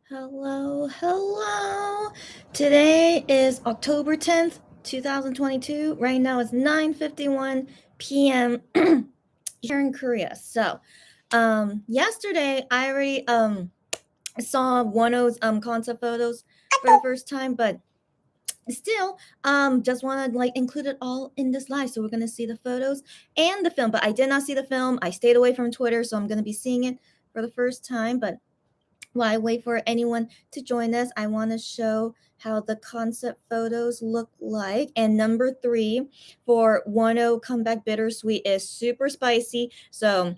Hello, hello. Today is October 10th, 2022. Right now it's 9:51 p.m. here in Korea. So, yesterday I already saw Wano's concept photos for the first time, but still just want to like include it all in this live. So we're going to see the photos and the film, but I did not see the film. I stayed away from Twitter, so I'm going to be seeing it for the first time, but while I wait for anyone to join us, I want to show how the concept photos look like. And number 3 for Wano Comeback Bittersweet is super spicy. So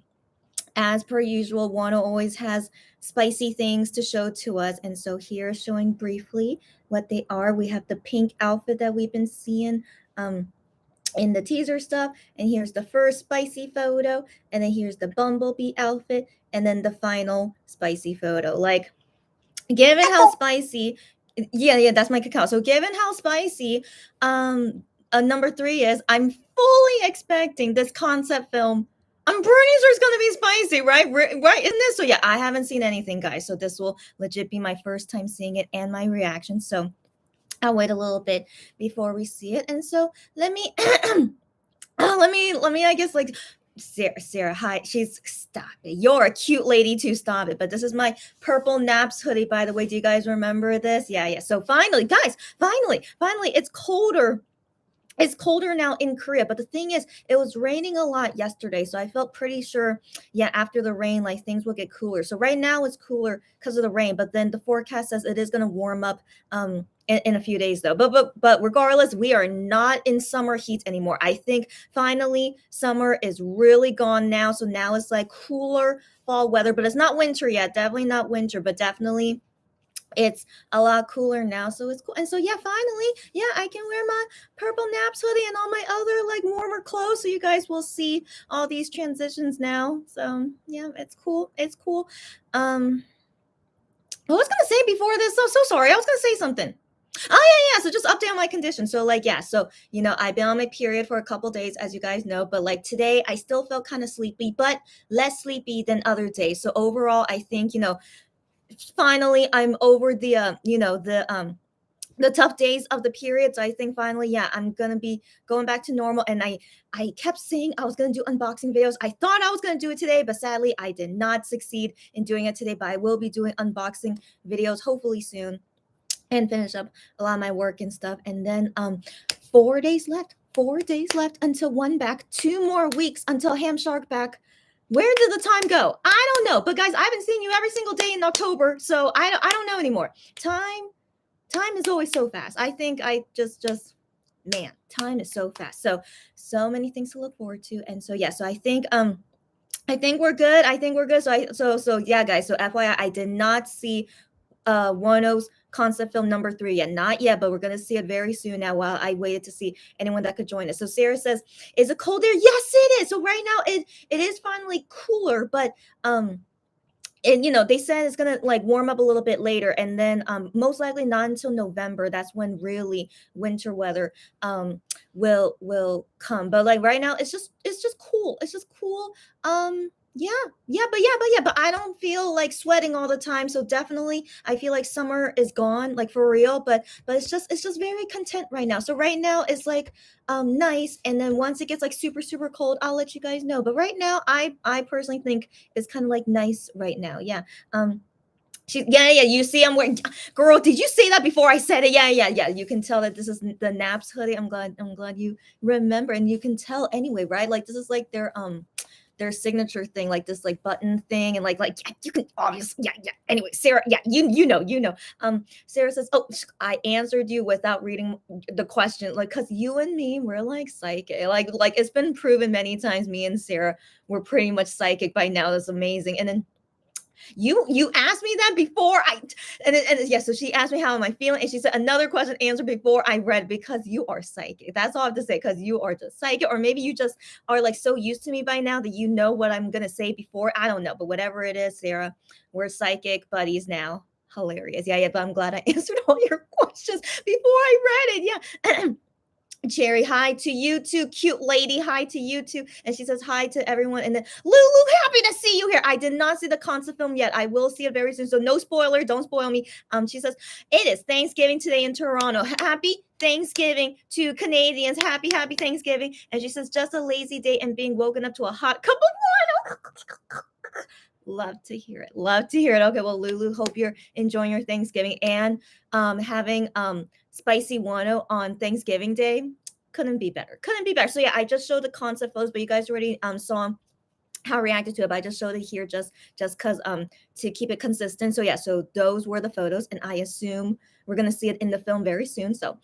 as per usual, Wano always has spicy things to show to us. And so here showing briefly what they are. We have the pink outfit that we've been seeing in the teaser stuff, and here's the first spicy photo, and then here's the bumblebee outfit, and then the final spicy photo. Like, given how spicy, yeah, that's my cacao. So given how spicy number 3 is, I'm fully expecting this concept film, I'm pretty sure it's gonna be spicy, right, isn't this? So yeah, I haven't seen anything, guys, so this will legit be my first time seeing it and my reaction. So I'll wait a little bit before we see it. And so let me let me I guess like Sarah, hi. She's stop it. You're a cute lady too. Stop it. But this is my purple Naps hoodie, by the way. Do you guys remember this? Yeah. So finally, guys, finally, it's colder. It's colder now in Korea, but the thing is, it was raining a lot yesterday, so I felt pretty sure, yeah, after the rain, like things will get cooler. So right now it's cooler because of the rain, but then the forecast says it is going to warm up in a few days though. But regardless, we are not in summer heat anymore. I think finally summer is really gone now, so now it's like cooler fall weather, but it's not winter yet. Definitely not winter, but definitely it's a lot cooler now, so it's cool. And so yeah, finally, yeah, I can wear my purple Naps hoodie and all my other like warmer clothes, so you guys will see all these transitions now. So yeah, it's cool. I was gonna say before this, so sorry, I was gonna say something. Oh yeah. So just update on my condition. So like yeah, so I've been on my period for a couple days, as you guys know, but like today I still felt kind of sleepy, but less sleepy than other days. So overall, I think finally I'm over the tough days of the period. So I think finally, yeah, I'm gonna be going back to normal. And I kept saying I was gonna do unboxing videos. I thought I was gonna do it today, but sadly I did not succeed in doing it today. But I will be doing unboxing videos hopefully soon and finish up a lot of my work and stuff. And then 4 days left. 4 days left until one back. 2 more weeks until Ham Shark back. Where did the time go? I don't know. But guys, I've been seeing you every single day in October, so I don't know anymore. Time is always so fast. I think I just man, time is so fast. So many things to look forward to. And so yeah, so I think we're good. I think we're good. So yeah, guys. So FYI, I did not see Wano's concept film number 3 yet. Not yet, but we're gonna see it very soon now while I waited to see anyone that could join us. So Sarah says, is it cold there? Yes, it is. So right now it is finally cooler, but and they said it's gonna like warm up a little bit later, and then most likely not until November. That's when really winter weather will come. But like right now, it's just cool. It's just cool. Yeah, but I don't feel like sweating all the time. So definitely, I feel like summer is gone, like for real. But it's just very content right now. So right now it's like nice, and then once it gets like super super cold, I'll let you guys know. But right now, I personally think it's kind of like nice right now. Yeah. Yeah. You see, I'm wearing. Girl, did you say that before I said it? Yeah. You can tell that this is the Naps hoodie. I'm glad you remember, and you can tell anyway, right? Like this is like their signature thing, like this like button thing, and like yeah, you can obviously yeah. Anyway, Sarah, yeah, you know. Sarah says, oh, I answered you without reading the question, like because you and me, we're like psychic, like it's been proven many times. Me and Sarah, we're pretty much psychic by now. That's amazing. And then you asked me that before yeah, so she asked me how am I feeling, and she said another question answered before I read, because you are psychic. That's all I have to say, because you are just psychic, or maybe you just are like so used to me by now that you know what I'm gonna say before. I don't know, but whatever it is, Sarah, we're psychic buddies now. Hilarious. Yeah, but I'm glad I answered all your questions before I read it. Yeah. Cherry, hi to you too. Cute lady, hi to you too. And she says hi to everyone. And then Lulu, happy to see you here. I did not see the concert film yet. I will see it very soon. So no spoiler. Don't spoil me. She says it is Thanksgiving today in Toronto. Happy Thanksgiving to Canadians. Happy Thanksgiving. And she says just a lazy day and being woken up to a hot cup of wine. Love to hear it. Love to hear it. Okay, well, Lulu, hope you're enjoying your Thanksgiving and having spicy wano on Thanksgiving Day. Couldn't be better. Couldn't be better. So yeah, I just showed the concept photos, but you guys already saw how I reacted to it. But I just showed it here just because to keep it consistent. So yeah, so those were the photos, and I assume we're gonna see it in the film very soon. So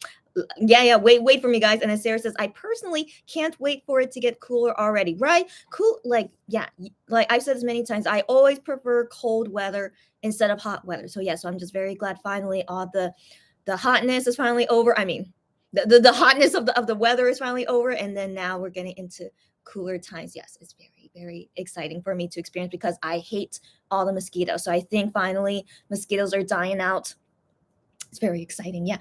yeah, wait for me, guys. And then Sarah says, I personally can't wait for it to get cooler already. Right? Cool, like yeah, like I've said this many times, I always prefer cold weather instead of hot weather. So yeah, so I'm just very glad finally all the hotness is finally over. I mean, the hotness of the weather is finally over, and then now we're getting into cooler times. Yes, it's very exciting for me to experience because I hate all the mosquitoes. So I think finally mosquitoes are dying out. It's very exciting. Yeah.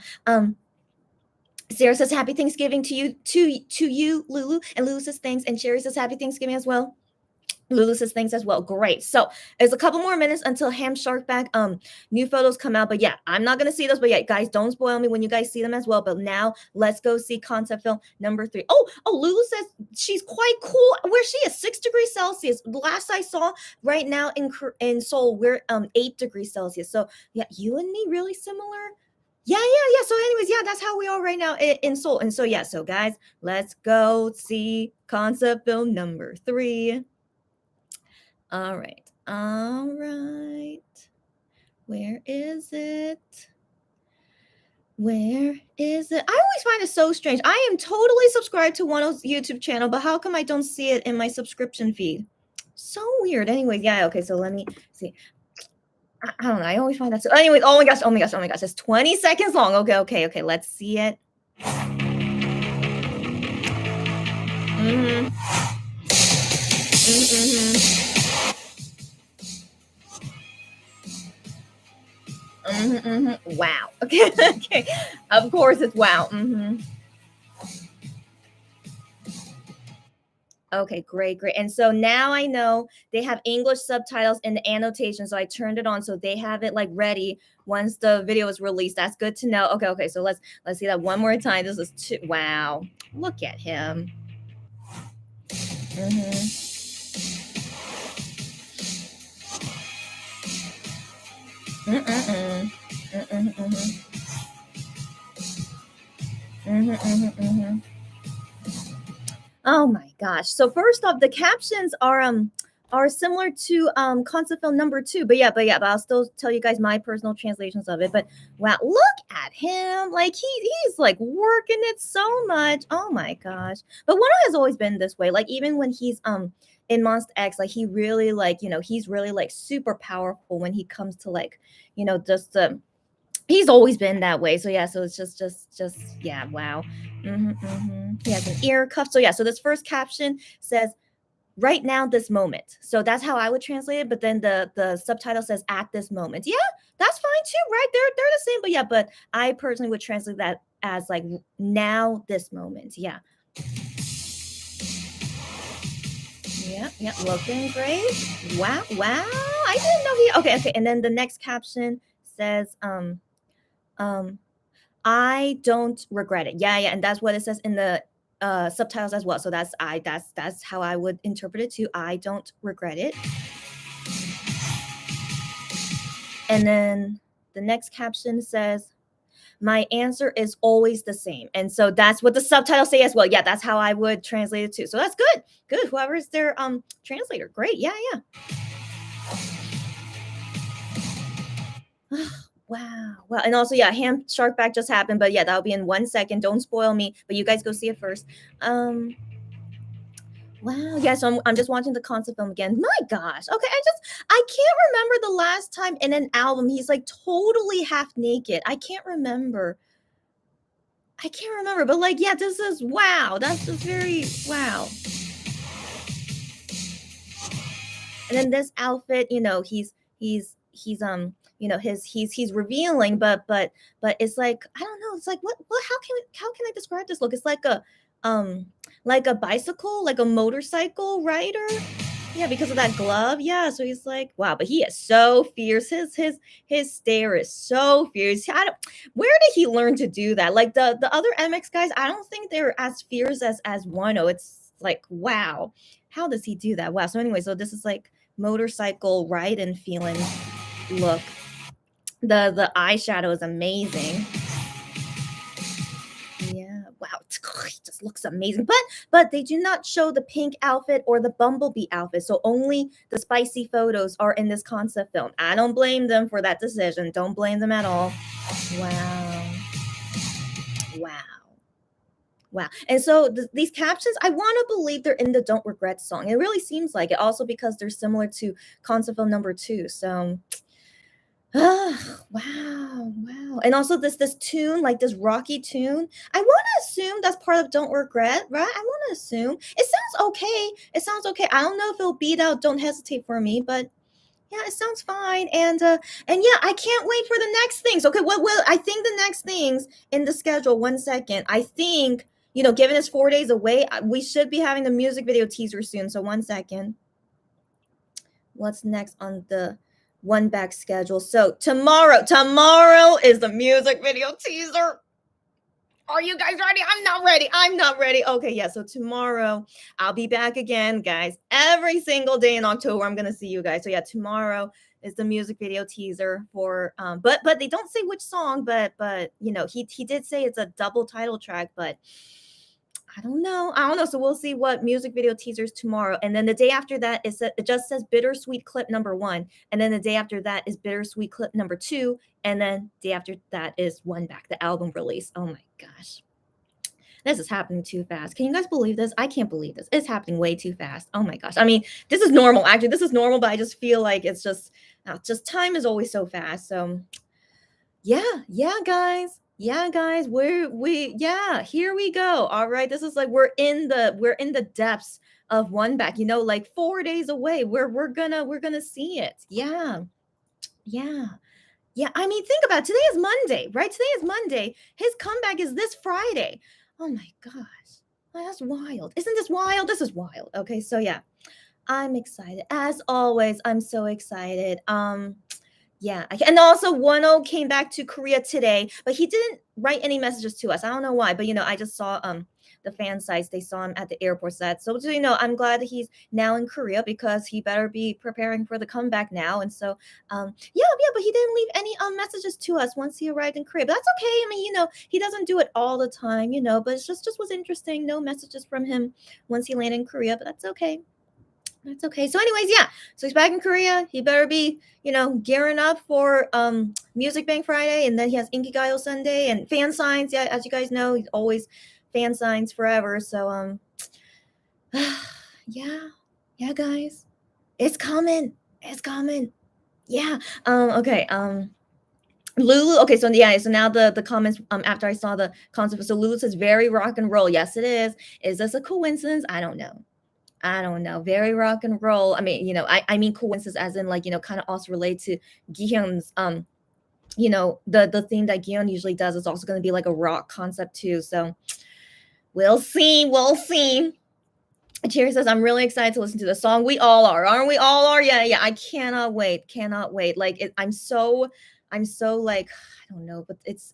Sarah says happy Thanksgiving to you, Lulu. And Lulu says thanks. And Sherry says happy Thanksgiving as well. Lulu says thanks as well. Great. So there's a couple more minutes until Ham Sharkback new photos come out. But yeah, I'm not gonna see those. But yeah, guys, don't spoil me when you guys see them as well. But now let's go see concept film number 3. Oh, Lulu says she's quite cool. Where she is 6 degrees Celsius. Last I saw, right now in Seoul, we're 8 degrees Celsius. So yeah, you and me really similar. Yeah. So, anyways, yeah, that's how we are right now in Seoul. And so yeah, so guys, let's go see concept film number 3. All right. Where is it? Where is it? I always find it so strange. I am totally subscribed to Wano's YouTube channel, but how come I don't see it in my subscription feed? So weird. Anyway, yeah, okay, so let me see. I don't know. I always find that so. Anyway, oh my gosh. It's 20 seconds long. Okay. Let's see it. Wow. Okay. Of course it's wow. Okay, great. And so now I know they have English subtitles in the annotation. So I turned it on so they have it like ready once the video is released. That's good to know. Okay. So let's see that one more time. This is wow. Look at him. Oh my gosh. So first off, the captions are similar to concept film number 2. But I'll still tell you guys my personal translations of it. But wow, look at him. Like he's like working it so much. Oh my gosh. But Wano has always been this way. Like even when he's in Monster X, like he really like, he's really like super powerful when he comes to like, just the he's always been that way. So yeah, so it's just yeah, wow. He has an ear cuff. So yeah, so this first caption says right now, this moment. So that's how I would translate it. But then the subtitle says at this moment. Yeah, that's fine too, right? They're the same. But yeah, but I personally would translate that as like now, this moment. Yeah. Yeah, looking great. Wow. I didn't know he okay. And then the next caption says I don't regret it. Yeah, and that's what it says in the subtitles as well. So that's how I would interpret it too. I don't regret it. And then the next caption says, my answer is always the same. And so that's what the subtitles say as well. Yeah, that's how I would translate it too. So that's good. Whoever is their translator. Great. Yeah. Wow. And also, yeah, Ham Sharkback just happened, but yeah, that'll be in 1 second. Don't spoil me, but you guys go see it first. Wow. Yeah, so I'm just watching the concept film again. My gosh. Okay, I can't remember the last time in an album he's like totally half naked. I can't remember. But like, yeah, this is wow. That's just very wow. And then this outfit, he's he's revealing, but it's like, I don't know, it's like, what how can I describe this look? It's um like a bicycle, like a motorcycle rider. Yeah, because of that glove. Yeah, so he's like, wow, but he is so fierce. His stare is so fierce. Where did he learn to do that? Like the other MX guys, I don't think they're as fierce as Wano. It's like, wow, how does he do that? Wow. So anyway, so this is like motorcycle ride and feeling look. The eyeshadow is amazing. Yeah, wow, it just looks amazing. But they do not show the pink outfit or the bumblebee outfit, so only the spicy photos are in this concept film. I don't blame them for that decision. Don't blame them at all. Wow. Wow. Wow. And so these captions, I want to believe they're in the Don't Regret song. It really seems like it, also because they're similar to concept film number 2. So wow, wow. And also this tune, like this rocky tune, I want to assume that's part of Don't Regret, right? I want to assume. It sounds okay. It sounds okay. I don't know if it'll beat out Don't Hesitate for me, but yeah, it sounds fine. And yeah, I can't wait for the next things. Okay, well, I think the next things in the schedule, one second. I think, given it's 4 days away, we should be having the music video teaser soon. So one second. What's next on the one back schedule? So tomorrow is the music video teaser. Are you guys ready? I'm not ready. Okay, yeah, so tomorrow I'll be back again, guys. Every single day in October I'm gonna see you guys. So yeah, tomorrow is the music video teaser for but they don't say which song, but he did say it's a double title track, but I don't know. So we'll see what music video teasers tomorrow. And then the day after that, it just says Bittersweet clip number 1. And then the day after that is Bittersweet clip number 2. And then day after that is One Back, the album release. Oh my gosh. This is happening too fast. Can you guys believe this? I can't believe this. It's happening way too fast. Oh my gosh. I mean, this is normal. Actually, this is normal, but I just feel like it's just time is always so fast. So yeah, guys. Yeah, guys, here we go. All right. This is like we're in the depths of One Back, like 4 days away. We're gonna see it. Yeah. Yeah. Yeah. I mean, think about it. Today is Monday, right? Today is Monday. His comeback is this Friday. Oh my gosh. That's wild. Isn't this wild? This is wild. Okay, so yeah. I'm excited. As always, I'm so excited. Yeah, and also Wano came back to Korea today, but he didn't write any messages to us. I don't know why, but I just saw the fan sites. They saw him at the airport set. So I'm glad that he's now in Korea because he better be preparing for the comeback now. And so yeah, but he didn't leave any messages to us once he arrived in Korea. But that's okay. I mean, he doesn't do it all the time, but it's just was interesting. No messages from him once he landed in Korea, but that's okay. That's okay. So anyways, yeah. So he's back in Korea. He better be, gearing up for Music Bank Friday, and then he has Inkigayo Sunday and fan signs. Yeah, as you guys know, he's always fan signs forever. So yeah, guys. It's coming. It's coming. Yeah. Okay. Lulu, okay, so yeah, so now the comments after I saw the concept. So Lulu says very rock and roll. Yes, it is. Is this a coincidence? I don't know. Very rock and roll. I mean, I mean coincidence as in like, kind of also relate to Gihyun's the thing that Gihyun usually does is also going to be like a rock concept too. So we'll see. Cherry says, I'm really excited to listen to the song. We all are, aren't we? All are. Yeah. I cannot wait. Like I'm so like, I don't know, but it's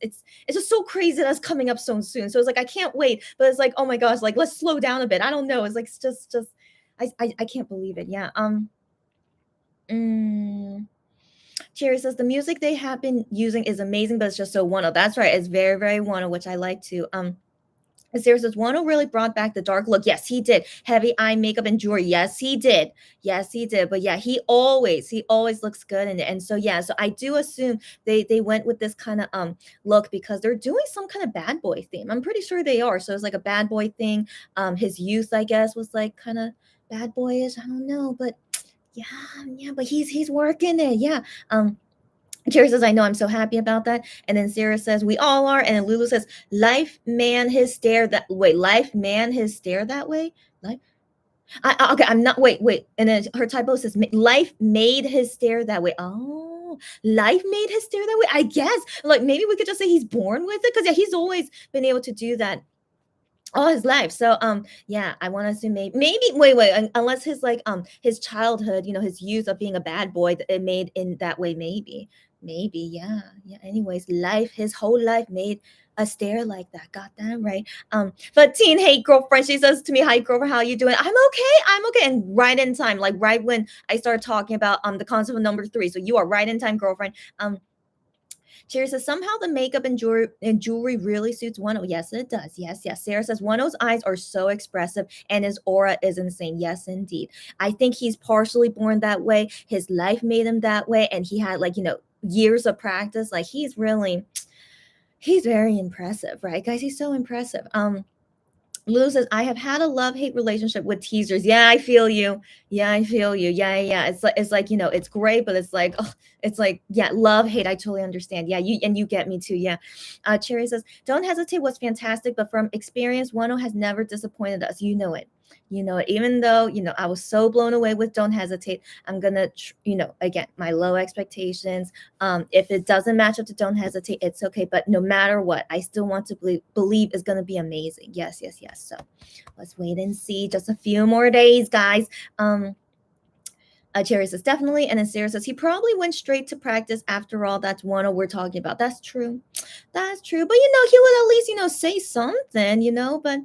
just so crazy that's coming up so soon. So it's like I can't wait, but it's like, oh my gosh, like let's slow down a bit. I don't know. It's like it's just I can't believe it. Yeah. Cherry says the music they have been using is amazing, but it's just so Wano. That's right. It's very, very Wano, which I like too. Sarah says Wano really brought back the dark look. Yes, he did. Heavy eye makeup and jewelry. Yes, he did. But yeah, he always looks good in it. And so yeah, so I do assume they went with this kind of look because they're doing some kind of bad boy theme. I'm pretty sure they are. So it's like a bad boy thing. His youth, I guess, was like kind of bad boyish. I don't know, but yeah, but he's working it. Yeah. Cherry says, I know, I'm so happy about that. And then Sarah says, we all are. And then Lulu says, life man his stare that way. Life okay, I'm not, wait. And then her typo says, life made his stare that way. Oh, Life made his stare that way? I guess. Like, maybe we could just say he's born with it, because yeah, he's always been able to do that all his life. So yeah, I want to assume maybe wait, unless his like his childhood, his youth of being a bad boy, it made in that way, maybe, yeah. Anyways, his whole life made a stare like that. Got that right. But teen hate girlfriend, she says to me, "Hi girlfriend, how you doing?" I'm okay, and right in time, like right when I started talking about the concept of number three. So you are right in time, girlfriend. Sarah says, somehow the makeup and jewelry really suits Wano. Yes, it does. Yes. Sarah says, Wano's eyes are so expressive and his aura is insane. Yes, indeed. I think he's partially born that way. His life made him that way. And he had, like, years of practice. Like, he's very impressive, right, guys? He's so impressive. Lulu says, I have had a love-hate relationship with teasers. Yeah, I feel you. Yeah, I feel you. Yeah. It's like, it's great, but it's like, oh, it's like, yeah, love, hate. I totally understand. Yeah, you get me too. Yeah. Cherry says, Don't Hesitate was fantastic, but from experience, Wano has never disappointed us. You know it. You know it. Even though, I was so blown away with Don't Hesitate, I'm gonna, again, my low expectations. If it doesn't match up to Don't Hesitate, it's okay. But no matter what, I still want to believe is going to be amazing. Yes. So let's wait and see. Just a few more days, guys. Cherry says definitely, and then Sarah says he probably went straight to practice. After all, that's one we're talking about. That's true. That's true. But he would at least say something. But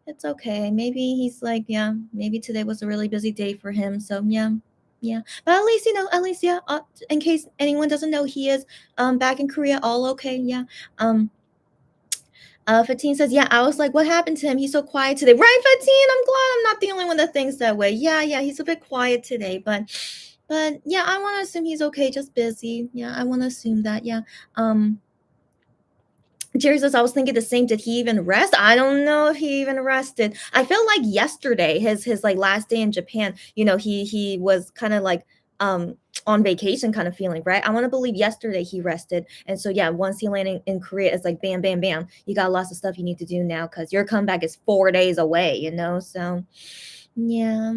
it's okay. Maybe he's like, yeah, maybe today was a really busy day for him. So yeah. But at least yeah. In case anyone doesn't know, he is back in Korea, all okay. Yeah. 15 says, yeah, I was like, what happened to him? He's so quiet today. Right, 15? I'm glad I'm not the only one that thinks that way. Yeah, he's a bit quiet today, but yeah, I want to assume he's okay, just busy. Yeah, I want to assume that. Yeah. Jerry says, I was thinking the same. Did he even rest? I don't know if he even rested. I felt like yesterday, his like last day in Japan, he was kind of like on vacation kind of feeling, right? I want to believe yesterday he rested. And so yeah, once he landed in Korea, it's like bam, bam, bam. You got lots of stuff you need to do now because your comeback is 4 days away, so yeah.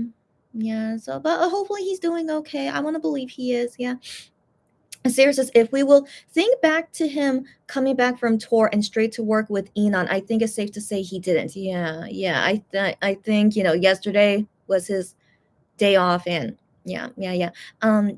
So but hopefully he's doing okay. I want to believe he is. Yeah. Sarah says, if we will think back to him coming back from tour and straight to work with Enon, I think it's safe to say he didn't. Yeah. I think, yesterday was his day off, and yeah.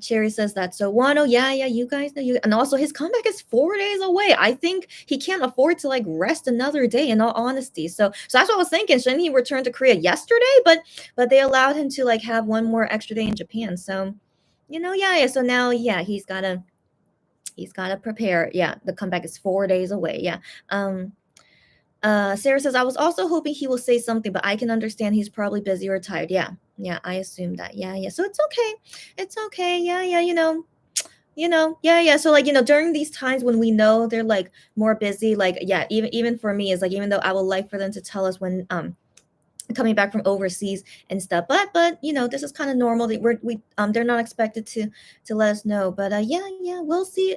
Cherry says that. So Wano, yeah, you guys know and also his comeback is 4 days away. I think he can't afford to like rest another day, in all honesty. So that's what I was thinking. Shouldn't he return to Korea yesterday? But they allowed him to like have one more extra day in Japan. So, yeah. So now, yeah, he's gotta prepare. Yeah, the comeback is 4 days away. Yeah. Sarah says, I was also hoping he will say something, but I can understand he's probably busy or tired. Yeah, I assume that. Yeah. So it's okay. It's okay. Yeah, yeah. So like, during these times when we know they're like more busy, like yeah, even for me, is like, even though I would like for them to tell us when coming back from overseas and stuff, but this is kind of normal. They're not expected to let us know, but yeah, we'll see.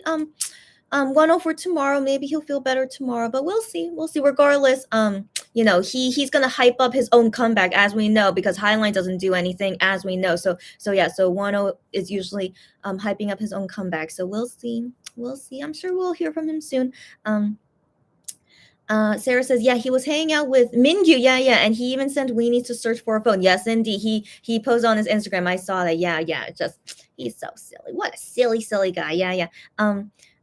1 for tomorrow. Maybe he'll feel better tomorrow, but we'll see. Regardless, he's gonna hype up his own comeback, as we know, because Highline doesn't do anything, as we know. So yeah, so 1 is usually hyping up his own comeback. So we'll see. I'm sure we'll hear from him soon. Sarah says, yeah, he was hanging out with Mingyu. Yeah, and he even sent Weenie to search for a phone. Yes, indeed. He posted on his Instagram. I saw that. Yeah. Just he's so silly. What a silly guy. Yeah.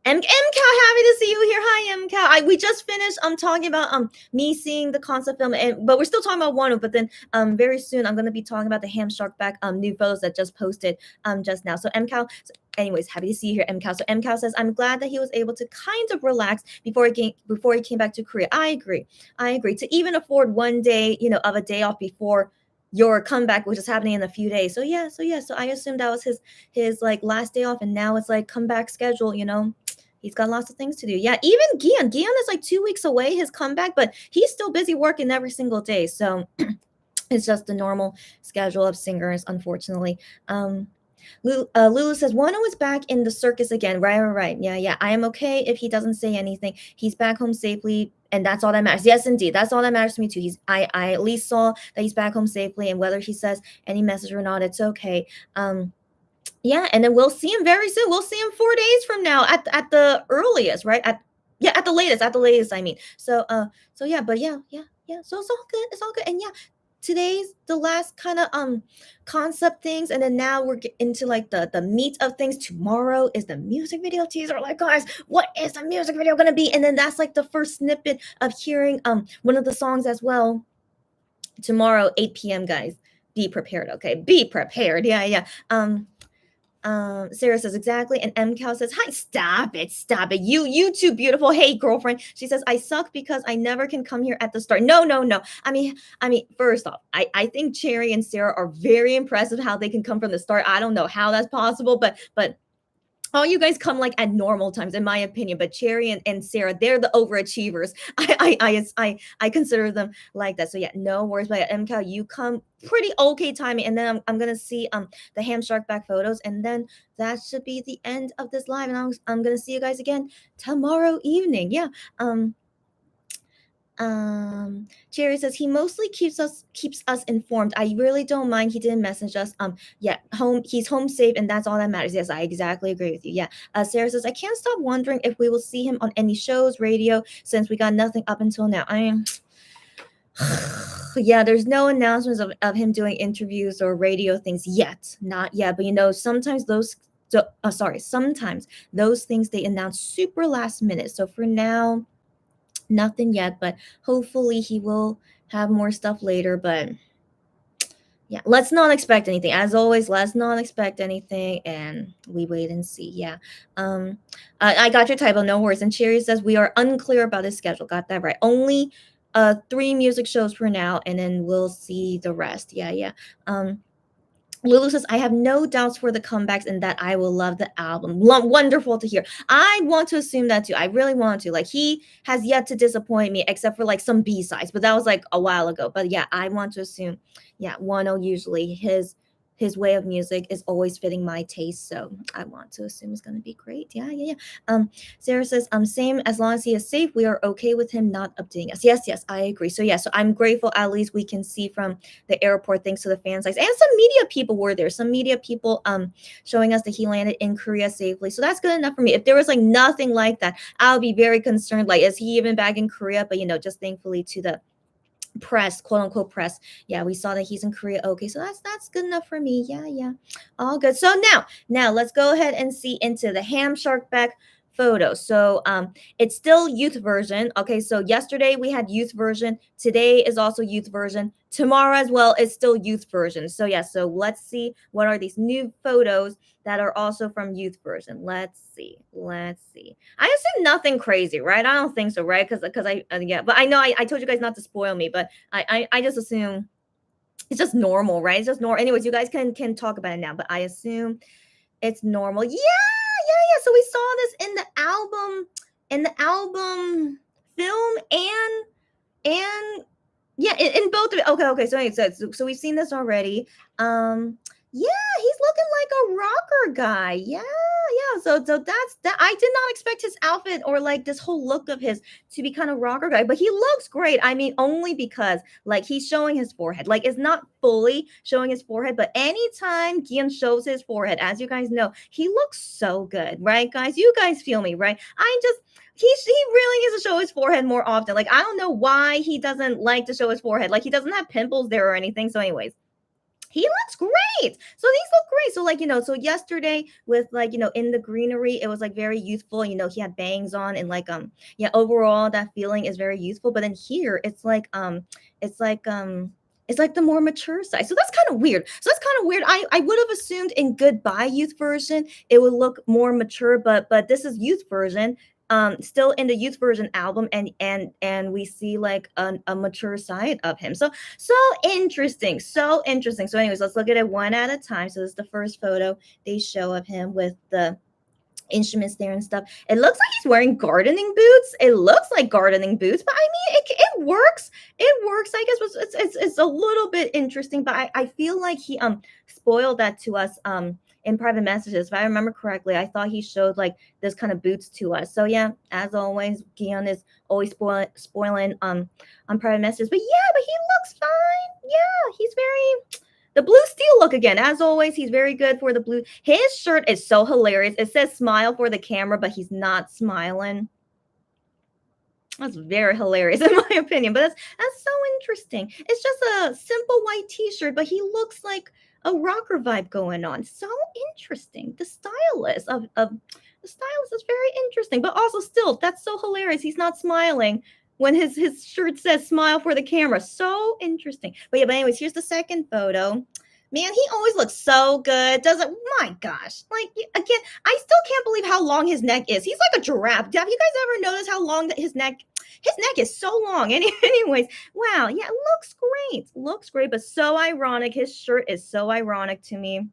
MCal, happy to see you here. Hi, MCal. We just finished talking about me seeing the concept film, but we're still talking about Wano. But then very soon I'm gonna be talking about the Ham Shark back new photos that just posted just now. So MCal. Anyways, happy to see you here, MCal. So MCal says, I'm glad that he was able to kind of relax before he came back to Korea. I agree. To even afford one day, of a day off before your comeback, which is happening in a few days. So yeah. So I assume that was his like last day off, and now it's like comeback schedule. He's got lots of things to do. Yeah, even Gian is like 2 weeks away, his comeback, but he's still busy working every single day. So it's just the normal schedule of singers, unfortunately. Lulu says, Wano is back in the circus again. Right. Yeah. I am okay if he doesn't say anything. He's back home safely, and that's all that matters. Yes, indeed. That's all that matters to me too. I at least saw that he's back home safely, and whether he says any message or not, it's okay. Yeah, and then we'll see him very soon. We'll see him 4 days from now at the earliest, right? At the latest, I mean. So yeah, but yeah. So it's all good. It's all good. And yeah, today's the last kind of concept things, and then now we're into like the meat of things. Tomorrow is the music video teaser. Like, guys, what is the music video gonna be? And then that's like the first snippet of hearing one of the songs as well. Tomorrow, 8 p.m. guys. Be prepared, okay? Be prepared. Yeah. Sarah says exactly, and MCal says, "Hi, stop it, you too beautiful. Hey, girlfriend." She says, "I suck because I never can come here at the start." No, no, no. I mean, first off, I think Cherry and Sarah are very impressive how they can come from the start. I don't know how that's possible, but all you guys come like at normal times, in my opinion. But Cherry and Sarah, they're the overachievers. I consider them like that. So yeah, no worries. But MCal, you come pretty okay timing, and then I'm gonna see the ham shark back photos, and then that should be the end of this live. And I'm gonna see you guys again tomorrow evening. Yeah. Jerry says he mostly keeps us informed. I really don't mind he didn't message us. Yeah, he's home safe, and that's all that matters. Yes, I exactly agree with you. Yeah. Sarah says I can't stop wondering if we will see him on any shows, radio, since we got nothing up until now. I mean, yeah, there's no announcements of him doing interviews or radio things yet. Not yet, but sometimes sometimes those things they announce super last minute. So for now, nothing yet, but hopefully he will have more stuff later. But yeah, let's not expect anything. As always, let's not expect anything, and we wait and see. Yeah. I got your typo, no worries. And Cherry says we are unclear about his schedule. Got that right. Only 3 music shows for now, and then we'll see the rest. Yeah. Um Lulu says, I have no doubts for the comebacks and that I will love the album. Wonderful to hear. I want to assume that too. I really want to. Like, he has yet to disappoint me except for like some B-sides, but that was like a while ago. But yeah, I want to assume, yeah, Wano usually his way of music is always fitting my taste. So I want to assume it's gonna be great. Yeah. Sarah says, same as long as he is safe, we are okay with him not updating us. Yes, I agree. So yeah, so I'm grateful at least we can see from the airport thanks to the fan sites, and some media people were there, some media people showing us that he landed in Korea safely. So that's good enough for me. If there was like nothing like that, I'll be very concerned, like, is he even back in Korea? But just thankfully to the press, quote unquote press, yeah, we saw that he's in Korea. Okay, so that's good enough for me. Yeah, all good. So now let's go ahead and see into the ham shark back photo. So it's still youth version. Okay, so yesterday we had youth version, today is also youth version, tomorrow as well is still youth version. So yeah, so let's see what are these new photos that are also from youth version. Let's see. I assume nothing crazy, right? I don't think so, right? Because I yeah, but I know I told you guys not to spoil me, but I just assume it's just normal, right? It's just normal. Anyways, you guys can talk about it now, but I assume it's normal. Yeah. So we saw this in the album film, and yeah, in both of it. Okay. So anyway, so we've seen this already. Yeah, he's looking like a rocker guy. Yeah. So that's that. I did not expect his outfit or like this whole look of his to be kind of rocker guy, but he looks great. I mean, only because like he's showing his forehead. Like it's not fully showing his forehead, but anytime Gian shows his forehead, as you guys know, he looks so good, right, guys? You guys feel me, right? He really needs to show his forehead more often. Like, I don't know why he doesn't like to show his forehead. Like, he doesn't have pimples there or anything. So, anyways, he looks great. So these look great. So like, so yesterday with like, in the greenery, it was like very youthful. He had bangs on, and like yeah, overall that feeling is very youthful. But then here it's like it's like the more mature side. So that's kind of weird. I would have assumed in Goodbye Youth version it would look more mature, but this is youth version, still in the youth version album, and we see like a mature side of him. So interesting. So interesting. So, anyways, let's look at it one at a time. So, this is the first photo they show of him with the instruments there and stuff. It looks like he's wearing gardening boots. It looks like gardening boots, but I mean, it works. It works. I guess it's a little bit interesting, but I feel like he spoiled that to us in private messages. If I remember correctly, I thought he showed like this kind of boots to us. So yeah, as always, Gian is always spoiling on private messages. But yeah, but he looks fine. Yeah, he's very The blue steel look again. As always, he's very good for the blue. His shirt is so hilarious. It says smile for the camera, but he's not smiling. That's very hilarious in my opinion, but that's so interesting. It's just a simple white t-shirt, but he looks like a rocker vibe going on. So interesting. The stylist is very interesting, but also still, that's so hilarious. He's not smiling when his shirt says smile for the camera. So interesting. But anyways, here's the second photo. Man, he always looks so good. Doesn't my gosh. Like again, I still can't believe how long his neck is. He's like a giraffe. Have you guys ever noticed how long his neck is so long. Anyways, wow, yeah, it looks great. Looks great, but so ironic. His shirt is so ironic to me.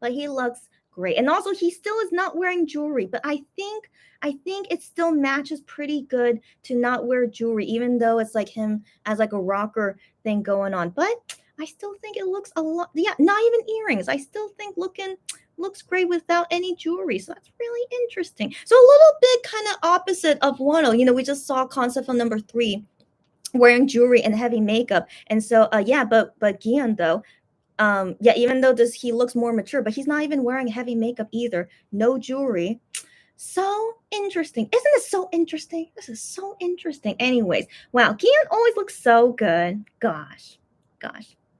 But he looks great. And also he still is not wearing jewelry, but I think it still matches pretty good to not wear jewelry, even though it's like him as like a rocker thing going on. But I still think it looks a lot. Yeah, not even earrings. I still think looks great without any jewelry. So that's really interesting. So a little bit kind of opposite of Wano. We just saw concept on number 3 wearing jewelry and heavy makeup. And so yeah, but Gian though, yeah, even though he looks more mature, but he's not even wearing heavy makeup either. No jewelry. So interesting. Isn't this so interesting? This is so interesting. Anyways, wow, Gian always looks so good. Gosh.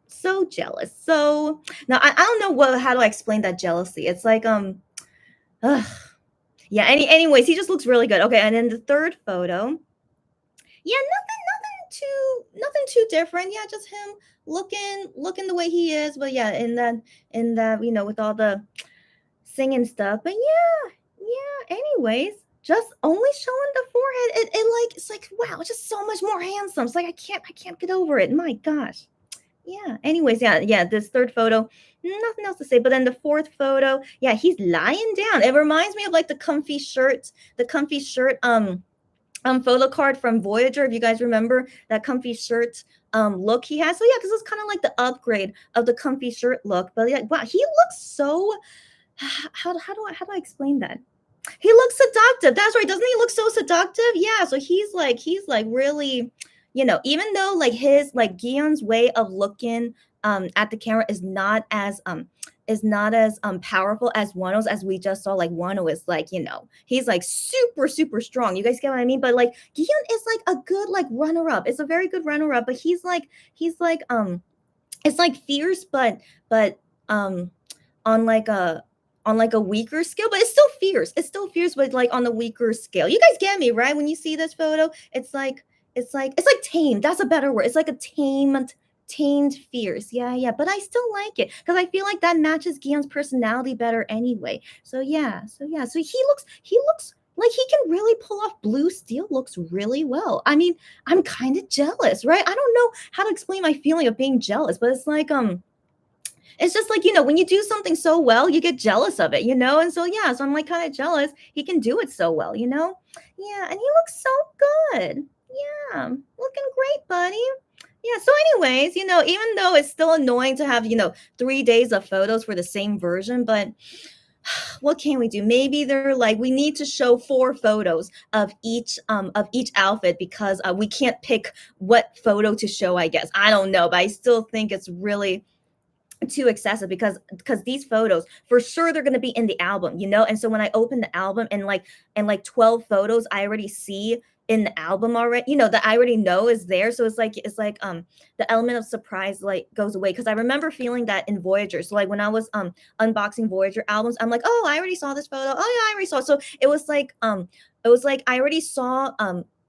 So jealous. So now I don't know how to explain that jealousy. It's like ugh. Yeah, anyways, he just looks really good. Okay, and then the third photo. Yeah, nothing too different. Yeah, just him looking the way he is. But yeah, in that with all the singing stuff. But yeah. Anyways, just only showing the forehead. It's like wow, it's just so much more handsome. It's like I can't get over it. My gosh. Yeah. Anyways, yeah. This third photo, nothing else to say. But then the fourth photo, yeah, he's lying down. It reminds me of like the comfy shirt, photo card from Voyager. If you guys remember that comfy shirt look he has. So yeah, because it's kind of like the upgrade of the comfy shirt look. But yeah, wow, he looks so. How do I explain that? He looks seductive. That's right. Doesn't he look so seductive? Yeah. So he's like really, even though like his like Gion's way of looking at the camera is not as powerful as Wano's, as we just saw. Like Wano is like, he's like super, super strong. You guys get what I mean? But like Gion is like a good like runner-up. It's a very good runner-up, but he's like it's like fierce, but on like a weaker scale, but it's still fierce. It's still fierce, but like on the weaker scale. You guys get me, right? When you see this photo, it's like tame. That's a better word. It's like a tamed fierce. Yeah. But I still like it because I feel like that matches Gion's personality better anyway. So yeah. So he looks like he can really pull off blue steel looks really well. I mean, I'm kind of jealous, right? I don't know how to explain my feeling of being jealous, but it's just like, when you do something so well, you get jealous of it. And so, yeah, so I'm like kind of jealous. He can do it so well. Yeah, and he looks so good. Yeah, looking great, buddy. Yeah, so anyways, even though it's still annoying to have, 3 days of photos for the same version, but what can we do? Maybe they're like, we need to show 4 photos of each outfit because we can't pick what photo to show, I guess. I don't know, but I still think it's really too excessive because these photos for sure they're going to be in the album, and so when I open the album and 12 photos I already see in the album already, that I already know is there. So it's like the element of surprise like goes away, because I remember feeling that in Voyager. So like when I was unboxing Voyager albums, I'm like, oh, I already saw this photo. Oh yeah, I already saw it. So it was like I already saw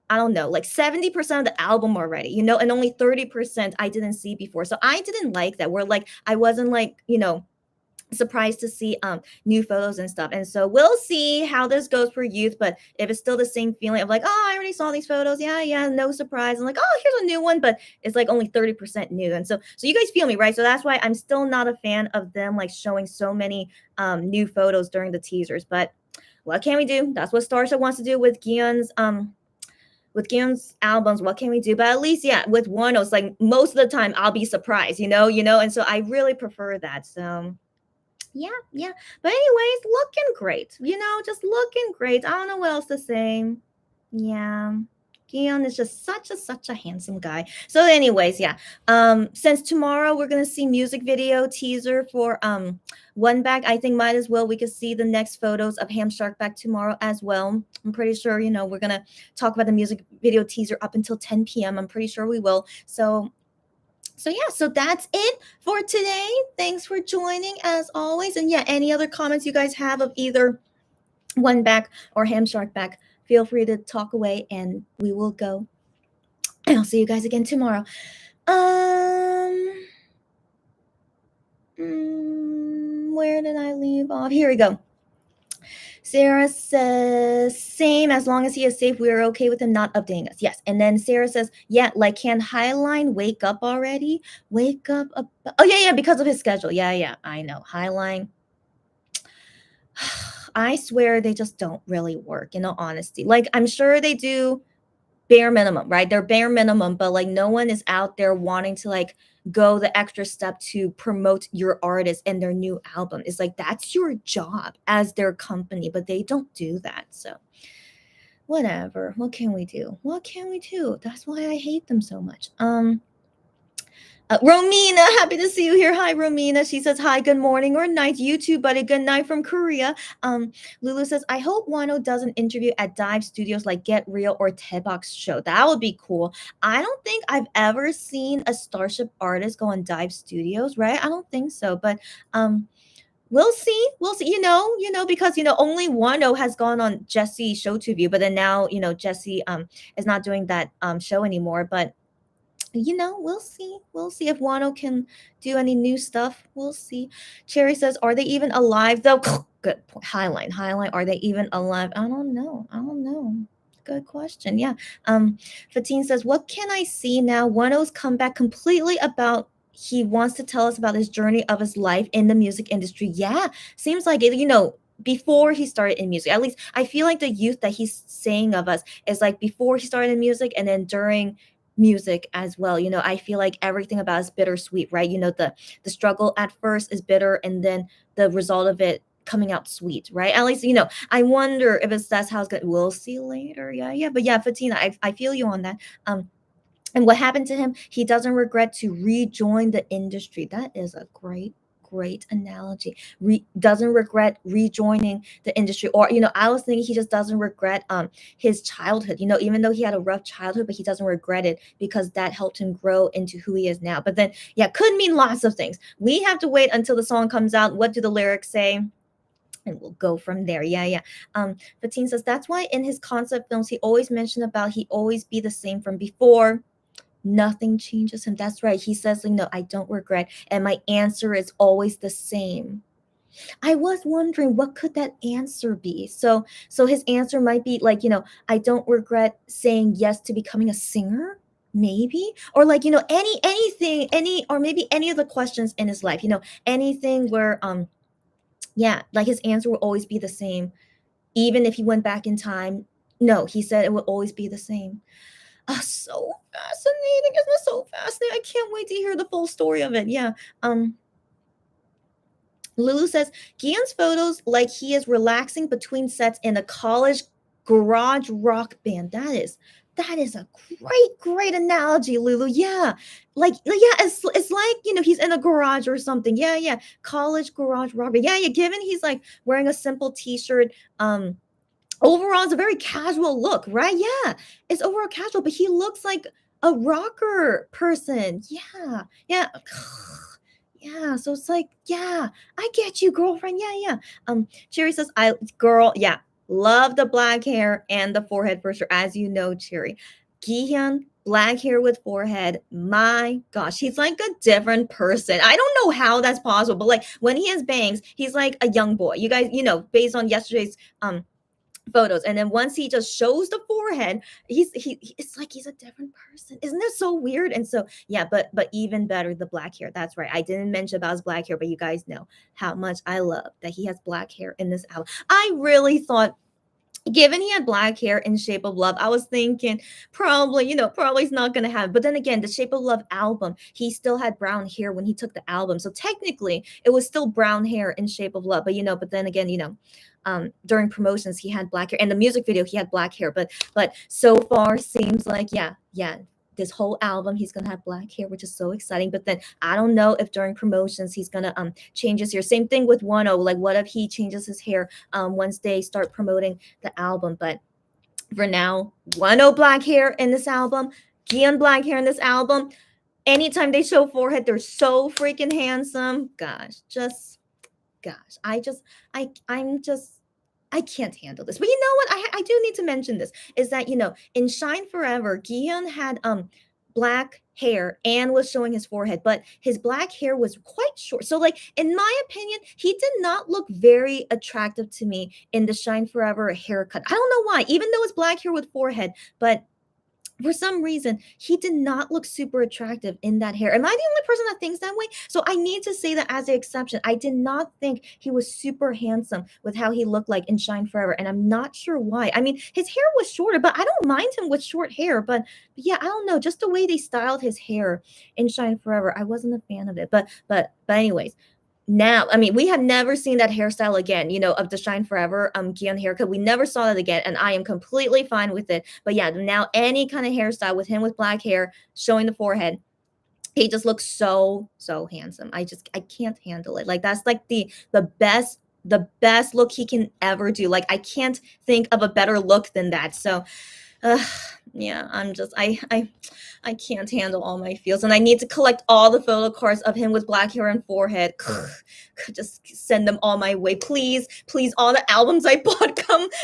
I don't know, like 70% of the album already, and only 30% I didn't see before. So I didn't like that. Where like I wasn't like, surprised to see new photos and stuff. And so we'll see how this goes for youth. But if it's still the same feeling of like, oh, I already saw these photos. Yeah, no surprise. And like, oh, here's a new one, but it's like only 30% new. And so you guys feel me, right? So that's why I'm still not a fan of them like showing so many new photos during the teasers. But what can we do? That's what Starship wants to do with Gion's albums. What can we do? But at least, yeah, with Wano, it's like most of the time I'll be surprised, and so I really prefer that. So yeah. But anyways, looking great, just looking great. I don't know what else to say. Yeah. Gion is just such a handsome guy. So anyways, yeah. Since tomorrow we're gonna see music video teaser for One Back, I think might as well we could see the next photos of Ham Shark Back tomorrow as well. I'm pretty sure, we're gonna talk about the music video teaser up until 10 p.m. I'm pretty sure we will. So yeah, so that's it for today. Thanks for joining as always. And yeah, any other comments you guys have of either One Back or Ham Shark Back, feel free to talk away and we will go. And I'll see you guys again tomorrow. Where did I leave off? Here we go. Sarah says, same, as long as he is safe, we are okay with him not updating us. Yes. And then Sarah says, yeah, like, can Highline wake up already? Wake up. Oh, yeah, because of his schedule. Yeah, I know. Highline. I swear they just don't really work, in all honesty. Like, I'm sure they do bare minimum, right? They're bare minimum, but like no one is out there wanting to like go the extra step to promote your artist and their new album. It's like that's your job as their company, but they don't do that. So whatever. What can we do? That's why I hate them so much. Romina, happy to see you here. Hi, Romina. She says, hi, good morning or night. You too, buddy. Good night from Korea. Lulu says, I hope Wano does an interview at Dive Studios like Get Real or Tebok's show. That would be cool. I don't think I've ever seen a Starship artist go on Dive Studios, right? I don't think so. But we'll see. Because only Wano has gone on Jesse's show to view, but then now, Jesse is not doing that show anymore. But we'll see. We'll see if Wano can do any new stuff. We'll see. Cherry says, are they even alive though? Good point. Highline. Are they even alive? I don't know. Good question. Yeah. Fatine says, what can I see now? Wano's comeback completely about he wants to tell us about his journey of his life in the music industry. Yeah. Seems like it, before he started in music. At least I feel like the youth that he's saying of us is like before he started in music and then during music as well. I feel like everything about is bittersweet, right? The struggle at first is bitter and then the result of it coming out sweet, right? At least, I wonder if that's how it's going. We'll see later. Yeah. But yeah, Fatina, I feel you on that. And what happened to him, he doesn't regret to rejoin the industry. That is a great analogy. Doesn't regret rejoining the industry, or I was thinking he just doesn't regret his childhood, even though he had a rough childhood, but he doesn't regret it because that helped him grow into who he is now. But then could mean lots of things. We have to wait until the song comes out. What do the lyrics say? And we'll go from there. Yeah. Fatine says that's why in his concept films he always mentioned about he always be the same from before. Nothing changes him. That's right. He says, I don't regret. And my answer is always the same. I was wondering what could that answer be? So his answer might be like, I don't regret saying yes to becoming a singer, maybe, or like, anything, or maybe any of the questions in his life, anything where, like his answer will always be the same. Even if he went back in time, no, he said it will always be the same. So fascinating. Isn't it so fascinating? I can't wait to hear the full story of it. Yeah. Lulu says, Gian's photos like he is relaxing between sets in a college garage rock band. That is a great analogy, Lulu. Yeah. It's like, he's in a garage or something. Yeah. College garage rock band. Yeah. Given he's like wearing a simple t-shirt, overall it's a very casual look, right? Yeah, it's overall casual, but he looks like a rocker person. Yeah. Yeah, so it's like, yeah, I get you, girlfriend. Yeah. Cherry says, love the black hair and the forehead for sure, as you know, Cherry. Gihyun, black hair with forehead, my gosh, he's like a different person. I don't know how that's possible, but like when he has bangs, he's like a young boy. You guys, based on yesterday's photos, and then once he just shows the forehead, it's like he's a different person. Isn't it so weird? And so but even better, the black hair. That's right, I didn't mention about his black hair, but you guys know how much I love that he has black hair in this album. I really thought given he had black hair in Shape of Love, I was thinking probably, probably he's not gonna have. But then again, the Shape of Love album, he still had brown hair when he took the album. So technically, it was still brown hair in Shape of Love. But then again, during promotions he had black hair, and the music video he had black hair. But so far seems like yeah. This whole album he's gonna have black hair, which is so exciting. But then I don't know if during promotions he's gonna change his hair. Same thing with 1O. Like, what if he changes his hair once they start promoting the album? But for now, 1O black hair in this album, Gion black hair in this album. Anytime they show forehead, they're so freaking handsome. Gosh, I'm just I can't handle this. But you know what? I do need to mention this is that in Shine Forever, Gion had black hair and was showing his forehead, but his black hair was quite short. So like in my opinion, he did not look very attractive to me in the Shine Forever haircut. I don't know why, even though it's black hair with forehead, but for some reason, he did not look super attractive in that hair. Am I the only person that thinks that way? So I need to say that as an exception. I did not think he was super handsome with how he looked like in Shine Forever, and I'm not sure why. I mean, his hair was shorter, but I don't mind him with short hair. But yeah, I don't know. Just the way they styled his hair in Shine Forever, I wasn't a fan of it. But anyways, now, I mean, we have never seen that hairstyle again, of the Shine Forever Gion haircut. We never saw that again, and I am completely fine with it. But yeah, now any kind of hairstyle with him with black hair showing the forehead, he just looks so handsome. I can't handle it. Like, that's like the best look he can ever do. Like, I can't think of a better look than that. So uh, yeah, I can't handle all my feels, and I need to collect all the photo cards of him with black hair and forehead. Just send them all my way, please. All the albums I bought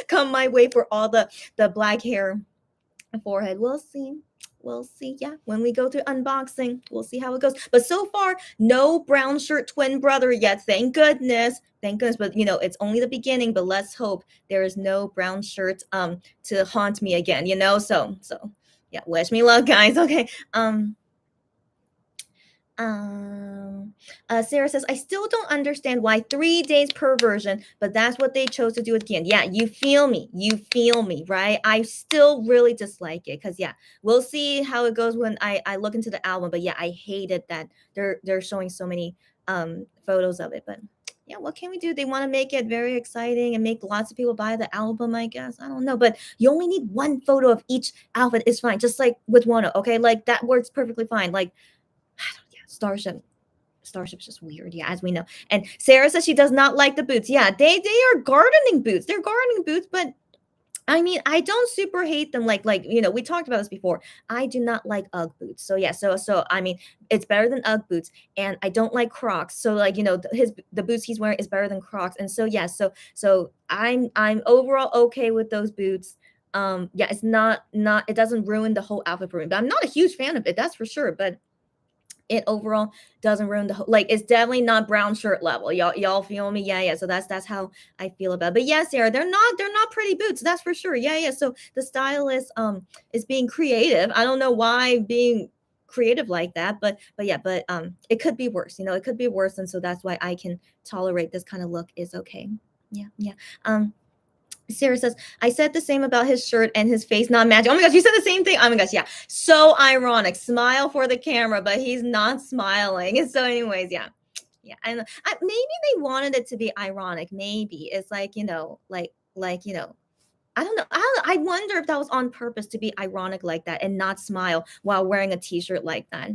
come my way for all the black hair and forehead. We'll see. We'll see. Yeah, when we go to unboxing, we'll see how it goes. But so far, no brown shirt twin brother yet. Thank goodness. Thank goodness. But it's only the beginning. But let's hope there is no brown shirt to haunt me again. So yeah. Wish me luck, guys. Okay. Sarah says, I still don't understand why 3 days per version, but that's what they chose to do at the end. Yeah, you feel me, right? I still really dislike it because yeah, we'll see how it goes when I look into the album. But yeah, I hated that they're showing so many photos of it. But yeah, what can we do? They want to make it very exciting and make lots of people buy the album, I guess. I don't know, but you only need one photo of each outfit is fine, just like with Wano, okay? Like, that works perfectly fine. Like, Starship's just weird, yeah, as we know. And Sarah says she does not like the boots. Yeah, they are gardening boots. They're gardening boots, but I mean, I don't super hate them. Like we talked about this before. I do not like UGG boots. So yeah, so I mean, it's better than UGG boots, and I don't like Crocs. So like the boots he's wearing is better than Crocs, and so yeah, so I'm overall okay with those boots. Yeah, it's not it doesn't ruin the whole outfit for me. But I'm not a huge fan of it, that's for sure. But it overall doesn't ruin the whole, like, it's definitely not brown shirt level. Y'all feel me? Yeah. So that's how I feel about it. But yeah, Sarah, they're not pretty boots, that's for sure. Yeah. So the stylist is being creative. I don't know why being creative like that, but yeah, but it could be worse. It could be worse, and so that's why I can tolerate this kind of look is okay. Yeah. Sarah says, I said the same about his shirt and his face not matching. Oh my gosh, you said the same thing. Oh my gosh, yeah. So ironic. Smile for the camera, but he's not smiling. And so anyways, yeah. And maybe they wanted it to be ironic. Maybe it's like, I don't know. I wonder if that was on purpose to be ironic like that and not smile while wearing a t-shirt like that.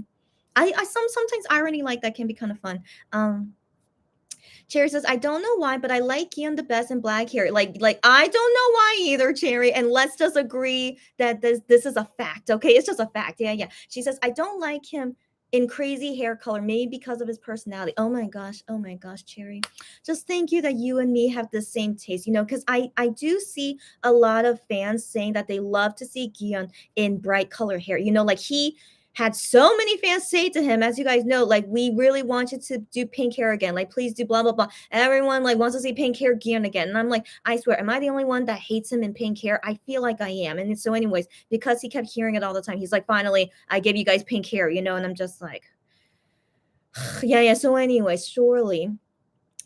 Sometimes irony like that can be kind of fun. Cherry says, I don't know why, but I like Gion the best in black hair. Like I don't know why either, Cherry. And let's just agree that this is a fact. Okay, it's just a fact. Yeah. She says, I don't like him in crazy hair color, maybe because of his personality. Oh my gosh, Cherry. Just thank you that you and me have the same taste, because I do see a lot of fans saying that they love to see Gion in bright color hair. Like he had so many fans say to him, as you guys know, like, we really want you to do pink hair again. Like, please do blah, blah, blah. Everyone like wants to see pink hair Gion again. And I'm like, I swear, am I the only one that hates him in pink hair? I feel like I am. And so anyways, because he kept hearing it all the time, he's like, finally, I give you guys pink hair, and I'm just like, yeah. So anyways, surely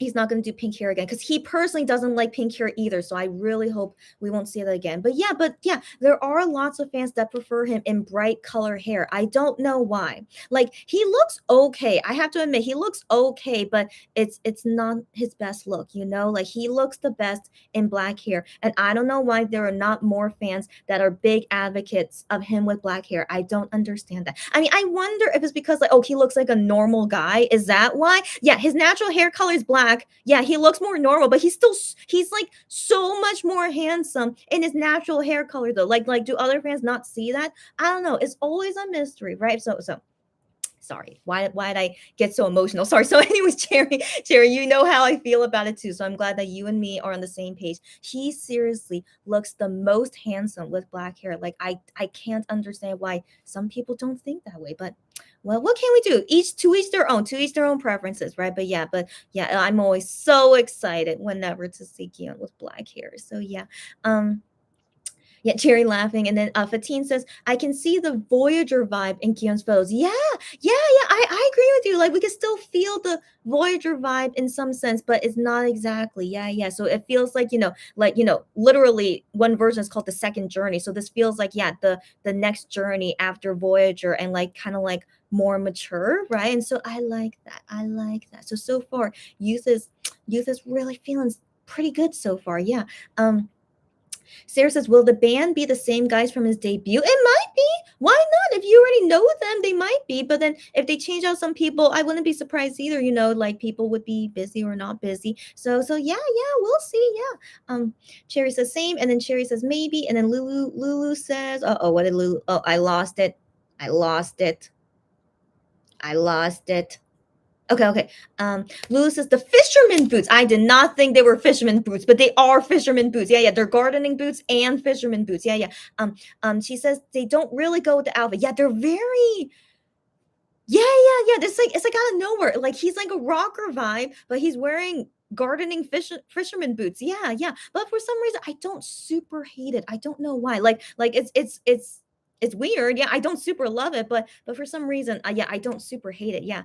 he's not going to do pink hair again because he personally doesn't like pink hair either. So I really hope we won't see that again. But yeah, there are lots of fans that prefer him in bright color hair. I don't know why. Like he looks okay. I have to admit he looks okay, but it's not his best look, you know? Like he looks the best in black hair. And I don't know why there are not more fans that are big advocates of him with black hair. I don't understand that. I mean, I wonder if it's because like, oh, he looks like a normal guy. Is that why? Yeah, his natural hair color is black. Yeah, he looks more normal, but he's like so much more handsome in his natural hair color though. Like do other fans not see that? I don't know. It's always a mystery, right? So sorry, why did I get so emotional? Sorry. So anyways, Cherry, you know how I feel about it too, so I'm glad that you and me are on the same page. He seriously looks the most handsome with black hair. Like I can't understand why some people don't think that way, but well, what can we do? To each their own preferences, right? But yeah, I'm always so excited whenever to see Gion with black hair. So um yeah, Cherry laughing. And then Fatine says, I can see the Voyager vibe in Kion's photos. Yeah, I agree with you. Like, we can still feel the Voyager vibe in some sense, but it's not exactly. Yeah. So it feels like, literally one version is called the second journey. So this feels like, yeah, the next journey after Voyager and like kind of like more mature, right? And so I like that. I like that. So far, youth is really feeling pretty good so far. Yeah. Sarah says, will the band be the same guys from his debut? It might be. Why not? If you already know them, they might be. But then if they change out some people, I wouldn't be surprised either. Like people would be busy or not busy. So yeah, we'll see. Yeah. Cherry says same, and then Cherry says maybe, and then Lulu says, what did Lulu? Oh, I lost it. I lost it. I lost it. Okay. Lulu says the fisherman boots. I did not think they were fisherman boots, but they are fisherman boots. Yeah. They're gardening boots and fisherman boots. Yeah. She says they don't really go with the outfit. Yeah, they're very. Yeah. It's like out of nowhere. Like he's like a rocker vibe, but he's wearing gardening fisherman boots. Yeah. But for some reason, I don't super hate it. I don't know why. Like it's weird. Yeah, I don't super love it, but for some reason, yeah, I don't super hate it. Yeah.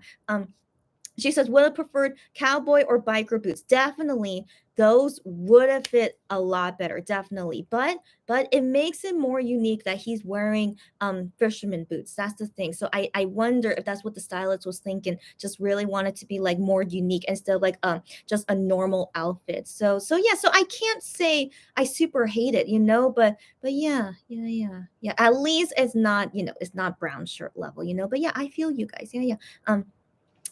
She says, would have preferred cowboy or biker boots. Definitely, those would have fit a lot better. Definitely, but it makes it more unique that he's wearing fisherman boots. That's the thing. So I wonder if that's what the stylist was thinking. Just really wanted to be like more unique instead of like just a normal outfit. So yeah. So I can't say I super hate it, but yeah. At least it's not brown shirt level, But yeah, I feel you guys. Yeah.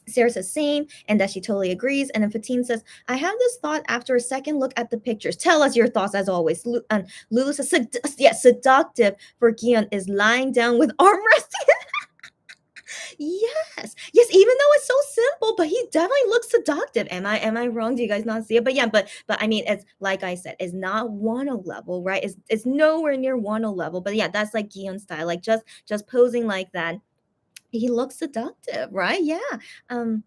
Sarah says same, and that she totally agrees. And then Fatine says, I have this thought after a second look at the pictures. Tell us your thoughts as always. And Lulu says, seductive for Gion is lying down with arm resting. Yes, even though it's so simple, but he definitely looks seductive. Am I wrong? Do you guys not see it? But yeah, but I mean, it's like I said, it's not Wano level, right? It's nowhere near Wano level. But yeah, that's like Gion style, like just posing like that. He looks seductive, right? Yeah. Um,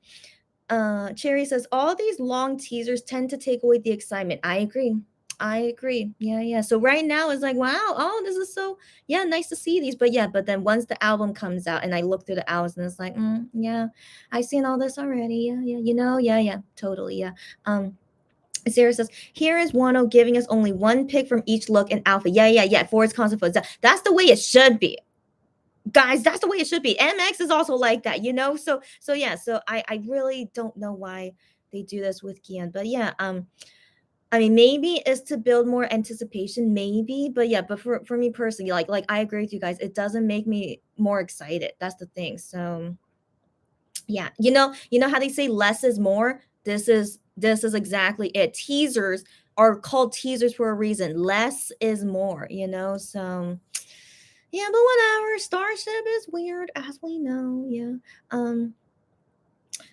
Cherry says all these long teasers tend to take away the excitement. I agree. Yeah. So right now it's like, wow, oh, this is so nice to see these. But then once the album comes out and I look through the albums and it's like, yeah, I've seen all this already. Yeah, totally. Yeah. Sarah says, here is Wano giving us only one pick from each look and outfit. Yeah. For its concert photos. That's the way it should be. Guys, that's the way it should be. MX is also like that, So yeah, so I really don't know why they do this with Gian, but yeah, I mean, maybe it's to build more anticipation, maybe, but yeah, but for me personally, like I agree with you guys, it doesn't make me more excited. That's the thing. So yeah, you know how they say less is more. This is exactly it. Teasers are called teasers for a reason. Less is more. So. Yeah, but whatever. Starship is weird, as we know. Yeah.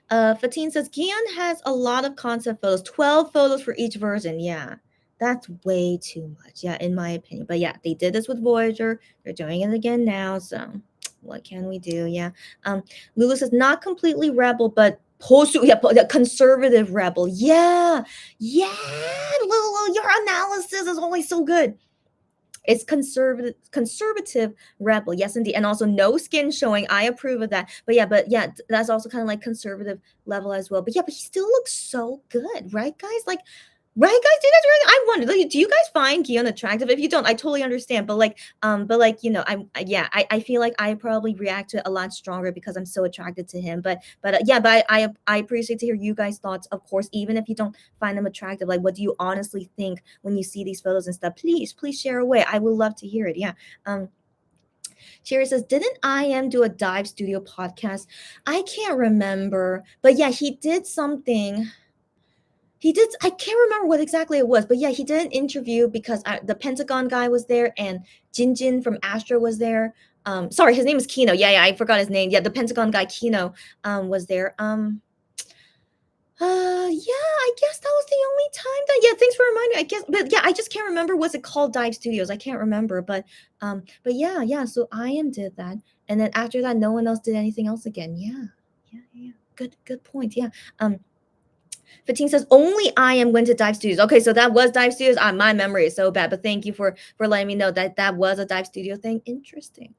Fatine says Gian has a lot of concept photos, 12 photos for each version. Yeah, that's way too much. Yeah, in my opinion. But yeah, they did this with Voyager. They're doing it again now. So what can we do? Yeah. Lulu says not completely rebel, but conservative rebel. Yeah. Lulu, your analysis is always so good. It's conservative rebel, yes, indeed, and also no skin showing. I approve of that. But yeah, that's also kind of like conservative level as well. But yeah, but he still looks so good, right, guys? Like, right, guys? Do you guys really? I wonder. Like, do you guys find Gion attractive? If you don't, I totally understand. But like, yeah, I feel like I probably react to it a lot stronger because I'm so attracted to him. Yeah, but I appreciate to hear you guys' thoughts, of course, even if you don't find them attractive. Like, what do you honestly think when you see these photos and stuff? Please share away. I would love to hear it. Yeah. Um, Sherry says, didn't I do a dive studio podcast? I can't remember, but yeah, he did something. He did. I can't remember what exactly it was, but yeah, he did an interview because the Pentagon guy was there and Jinjin from Astro was there. Sorry, his name is Kino. Yeah, I forgot his name. Yeah, the Pentagon guy Kino was there. Yeah, I guess that was the only time that. Yeah, thanks for reminding me. I guess, but yeah, I just can't remember. Was it called Dive Studios? I can't remember, but yeah. So did that, and then after that, no one else did anything else again. Yeah. Good point. Yeah. Um, 15 says only I am going to Dive Studios. Okay, so that was Dive Studios. My memory is so bad, but thank you for letting me know that that was a Dive Studio thing. Interesting.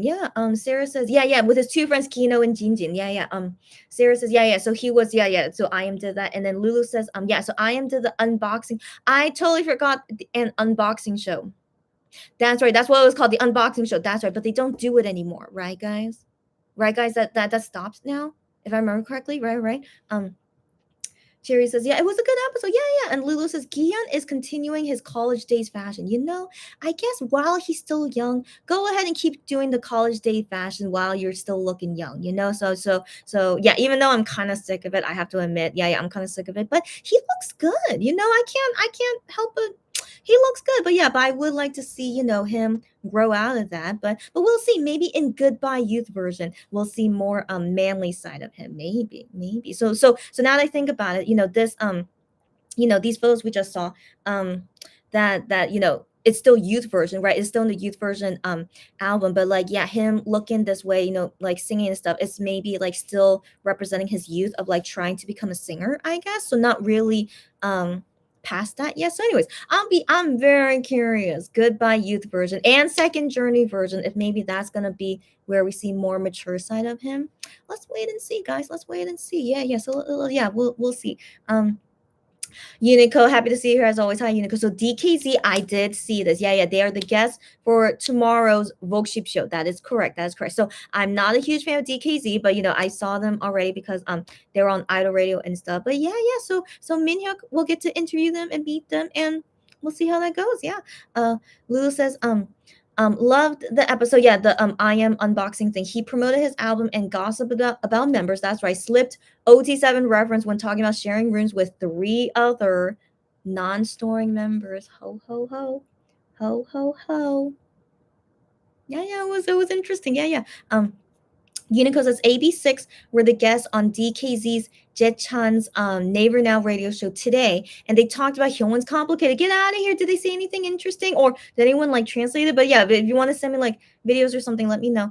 Yeah. Sarah says, yeah, with his two friends, Kino and Jinjin. Yeah. Sarah says, yeah. So he was, yeah. So I am did that. And then Lulu says, yeah, so I am did the unboxing. I totally forgot an unboxing show. That's right. That's what it was called, the unboxing show. That's right. But they don't do it anymore, right, guys? Right, guys? That stops now, if I remember correctly. Right. Jerry says, yeah, it was a good episode. Yeah. And Lulu says, Gion is continuing his college days fashion. I guess while he's still young, go ahead and keep doing the college day fashion while you're still looking young. So yeah, even though I'm kind of sick of it, I have to admit, yeah, I'm kind of sick of it, but he looks good. I can't help but he looks good. But I would like to see, him grow out of that. But we'll see. Maybe in Goodbye Youth version, we'll see more manly side of him. Maybe. So now that I think about it, these photos we just saw, that it's still youth version, right? It's still in the youth version album, but like yeah, him looking this way, like singing and stuff, it's maybe like still representing his youth of like trying to become a singer, I guess. So not really past that yet. So anyways, I'm very curious. Goodbye Youth version and Second Journey version, if maybe that's gonna be where we see more mature side of him. Let's wait and see, guys. Let's wait and see. Yeah. So yeah, we'll see. Unico, happy to see you here as always. Hi, Unico. So DKZ, I did see this. Yeah, they are the guests for tomorrow's Vogue Sheep show. That is correct. So I'm not a huge fan of DKZ, but I saw them already because they're on Idol Radio and stuff. But yeah. So Minhyuk will get to interview them and meet them, and we'll see how that goes. Yeah. Lulu says loved the episode. Yeah, the I am unboxing thing. He promoted his album and gossiped about members. That's right. Slipped OT7 reference when talking about sharing rooms with 3 other non-storing members. Ho ho ho. Ho ho ho. Yeah, it was interesting. Yeah. Unico says AB6 were the guests on DKZ's Jetchan's Neighbor Now radio show today, and they talked about Hyunwon's complicated. Get out of here! Did they say anything interesting, or did anyone like translate it? But yeah, if you want to send me like videos or something, let me know.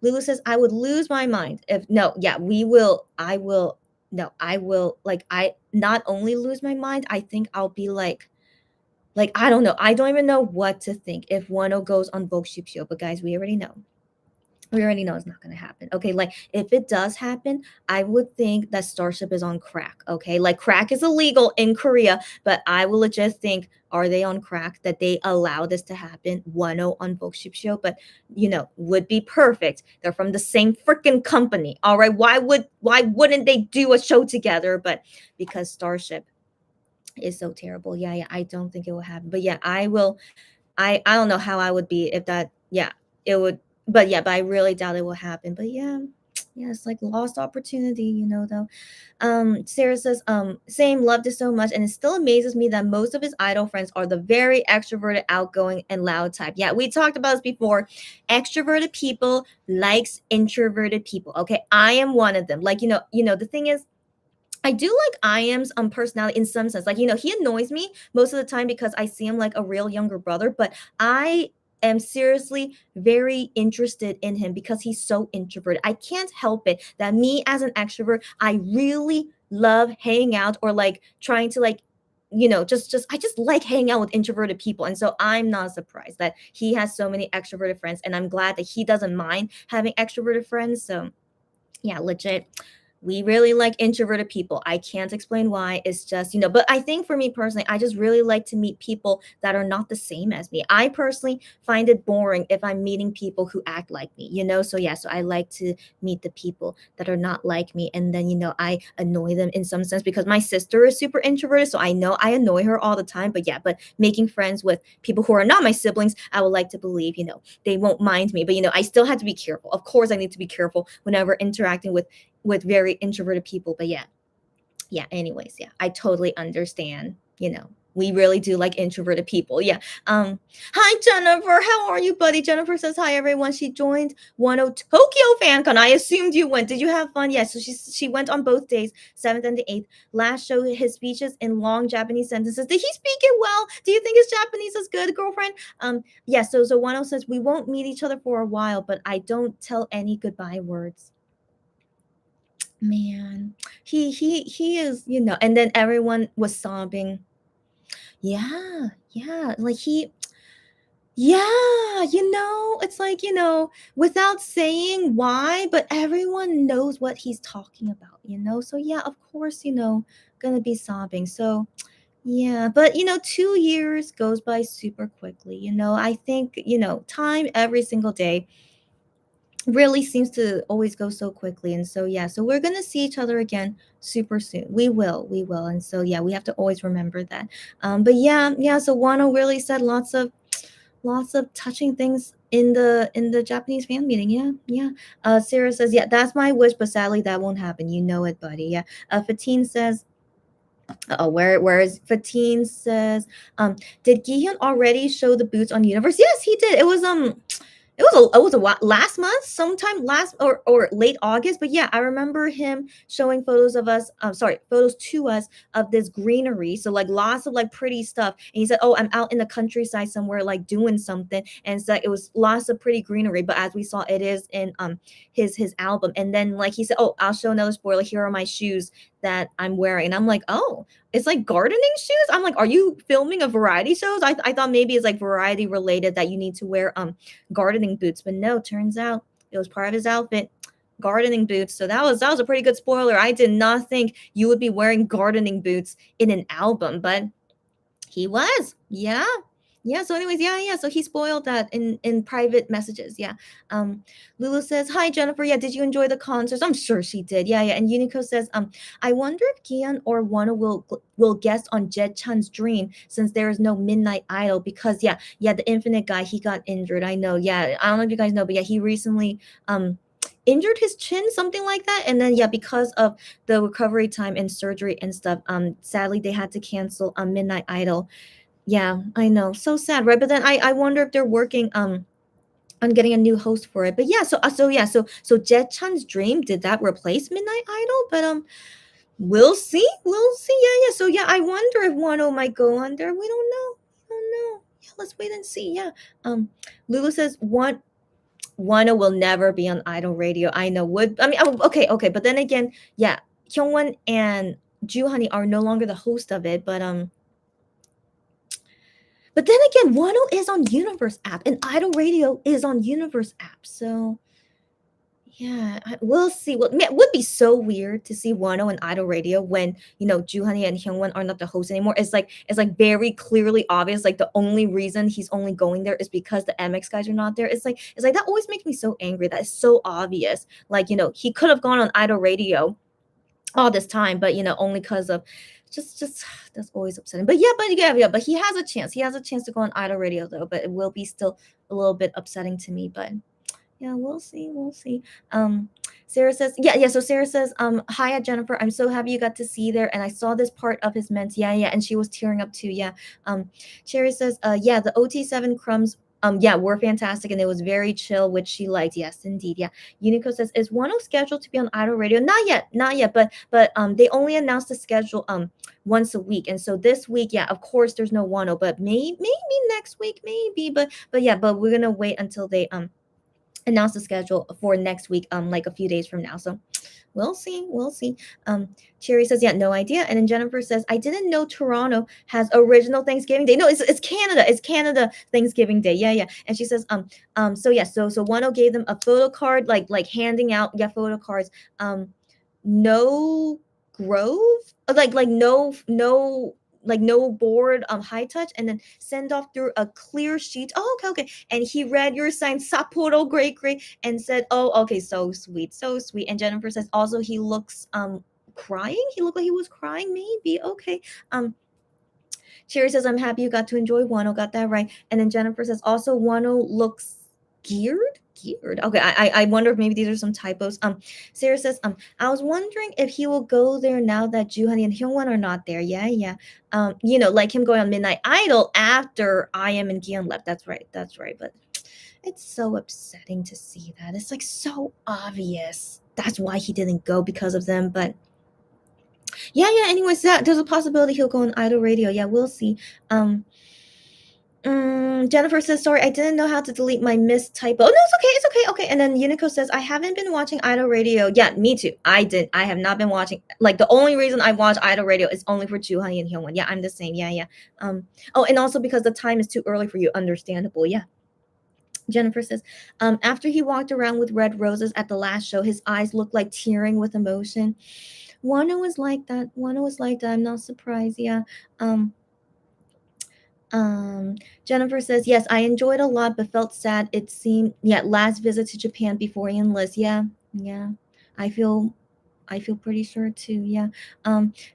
Lulu says I would lose my mind if no. Yeah, we will. I will. No, I will. Like I not only lose my mind. I think I'll be like I don't know. I don't even know what to think if Wano goes on Vogue Sheep show. But guys, we already know. We already know it's not going to happen. Okay, like if it does happen, I would think that Starship is on crack. Okay, like crack is illegal in Korea, but I will legit think, are they on crack that they allow this to happen? 1-0 on Vogue Ship show, but would be perfect. They're from the same freaking company. All right, why wouldn't they do a show together? But because Starship is so terrible, yeah, I don't think it will happen. But yeah, I will. I don't know how I would be if that. Yeah, it would. But I really doubt it will happen. But yeah, it's like lost opportunity, though. Sarah says, same, loved it so much, and it still amazes me that most of his idol friends are the very extroverted, outgoing, and loud type. Yeah, we talked about this before. Extroverted people likes introverted people. Okay, I am one of them. Like, the thing is, I do like I.Am's personality in some sense. Like, he annoys me most of the time because I see him like a real younger brother, but I am seriously very interested in him because he's so introverted. I can't help it that me as an extrovert, I really love hanging out or like trying to like just I just like hanging out with introverted people. And so I'm not surprised that he has so many extroverted friends. And I'm glad that he doesn't mind having extroverted friends. So yeah, legit. We really like introverted people. I can't explain why. It's just, but I think for me personally, I just really like to meet people that are not the same as me. I personally find it boring if I'm meeting people who act like me. So yeah, so I like to meet the people that are not like me. And then, I annoy them in some sense because my sister is super introverted. So I know I annoy her all the time. But yeah, but making friends with people who are not my siblings, I would like to believe, they won't mind me. But I still have to be careful. Of course, I need to be careful whenever interacting with very introverted people. But yeah, anyways, yeah, I totally understand. We really do like introverted people. Yeah. Hi Jennifer, how are you, buddy? Jennifer says hi everyone. She joined Tokyo FanCon. I assumed you went. Did you have fun? Yes. So she went on both days, 7th and the 8th. Last show his speeches in long Japanese sentences. Did he speak it well? Do you think his Japanese is good, girlfriend? Yeah, so Wano says we won't meet each other for a while, but I don't tell any goodbye words. Man, he is, and then everyone was sobbing. Yeah, yeah, like yeah, it's like, without saying why, but everyone knows what he's talking about. So yeah, of course, gonna be sobbing. So yeah, but 2 years goes by super quickly. I think, time every single day really seems to always go so quickly. And so yeah, so we're gonna see each other again super soon. We will. And so yeah, we have to always remember that. But yeah, so Wano really said lots of touching things in the Japanese fan meeting. Yeah. Sarah says, yeah, that's my wish, but sadly that won't happen. You know it, buddy. Yeah. Fatine says, where is Fatine says, did Gihyun already show the boots on Universe? Yes, he did. It was a while, last month, sometime last or late August. But yeah, I remember him showing photos of us. Sorry, photos to us of this greenery. So like lots of like pretty stuff. And he said, "Oh, I'm out in the countryside somewhere, like doing something." And so it was lots of pretty greenery. But as we saw, it is in his album. And then like he said, "Oh, I'll show another spoiler. Here are my shoes that I'm wearing." And I'm like, "Oh, it's like gardening shoes." I'm like, "Are you filming a variety shows?" I thought maybe it's like variety related that you need to wear gardening boots, but no, turns out it was part of his outfit, gardening boots. So that was a pretty good spoiler. I did not think you would be wearing gardening boots in an album, but he was. Yeah, so anyways, yeah, so he spoiled that in private messages. Yeah. Lulu says, hi Jennifer, yeah, did you enjoy the concerts? I'm sure she did. Yeah, and Unico says, I wonder if Kian or Wano will guest on Jed Chan's dream since there is no Midnight Idol, because yeah, the infinite guy, he got injured. I know. Yeah, I don't know if you guys know, but yeah, he recently injured his chin, something like that. And then yeah, because of the recovery time and surgery and stuff, sadly they had to cancel Midnight Idol. Yeah, I know. So sad, right? But then I wonder if they're working on getting a new host for it. But yeah, so Jet Chan's dream, did that replace Midnight Idol? But we'll see. We'll see. Yeah. So yeah, I wonder if Wano might go on there. We don't know. We don't know. Yeah, let's wait and see. Yeah. Lulu says Wano will never be on Idol Radio. I know. Okay, but then again, yeah, Hyungwon and Juhani are no longer the host of it, but then again, Wano is on Universe app and Idol Radio is on Universe app. So yeah, we'll see. Well, it would be so weird to see Wano and Idol Radio when Juhani and Hyungwon are not the hosts anymore. It's like very clearly obvious. Like the only reason he's only going there is because the MX guys are not there. It's like that always makes me so angry. That is so obvious. Like he could have gone on Idol Radio all this time, but only because of just that's always upsetting. But yeah, but he has a chance. He has a chance to go on Idol Radio though, but it will be still a little bit upsetting to me. But yeah, we'll see. Sarah says, yeah. So Sarah says, hi Jennifer. I'm so happy you got to see there, and I saw this part of his ments. Yeah, and she was tearing up too. Yeah. Cherry says, yeah, the OT7 crumbs. Yeah, were fantastic, and it was very chill, which she liked. Yes, indeed. Yeah. Unico says, is Wano scheduled to be on Idol Radio? Not yet. But they only announced the schedule once a week, and so this week, yeah, of course, there's no Wano, but maybe next week, maybe. But yeah, but we're gonna wait until they announce the schedule for next week, like a few days from now. So We'll see. We'll see. Cherry says, yeah, no idea. And then Jennifer says, I didn't know Toronto has original Thanksgiving Day. No, it's Canada. It's Canada Thanksgiving Day. Yeah, yeah. And she says, so yeah, so Wano gave them a photo card, like handing out, yeah, photo cards. No grove, like no board, high touch, and then send off through a clear sheet. Oh, okay, okay. And he read your sign, Sapporo, great, great, and said, oh, okay, so sweet, so sweet. And Jennifer says, also he looks crying. He looked like he was crying, maybe. Okay. Cherry says, I'm happy you got to enjoy Wano, got that right. And then Jennifer says, also Wano looks geared. Geared. Okay, I wonder if maybe these are some typos. Sarah says, I was wondering if he will go there now that Juhani and Hyungwon are not there. Yeah, yeah. Like him going on Midnight Idol after I am and Gion left. That's right. That's right. But it's so upsetting to see that. It's like so obvious. That's why he didn't go, because of them. But yeah, yeah. Anyways, there's a possibility he'll go on Idol Radio. Yeah, we'll see. Um, Jennifer says, sorry, I didn't know how to delete my missed typo. Oh, no, it's okay. It's okay. Okay. And then Unico says, I haven't been watching Idol Radio. Yeah, me too. I have not been watching. Like, the only reason I watch Idol Radio is only for Juhani and Hyungwon. Yeah, I'm the same. Yeah, yeah. Oh, and also because the time is too early for you. Understandable. Yeah. Jennifer says, after he walked around with red roses at the last show, his eyes looked like tearing with emotion. Wano was like that. Wano was like that. I'm not surprised. Yeah. Um, Jennifer says, yes, I enjoyed a lot, but felt sad. It seemed, yeah, last visit to Japan before he enlists. Yeah, yeah. I feel I feel pretty sure too. Yeah.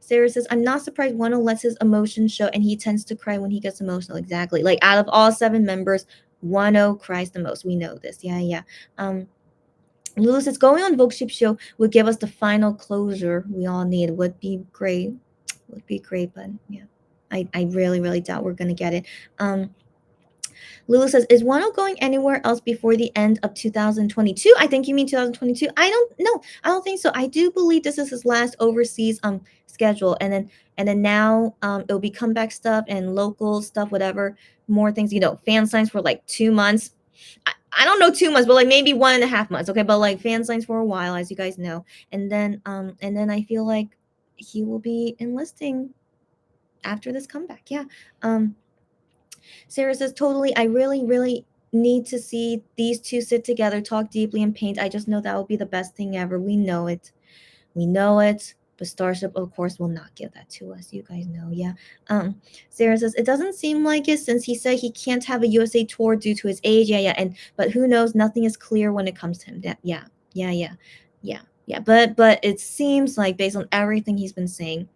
Sarah says, I'm not surprised Wano lets his emotions show and he tends to cry when he gets emotional. Exactly. Like out of all 7 members, Wano cries the most. We know this. Yeah, yeah. Lulu says, going on Vogue Ship Show would give us the final closure we all need. Would be great. Would be great, but yeah. I really, really doubt we're gonna get it. Lulu says, is Wano going anywhere else before the end of 2022? I think you mean 2022. I don't know. I don't think so. I do believe this is his last overseas schedule. And then now it'll be comeback stuff and local stuff, whatever. More things, fan signs for like 2 months. I don't know 2 months, but like maybe 1.5 months. Okay. But like fan signs for a while, as you guys know. And then I feel like he will be enlisting after this comeback. Yeah. Sarah says, totally. I really, really need to see these two sit together, talk deeply, and paint. I just know that will be the best thing ever. We know it. We know it. But Starship, of course, will not give that to us. You guys know, yeah. Sarah says, it doesn't seem like it since he said he can't have a USA tour due to his age. Yeah, yeah. But who knows? Nothing is clear when it comes to him. Yeah. But it seems like based on everything he's been saying,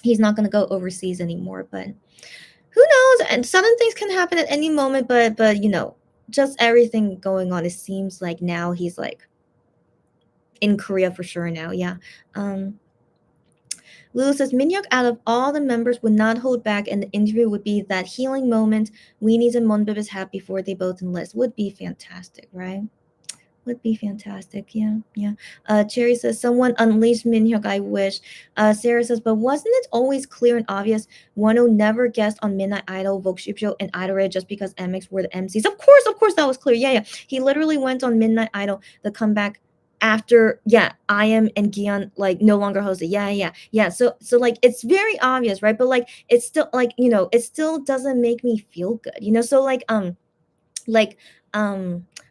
he's not gonna go overseas anymore. But who knows? And sudden things can happen at any moment, but just everything going on. It seems like now he's like in Korea for sure now. Yeah. Lulu says Minhyuk out of all the members would not hold back, and the interview would be that healing moment Weenies and Monbibis have before they both enlist. Would be fantastic, right? Would be fantastic. Yeah, yeah. Cherry says, someone unleashed Minhyuk, I wish. Sarah says, but wasn't it always clear and obvious Wano never guessed on Midnight Idol, Vogue Ship Show, and Idol Red just because MX were the MCs? Of course, that was clear. Yeah, yeah. He literally went on Midnight Idol, the comeback after, yeah, I am and Gion like no longer hosted. Yeah. So like it's very obvious, right? But like it's still like, it still doesn't make me feel good, So like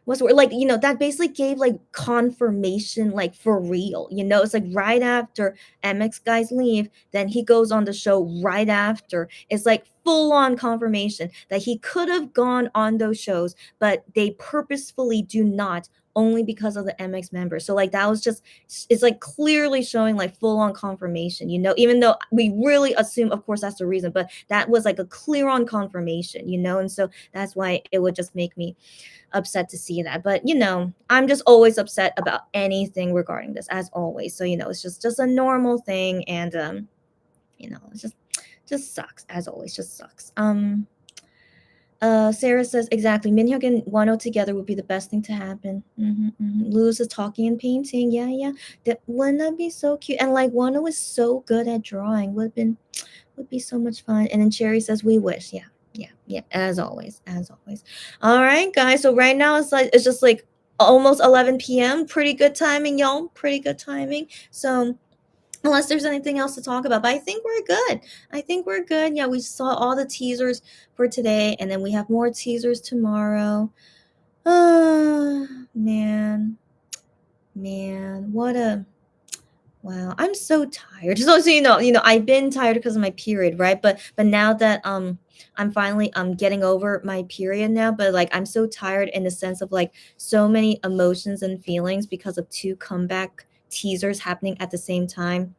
what's the word, like that basically gave like confirmation, like for real, it's like right after MX guys leave, then he goes on the show right after. It's like full on confirmation that he could have gone on those shows, but they purposefully do not, only because of the MX members. So like that was just, it's like clearly showing like full on confirmation, even though we really assume of course that's the reason, but that was like a clear on confirmation, and so that's why it would just make me upset to see that. But I'm just always upset about anything regarding this, as always. So it's just a normal thing, and it's just sucks, as always. Just sucks. Sarah says, exactly, Minhyuk and Wano together would be the best thing to happen. Luz is talking and painting. Yeah. Wouldn't that be so cute? And like Wano is so good at drawing. Would be so much fun. And then Cherry says, we wish. Yeah, as always. All right, guys. So right now it's just like almost 11 p.m. Pretty good timing, y'all. Pretty good timing. So unless there's anything else to talk about, but I think we're good. I think we're good. Yeah, we saw all the teasers for today, and then we have more teasers tomorrow. Man, man, what a wow. I'm so tired. So I've been tired because of my period, right? But now that I'm finally getting over my period now, but like I'm so tired in the sense of like so many emotions and feelings because of two comeback teasers happening at the same time.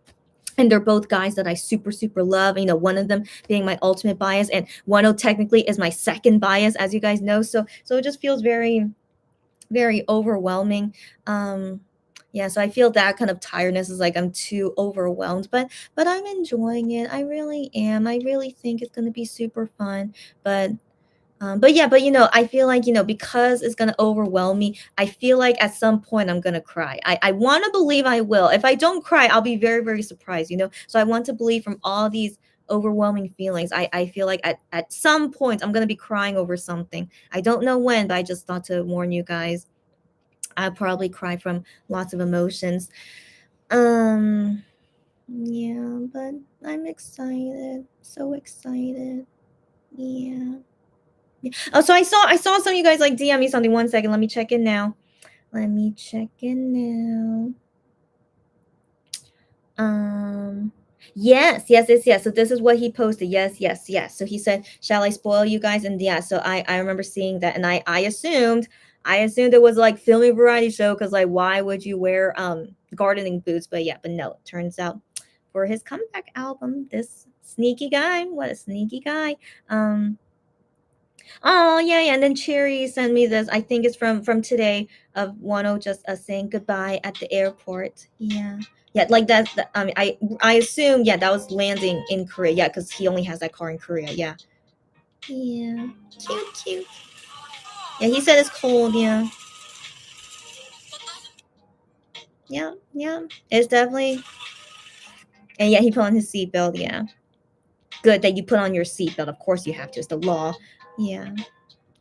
And they're both guys that I super super love. One of them being my ultimate bias, and one technically is my second bias, as you guys know. So it just feels very very overwhelming. Yeah, so I feel that kind of tiredness is like I'm too overwhelmed, but I'm enjoying it. I really am. I really think it's gonna be super fun. But yeah, but I feel like, because it's gonna overwhelm me, I feel like at some point I'm gonna cry. I want to believe I will. If I don't cry, I'll be very, very surprised. So I want to believe from all these overwhelming feelings, I feel like at some point I'm gonna be crying over something. I don't know when, but I just thought to warn you guys. I'll probably cry from lots of emotions. Um, yeah, but I'm excited. So excited. Yeah. Yeah. Oh, so I saw some of you guys like DM me something. 1 second. Let me check in now. Let me check in now. Yes, yes, yes, yes. So this is what he posted. Yes, yes, yes. So he said, "Shall I spoil you guys?" And yeah, so I remember seeing that, and I assumed it was like filming a variety show because like why would you wear gardening boots? But yeah, but no. It turns out for his comeback album, this sneaky guy, what a sneaky guy. Um, Oh yeah, yeah. And then Cherry sent me this. I think it's from today of Wano just saying goodbye at the airport. Yeah, yeah. Like that's. I mean, I assume yeah that was landing in Korea. Yeah, because he only has that car in Korea. Yeah. Yeah. Cute, cute. Yeah, he said it's cold. Yeah. Yeah, yeah. It's definitely. And yeah, he put on his seatbelt. Yeah. Good that you put on your seatbelt. Of course you have to. It's the law. Yeah.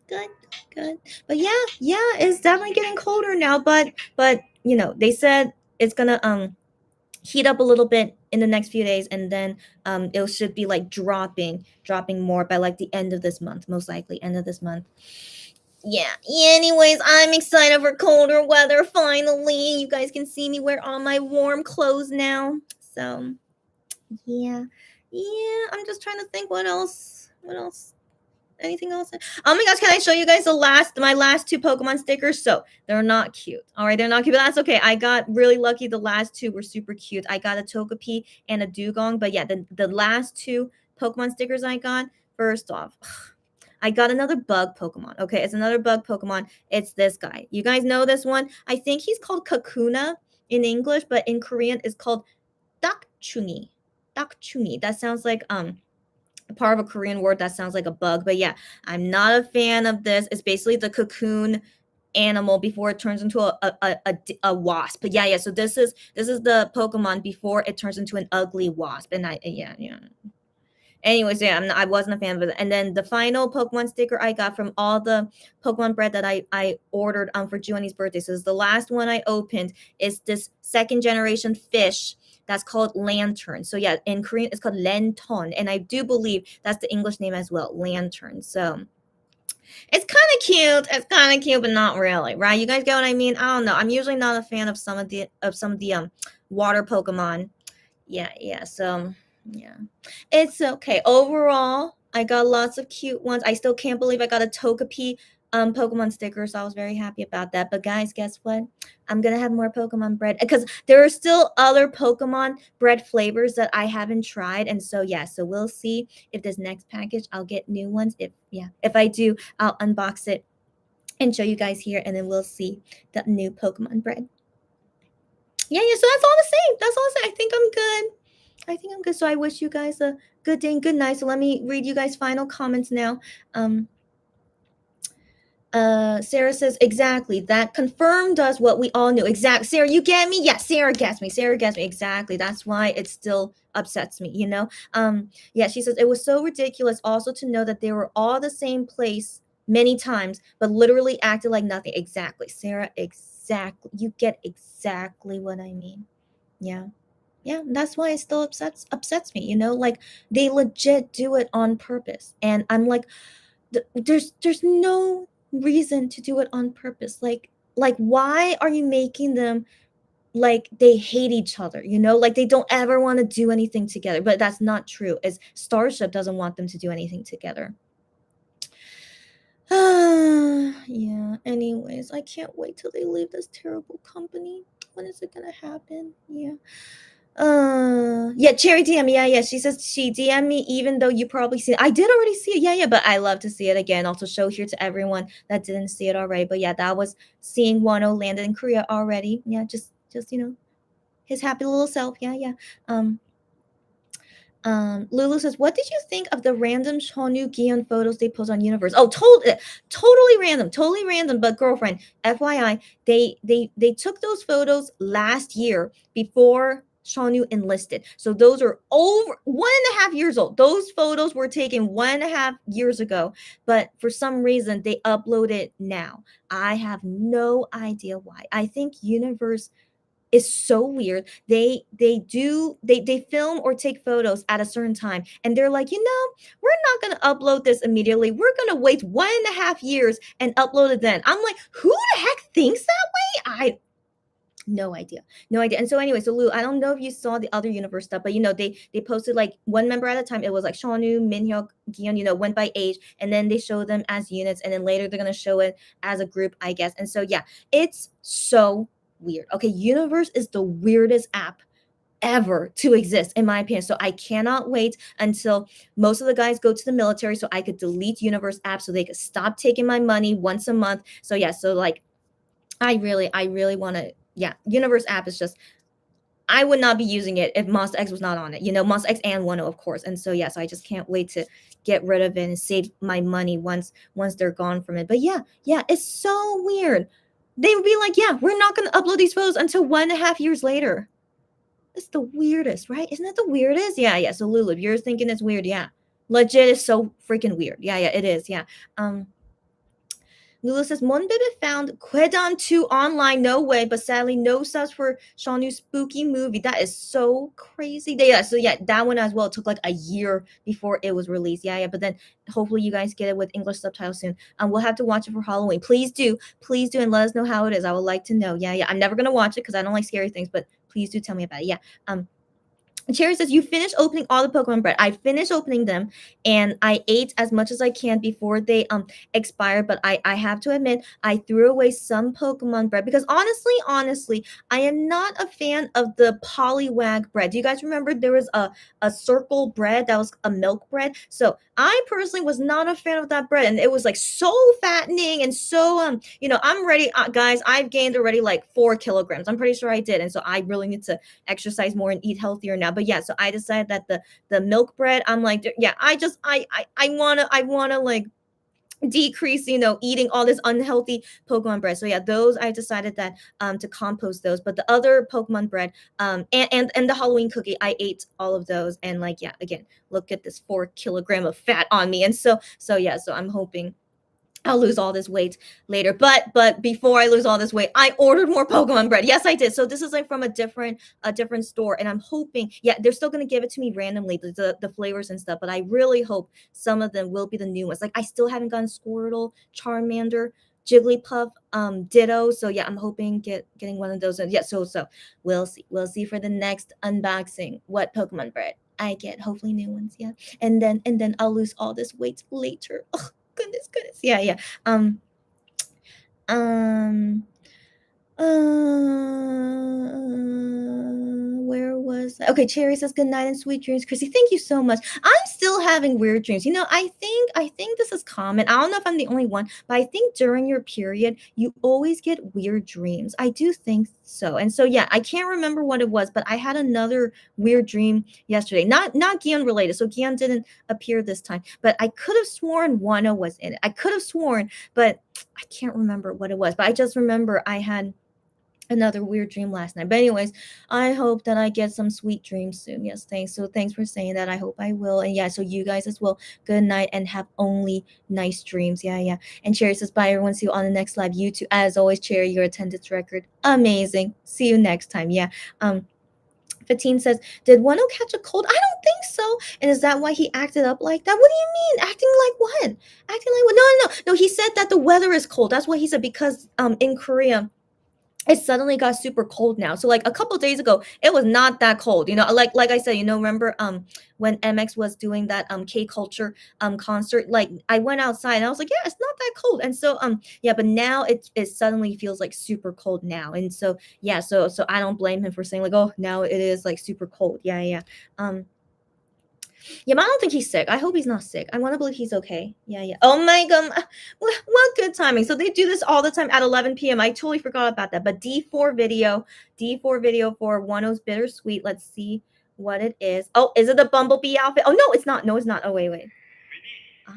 Good, good. But yeah, yeah, it's definitely getting colder now. But they said it's gonna heat up a little bit in the next few days, and then it should be like dropping more by like the end of this month, most likely end of this month. Yeah. Anyways, I'm excited for colder weather. Finally, you guys can see me wear all my warm clothes now. So yeah, yeah. I'm just trying to think what else. What else? Anything else? Oh my gosh, can I show you guys my last two Pokemon stickers? So they're not cute. All right, they're not cute, but that's okay. I got really lucky. The last two were super cute. I got a Togepi and a Dugong, but yeah, the last two Pokemon stickers I got, first off, I got another bug Pokemon. Okay, it's another bug Pokemon. It's this guy. You guys know this one? I think he's called Kakuna in English, but in Korean it's called Dakchuni. Dakchuni. That sounds like part of a Korean word that sounds like a bug. But yeah, I'm not a fan of this. It's basically the cocoon animal before it turns into a wasp. But yeah, yeah. So this is the Pokemon before it turns into an ugly wasp. And yeah. Anyways, yeah, I wasn't a fan of it. And then the final Pokemon sticker I got from all the Pokemon bread that I ordered for Juani's birthday. So this is the last one I opened. Is this second generation fish that's called lantern. So yeah, in Korean it's called lenton, and I do believe that's the English name as well, lantern. So it's kind of cute. It's kind of cute, but not really, right? You guys get what I mean? I don't know. I'm usually not a fan of some of the water Pokemon. Yeah, yeah. So yeah, it's okay. Overall, I got lots of cute ones. I still can't believe I got a Togepi Pokemon sticker, so I was very happy about that. But guys, guess what? I'm gonna have more Pokemon bread because there are still other Pokemon bread flavors that I haven't tried, and so yeah, so we'll see if this next package I'll get new ones. If I do, I'll unbox it and show you guys here, and then we'll see the new Pokemon bread. Yeah, yeah. So that's all the same. That's all the same. I think I'm good. I think I'm good. So I wish you guys a good day and good night. So let me read you guys' final comments now. Um, Sarah says exactly that confirmed us what we all knew. Exactly, Sarah, you get me? Yes, Sarah gets me. Sarah gets me. Exactly. That's why it still upsets me. Yeah, she says it was so ridiculous also to know that they were all the same place many times, but literally acted like nothing. Exactly, Sarah. Exactly. You get exactly what I mean. Yeah. Yeah, that's why it still upsets me, like they legit do it on purpose. And I'm like, there's no reason to do it on purpose. Like why are you making them like they hate each other, like they don't ever want to do anything together? But that's not true. Is Starship doesn't want them to do anything together. Yeah, anyways, I can't wait till they leave this terrible company. When is it gonna happen? Yeah. Yeah, Cherry DM. Yeah. She says she DM me, even though you probably see it. I did already see it. Yeah, but I love to see it again. Also, show here to everyone that didn't see it already. But yeah, that was seeing Wano landed in Korea already. Yeah, just his happy little self. Yeah. Um, Lulu says, "What did you think of the random Shonu Gion photos they post on Universe?" Oh, totally random. But girlfriend, FYI, they took those photos last year before Shonu enlisted. So those are over 1.5 years old. Those photos were taken 1.5 years ago, but for some reason they upload it now. I have no idea why. I think Universe is so weird. They film or take photos at a certain time, and they're like, we're not gonna upload this immediately. We're gonna wait 1.5 years and upload it then. I'm like, who the heck thinks that way? No idea. No idea. And so anyway, so Lou, I don't know if you saw the other universe stuff, but they posted like one member at a time. It was like Shonu, Minhyuk, Gion, went by age, and then they show them as units, and then later they're gonna show it as a group, I guess. And so yeah, it's so weird. Okay, Universe is the weirdest app ever to exist, in my opinion. So I cannot wait until most of the guys go to the military so I could delete Universe app so they could stop taking my money once a month. So yeah, so like I really want to. Yeah, Universe app is just, I would not be using it if Monster X was not on it. Monster X and Wano, of course. And so yes, I just can't wait to get rid of it and save my money once they're gone from it. But yeah, it's so weird. They would be like, yeah, we're not gonna upload these photos until 1.5 years later. It's the weirdest, right? Isn't it the weirdest? Yeah. So Lulu, if you're thinking it's weird, yeah. Legit is so freaking weird. Yeah, it is. Yeah. Lulu says, Monbebe found Kwedan 2 online. No way, but sadly, no subs for Shawnu's spooky movie. That is so crazy. So yeah, that one as well. It took like a year before it was released. Yeah, but then hopefully you guys get it with English subtitles soon. We'll have to watch it for Halloween. Please do, and let us know how it is. I would like to know. Yeah. I'm never gonna watch it because I don't like scary things, but please do tell me about it. Yeah. Cherry says, you finished opening all the Pokemon bread. I finished opening them and I ate as much as I can before they expire. But I have to admit, I threw away some Pokemon bread because honestly, I am not a fan of the Poliwag bread. Do you guys remember there was a circle bread that was a milk bread? So I personally was not a fan of that bread, and it was like so fattening and so I'm ready, guys. I've gained already like 4 kilograms. I'm pretty sure I did, and so I really need to exercise more and eat healthier now. But yeah, so I decided that the milk bread, I'm like, yeah, I wanna like decrease, eating all this unhealthy Pokemon bread. So yeah, those I decided that to compost those. But the other Pokemon bread, and the Halloween cookie, I ate all of those. And like, yeah, again, look at this 4 kilogram of fat on me. And so yeah, so I'm hoping I'll lose all this weight later. But before I lose all this weight, I ordered more Pokemon bread. Yes, I did. So this is like from a different store, and I'm hoping, yeah, they're still gonna give it to me randomly, the flavors and stuff. But I really hope some of them will be the new ones. Like I still haven't gotten Squirtle, Charmander, Jigglypuff, Ditto. So yeah, I'm hoping getting one of those. Yeah, so we'll see. We'll see for the next unboxing what Pokemon bread I get. Hopefully new ones. Yeah, and then I'll lose all this weight later. Goodness. Yeah. Um, um, where was that? Okay, Cherry says good night and sweet dreams. Chrissy, thank you so much. I'm still having weird dreams. I think this is common. I don't know if I'm the only one, but I think during your period, you always get weird dreams. I do think so. And so yeah, I can't remember what it was, but I had another weird dream yesterday. Not Gion related. So Gion didn't appear this time, but I could have sworn Wano was in it. I could have sworn, but I can't remember what it was. But I just remember I had another weird dream last night. But anyways, I hope that I get some sweet dreams soon. Yes, thanks. So thanks for saying that. I hope I will. And yeah, so you guys as well. Good night and have only nice dreams. Yeah, yeah. And Cherry says bye everyone. See you on the next live. You too, as always, Cherry, your attendance record. Amazing. See you next time. Yeah. 15 says, did Wano catch a cold? I don't think so. And is that why he acted up like that? What do you mean? Acting like what? Acting like what? No. He said that the weather is cold. That's what he said because in Korea it suddenly got super cold now. So like a couple days ago, it was not that cold. Like I said, remember when MX was doing that K culture concert, like I went outside and I was like, yeah, it's not that cold. And so yeah, but now it suddenly feels like super cold now. And so yeah, so I don't blame him for saying like, oh, now it is like super cold. Yeah, yeah. Um yeah, but I don't think he's sick. I hope he's not sick. I want to believe he's okay. Yeah, yeah. Oh my god. What good timing. So they do this all the time at 11 p.m. I totally forgot about that. But D4 video for Wano's Bittersweet. Let's see what it is. Oh, is it the Bumblebee outfit? Oh, no, it's not. No, it's not. Oh, wait. Uh,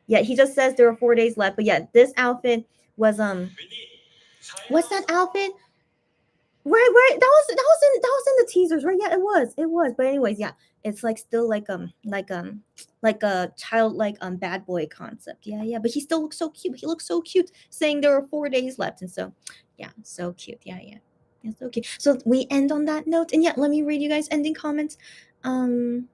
yeah, he just says there are 4 days left. But yeah, this outfit was what's that outfit? Right. That was in the teasers, right? Yeah, it was. But anyways, yeah, it's like still like a childlike bad boy concept. Yeah, yeah. But he still looks so cute. He looks so cute, saying there are 4 days left, and so yeah, so cute. Yeah, yeah. Yeah, so cute. So we end on that note, and yeah, let me read you guys ending comments. Um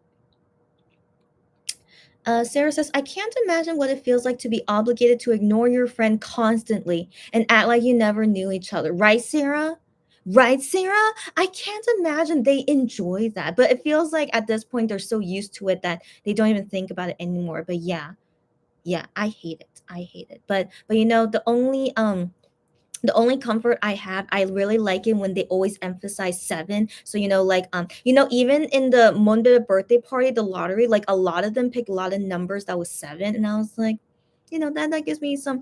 Sarah says, I can't imagine what it feels like to be obligated to ignore your friend constantly and act like you never knew each other. Right, Sarah? Right, Sarah? I can't imagine they enjoy that. But it feels like at this point they're so used to it that they don't even think about it anymore. But yeah, I hate it. I hate it. But the only comfort I have, I really like it when they always emphasize seven. So even in the Monday birthday party, the lottery, like a lot of them picked a lot of numbers that was seven, and I was like, that gives me some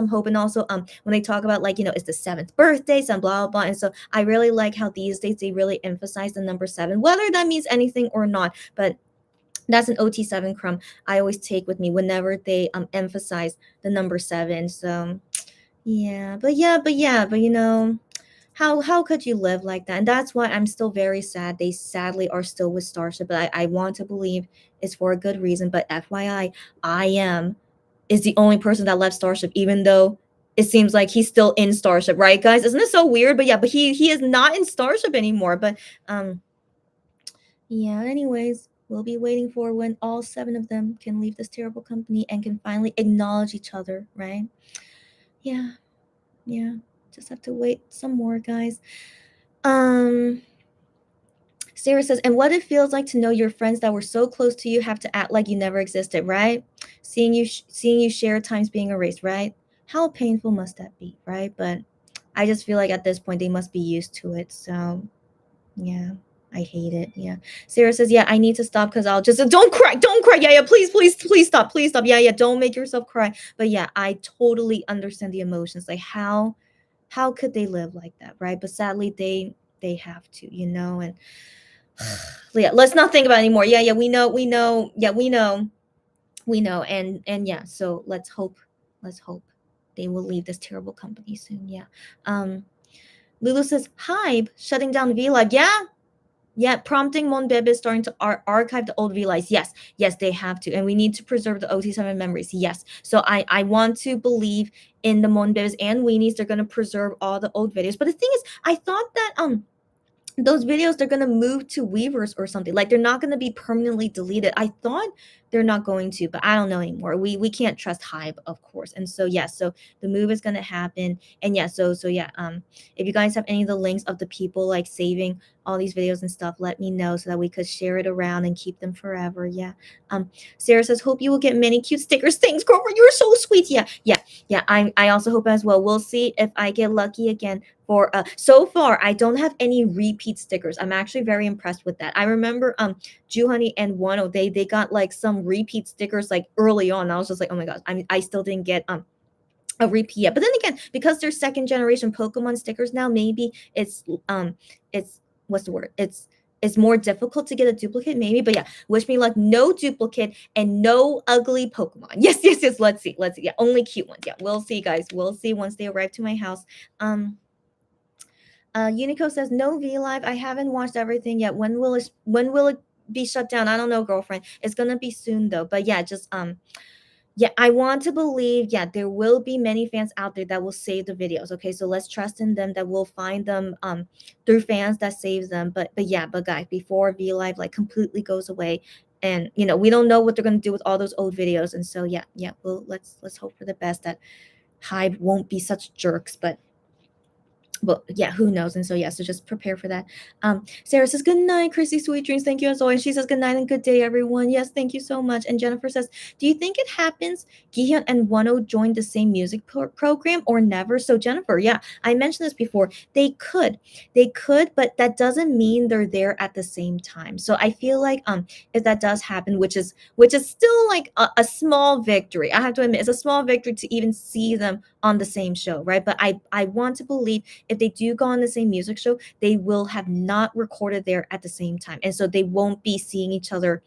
hope. And also when they talk about like it's the seventh birthday, some blah blah blah, and so I really like how these days they really emphasize the number seven, whether that means anything or not. But that's an OT7 crumb I always take with me whenever they emphasize the number seven. So but how could you live like that? And that's why I'm still very sad. They sadly are still with Starship, but I want to believe it's for a good reason. But FYI, I am is the only person that left Starship, even though it seems like he's still in Starship, right, guys? Isn't it so weird? But yeah, but he is not in Starship anymore. But yeah, anyways, we'll be waiting for when all seven of them can leave this terrible company and can finally acknowledge each other, right? Yeah. Yeah, just have to wait some more, guys. Um, Sarah says, and what it feels like to know your friends that were so close to you have to act like you never existed, right? Seeing you share times being erased, right? How painful must that be, right? But I just feel like at this point they must be used to it. So yeah, I hate it. Yeah. Sarah says, yeah, I need to stop because I'll just don't cry. Don't cry. Yeah, yeah. Please stop. Please stop. Yeah, yeah. Don't make yourself cry. But yeah, I totally understand the emotions. Like how could they live like that, right? But sadly they have to, and yeah, let's not think about it anymore. Yeah, we know, yeah, we know, and yeah, so let's hope they will leave this terrible company soon. Yeah. Lulu says, hype shutting down VLive. Yeah, prompting Monbebe starting to archive the old VLives. Yes, they have to, and we need to preserve the OT7 memories. Yes, so I want to believe in the Monbebes and Weenies. They're gonna preserve all the old videos. But the thing is, I thought that those videos they're gonna move to Weavers or something. Like they're not gonna be permanently deleted. I thought they're not going to, but I don't know anymore. We can't trust Hive, of course. And so yeah, so the move is gonna happen. And yeah, so yeah, if you guys have any of the links of the people like saving all these videos and stuff, let me know so that we could share it around and keep them forever. Yeah. Sarah says, hope you will get many cute stickers. Thanks, girlfriend. You're so sweet. Yeah. I also hope as well. We'll see if I get lucky again for so far I don't have any repeat stickers. I'm actually very impressed with that. I remember Juhani and Wano, they got like some repeat stickers like early on. I was just like, oh my gosh, I still didn't get a repeat yet. But then again, because they're second generation Pokemon stickers now, maybe it's what's the word? is more difficult to get a duplicate, maybe. But yeah, wish me luck. No duplicate and no ugly Pokemon. Yes, yes, yes. Let's see. Let's see. Yeah, only cute ones. Yeah, we'll see, guys. We'll see once they arrive to my house. Unico says no V Live. I haven't watched everything yet. When will it be shut down? I don't know, girlfriend. It's gonna be soon though. But yeah, just yeah, I want to believe, yeah, there will be many fans out there that will save the videos. Okay, so let's trust in them that we'll find them through fans that saves them. But yeah, but guys, before V Live like completely goes away, and we don't know what they're gonna do with all those old videos. And so yeah, yeah, well, let's hope for the best that Hive won't be such jerks. But yeah, who knows? And so yeah, so just prepare for that. Sarah says good night, Chrissy, sweet dreams, thank you as always. She says good night and good day, everyone. Yes, thank you so much. And Jennifer says, do you think it happens Gihyun and Wano joined the same music program or never? So Jennifer, yeah, I mentioned this before. They could, but that doesn't mean they're there at the same time. So I feel like if that does happen, which is still like a small victory, I have to admit, it's a small victory to even see them on the same show, right? But I want to believe if they do go on the same music show, they will have not recorded there at the same time. And so they won't be seeing each other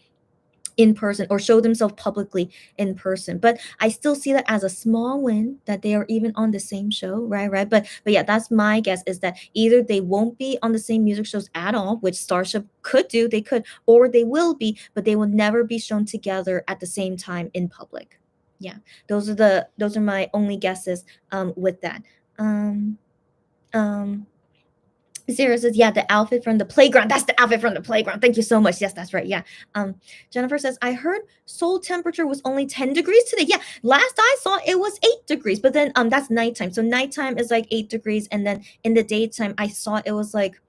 in person or show themselves publicly in person. But I still see that as a small win that they are even on the same show, right? But yeah, that's my guess, is that either they won't be on the same music shows at all, which Starship could do, they could, or they will be, but they will never be shown together at the same time in public. Yeah, those are my only guesses with that. Um um Sarah says, yeah, the outfit from the playground. That's the outfit from the playground. Thank you so much. Yes, that's right. Yeah. Jennifer says, I heard Seoul temperature was only 10 degrees today. Yeah, last I saw it was 8 degrees, but then that's nighttime. So nighttime is like 8 degrees, and then in the daytime I saw it was like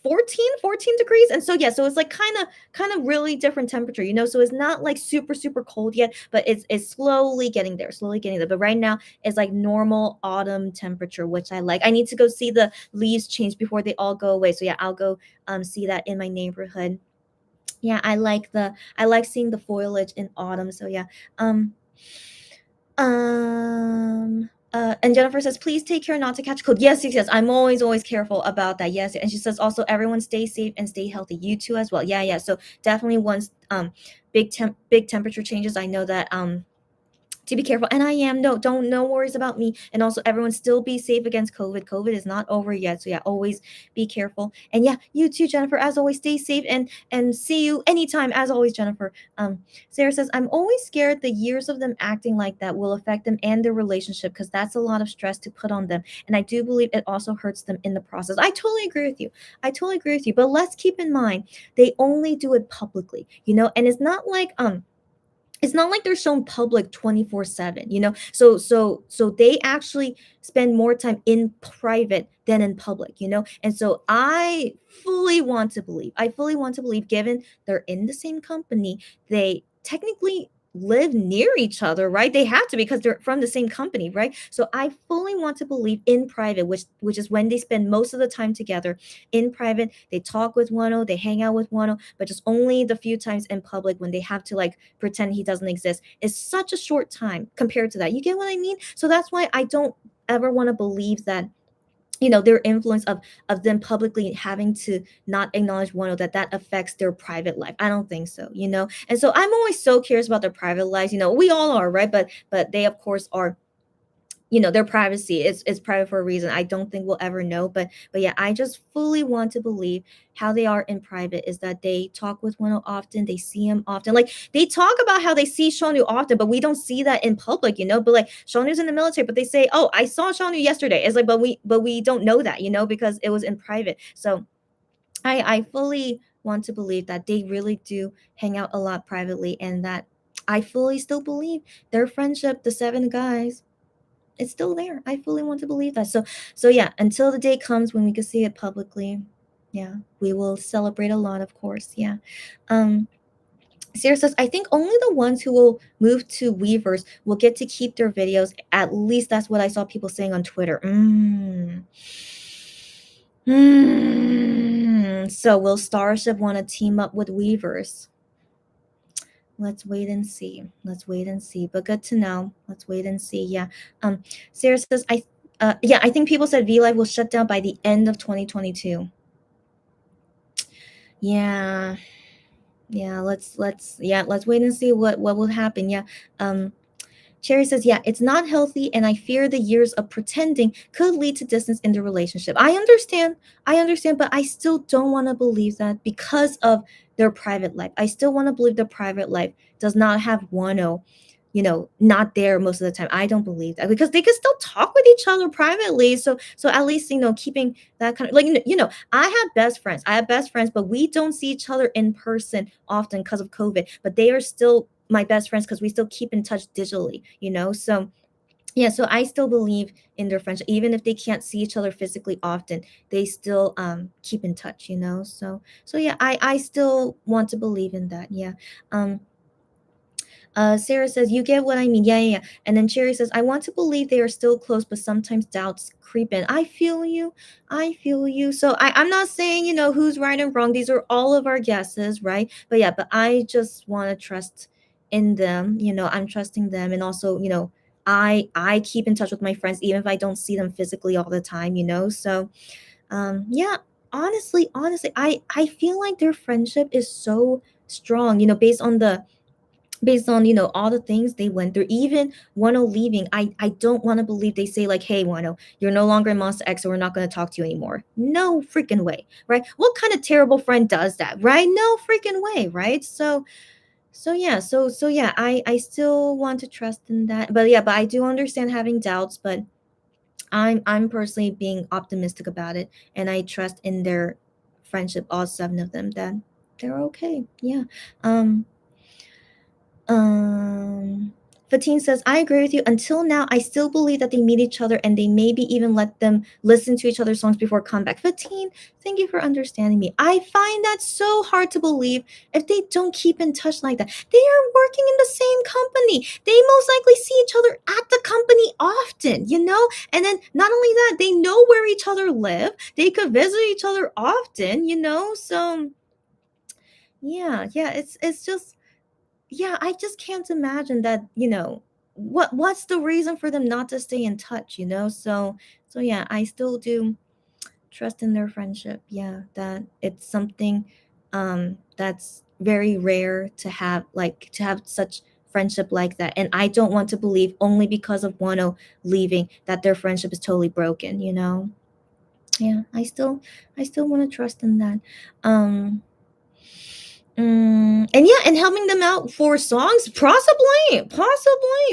14 degrees. And so yeah, so it's like kind of really different temperature, so it's not like super super cold yet, but it's slowly getting there. But right now it's like normal autumn temperature, which I like. I need to go see the leaves change before they all go away. So yeah, I'll go see that in my neighborhood. Yeah, I like seeing the foliage in autumn. So yeah. And Jennifer says, please take care not to catch cold. Yes, yes, yes. I'm always careful about that. Yes. And she says also, everyone stay safe and stay healthy. You too as well. Yeah, yeah. So definitely once big temperature changes, I know that to be careful. And I am. No worries about me. And also everyone still be safe against COVID is not over yet. So yeah, always be careful. And yeah, you too, Jennifer, as always, stay safe and see you anytime, as always, Jennifer. Sarah says, I'm always scared the years of them acting like that will affect them and their relationship, because that's a lot of stress to put on them, and I do believe it also hurts them in the process. I totally agree with you. But let's keep in mind, they only do it publicly, and it's not like they're shown public 24/7, so they actually spend more time in private than in public, and so I fully want to believe, given they're in the same company, they technically live near each other, right? They have to, because they're from the same company, right? So I fully want to believe in private, which is when they spend most of the time together. In private, they talk with Wano, they hang out with Wano, but just only the few times in public when they have to like pretend he doesn't exist is such a short time compared to that. You get what I mean? So that's why I don't ever want to believe that, their influence of them publicly having to not acknowledge one, that affects their private life. I don't think so, and so I'm always so curious about their private lives. We all are, right? But they of course are, their privacy is private for a reason. I don't think we'll ever know. But yeah, I just fully want to believe how they are in private is that they talk with Wano often, they see him often. Like, they talk about how they see Shonu often, but we don't see that in public, but like, Shonu's in the military, but they say, oh, I saw Shonu yesterday. It's like, but we don't know that, because it was in private. So I fully want to believe that they really do hang out a lot privately, and that I fully still believe their friendship, the seven guys, it's still there. I fully want to believe that. So yeah, until the day comes when we can see it publicly, yeah, we will celebrate a lot, of course. Yeah. Um, Sarah says, I think only the ones who will move to Weavers will get to keep their videos. At least that's what I saw people saying on Twitter. So will Starship want to team up with Weavers? Let's wait and see. But good to know. Let's wait and see. Yeah. Sarah says, I think people said V Live will shut down by the end of 2022. Yeah. Yeah, let's wait and see what will happen. Yeah. Um Cherry says, yeah, it's not healthy, and I fear the years of pretending could lead to distance in the relationship. I understand, but I still don't want to believe that because of their private life. I still want to believe their private life does not have Wano, not there most of the time. I don't believe that because they can still talk with each other privately. So at least keeping that kind of like I have best friends. I have best friends, but we don't see each other in person often because of COVID. But they are still my best friends because we still keep in touch digitally. So yeah, so I still believe in their friendship, even if they can't see each other physically often. They still keep in touch. So yeah, I still want to believe in that. Yeah. Um, Sarah says, "You get what I mean." Yeah, yeah, yeah. And then Cherry says, "I want to believe they are still close, but sometimes doubts creep in." I feel you. I feel you. So I'm not saying who's right and wrong. These are all of our guesses, right? But yeah, but I just want to trust in them. I'm trusting them, and also I keep in touch with my friends even if I don't see them physically all the time. So yeah. Honestly, I feel like their friendship is so strong. Based on all the things they went through, even Wano leaving. I don't want to believe they say like, hey Wano, you're no longer in Monster X, so we're not going to talk to you anymore. No freaking way, right? What kind of terrible friend does that, right? No freaking way, right? So yeah, I still want to trust in that, but yeah, but I do understand having doubts, but I'm personally being optimistic about it, and I trust in their friendship, all seven of them, that they're okay. Yeah. um um, Fatine says, I agree with you. Until now, I still believe that they meet each other and they maybe even let them listen to each other's songs before comeback. Fatine, thank you for understanding me. I find that so hard to believe if they don't keep in touch like that. They are working in the same company. They most likely see each other at the company often. And then not only that, they know where each other live. They could visit each other often. So yeah, it's just, yeah, I just can't imagine that. What's the reason for them not to stay in touch? So yeah, I still do trust in their friendship. Yeah, that it's something that's very rare to have such friendship like that. And I don't want to believe only because of Wano leaving that their friendship is totally broken. Yeah, I still want to trust in that. Um and yeah, and helping them out for songs, possibly,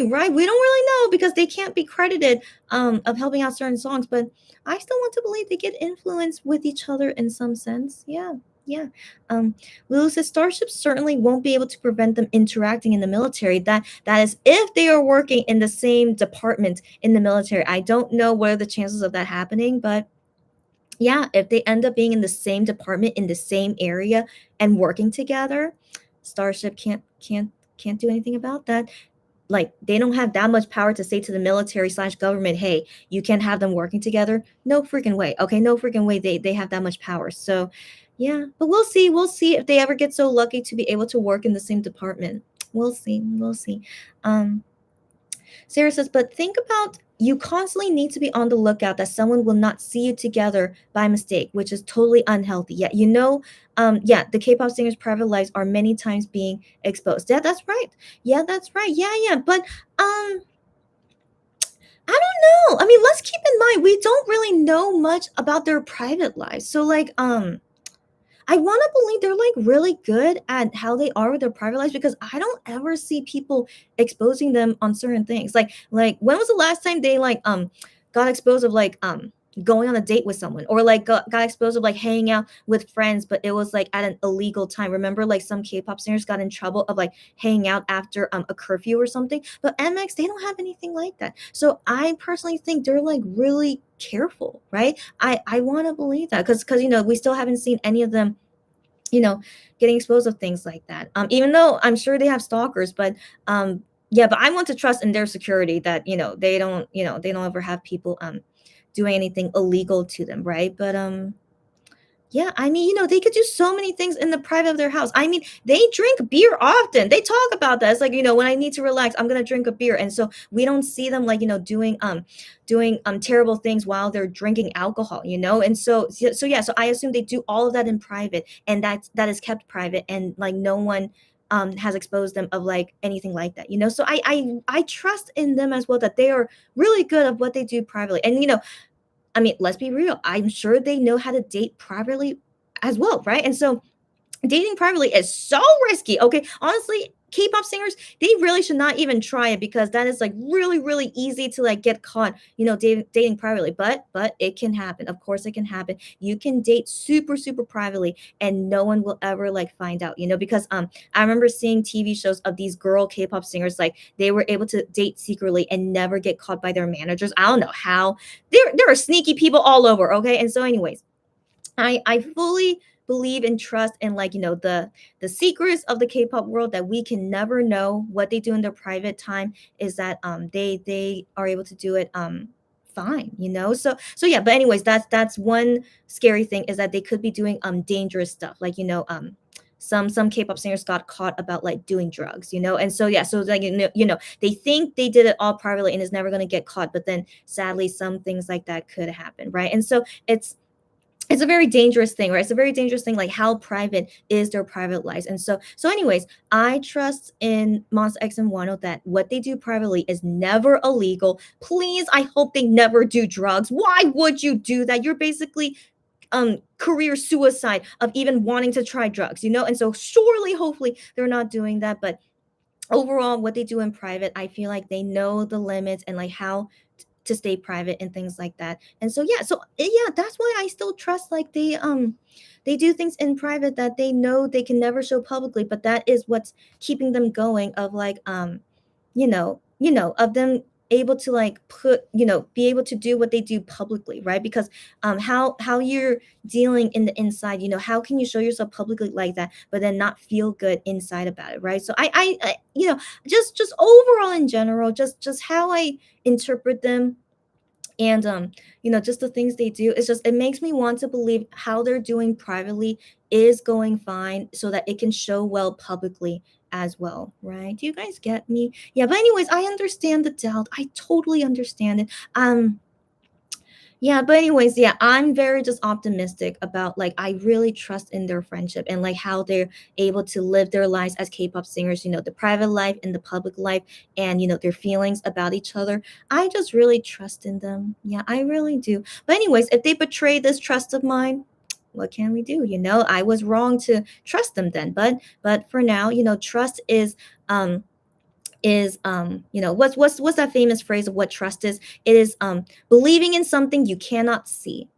right? We don't really know because they can't be credited of helping out certain songs, but I still want to believe they get influence with each other in some sense. Yeah, yeah. Lulu says starships certainly won't be able to prevent them interacting in the military. That is if they are working in the same department in the military. I don't know what are the chances of that happening, but yeah, if they end up being in the same department in the same area and working together, Starship can't do anything about that. Like they don't have that much power to say to the military/government, hey, you can't have them working together. No freaking way. Okay, no freaking way they have that much power. So yeah, but we'll see if they ever get so lucky to be able to work in the same department. We'll see. um Sarah says, but think about, you constantly need to be on the lookout that someone will not see you together by mistake, which is totally unhealthy. Yeah, the K-pop singers' private lives are many times being exposed. Yeah, that's right. Yeah, that's right. Yeah, yeah. But I don't know. I mean, let's keep in mind we don't really know much about their private lives. So I want to believe they're like really good at how they are with their private lives because I don't ever see people exposing them on certain things. Like when was the last time they got exposed of going on a date with someone, or like got exposed of like hanging out with friends, but it was like at an illegal time. Remember, like some K-pop singers got in trouble of like hanging out after a curfew or something. But MX, they don't have anything like that. So I personally think they're like really careful, right? I want to believe that because we still haven't seen any of them you know, getting exposed of things like that. Even though I'm sure they have stalkers, but yeah, but I want to trust in their security that they don't ever have people doing anything illegal to them, right? But Yeah, I mean, they could do so many things in the private of their house. I mean, they drink beer often. They talk about that. It's like, when I need to relax, I'm gonna drink a beer. And so we don't see them like, doing terrible things while they're drinking alcohol. And so yeah, so I assume they do all of that in private, and that is kept private, and like no one has exposed them of like anything like that. So I trust in them as well, that they are really good at what they do privately. And I mean, let's be real. I'm sure they know how to date privately as well, right? And so dating privately is so risky. Okay. Honestly, K-pop singers, they really should not even try it, because that is like really, really easy to like get caught, dating privately. But it can happen. Of course it can happen. You can date super, super privately, and no one will ever like find out, because I remember seeing TV shows of these girl K-pop singers, like they were able to date secretly and never get caught by their managers. I don't know how. There are sneaky people all over, okay? And so anyways, I fully believe and trust in, like, the secrets of the K-pop world, that we can never know what they do in their private time, is that they are able to do it fine. So yeah, but anyways, that's one scary thing, is that they could be doing dangerous stuff, like, some K-pop singers got caught about like doing drugs. And so yeah, so like, they think they did it all privately and is never going to get caught, but then sadly some things like that could happen, right? And so it's a very dangerous thing, right? It's a very dangerous thing, like how private is their private lives. And so anyways, I trust in Monsta X and Wano, that what they do privately is never illegal. Please, I hope they never do drugs. Why would you do that? You're basically career suicide of even wanting to try drugs. And so surely, hopefully, they're not doing that. But overall, what they do in private, I feel like they know the limits, and like how to stay private and things like that. And so yeah, yeah, that's why I still trust, like, they do things in private that they know they can never show publicly, but that is what's keeping them going, of like, of them able to like be able to do what they do publicly, right? Because how you're dealing in the inside, how can you show yourself publicly like that, but then not feel good inside about it, right? So I just overall, in general, just how I interpret them, and just the things they do, it makes me want to believe how they're doing privately is going fine, so that it can show well publicly as well, right? Do you guys get me? Yeah, but anyways, I understand the doubt. I totally understand it. Yeah, but anyways, yeah, I'm very just optimistic about, like, I really trust in their friendship, and like how they're able to live their lives as K-pop singers, the private life and the public life, and their feelings about each other. I just really trust in them. Yeah, I really do. But anyways, if they betray this trust of mine, what can we do? I was wrong to trust them then. But for now, trust is what's that famous phrase of what trust is? It is believing in something you cannot see.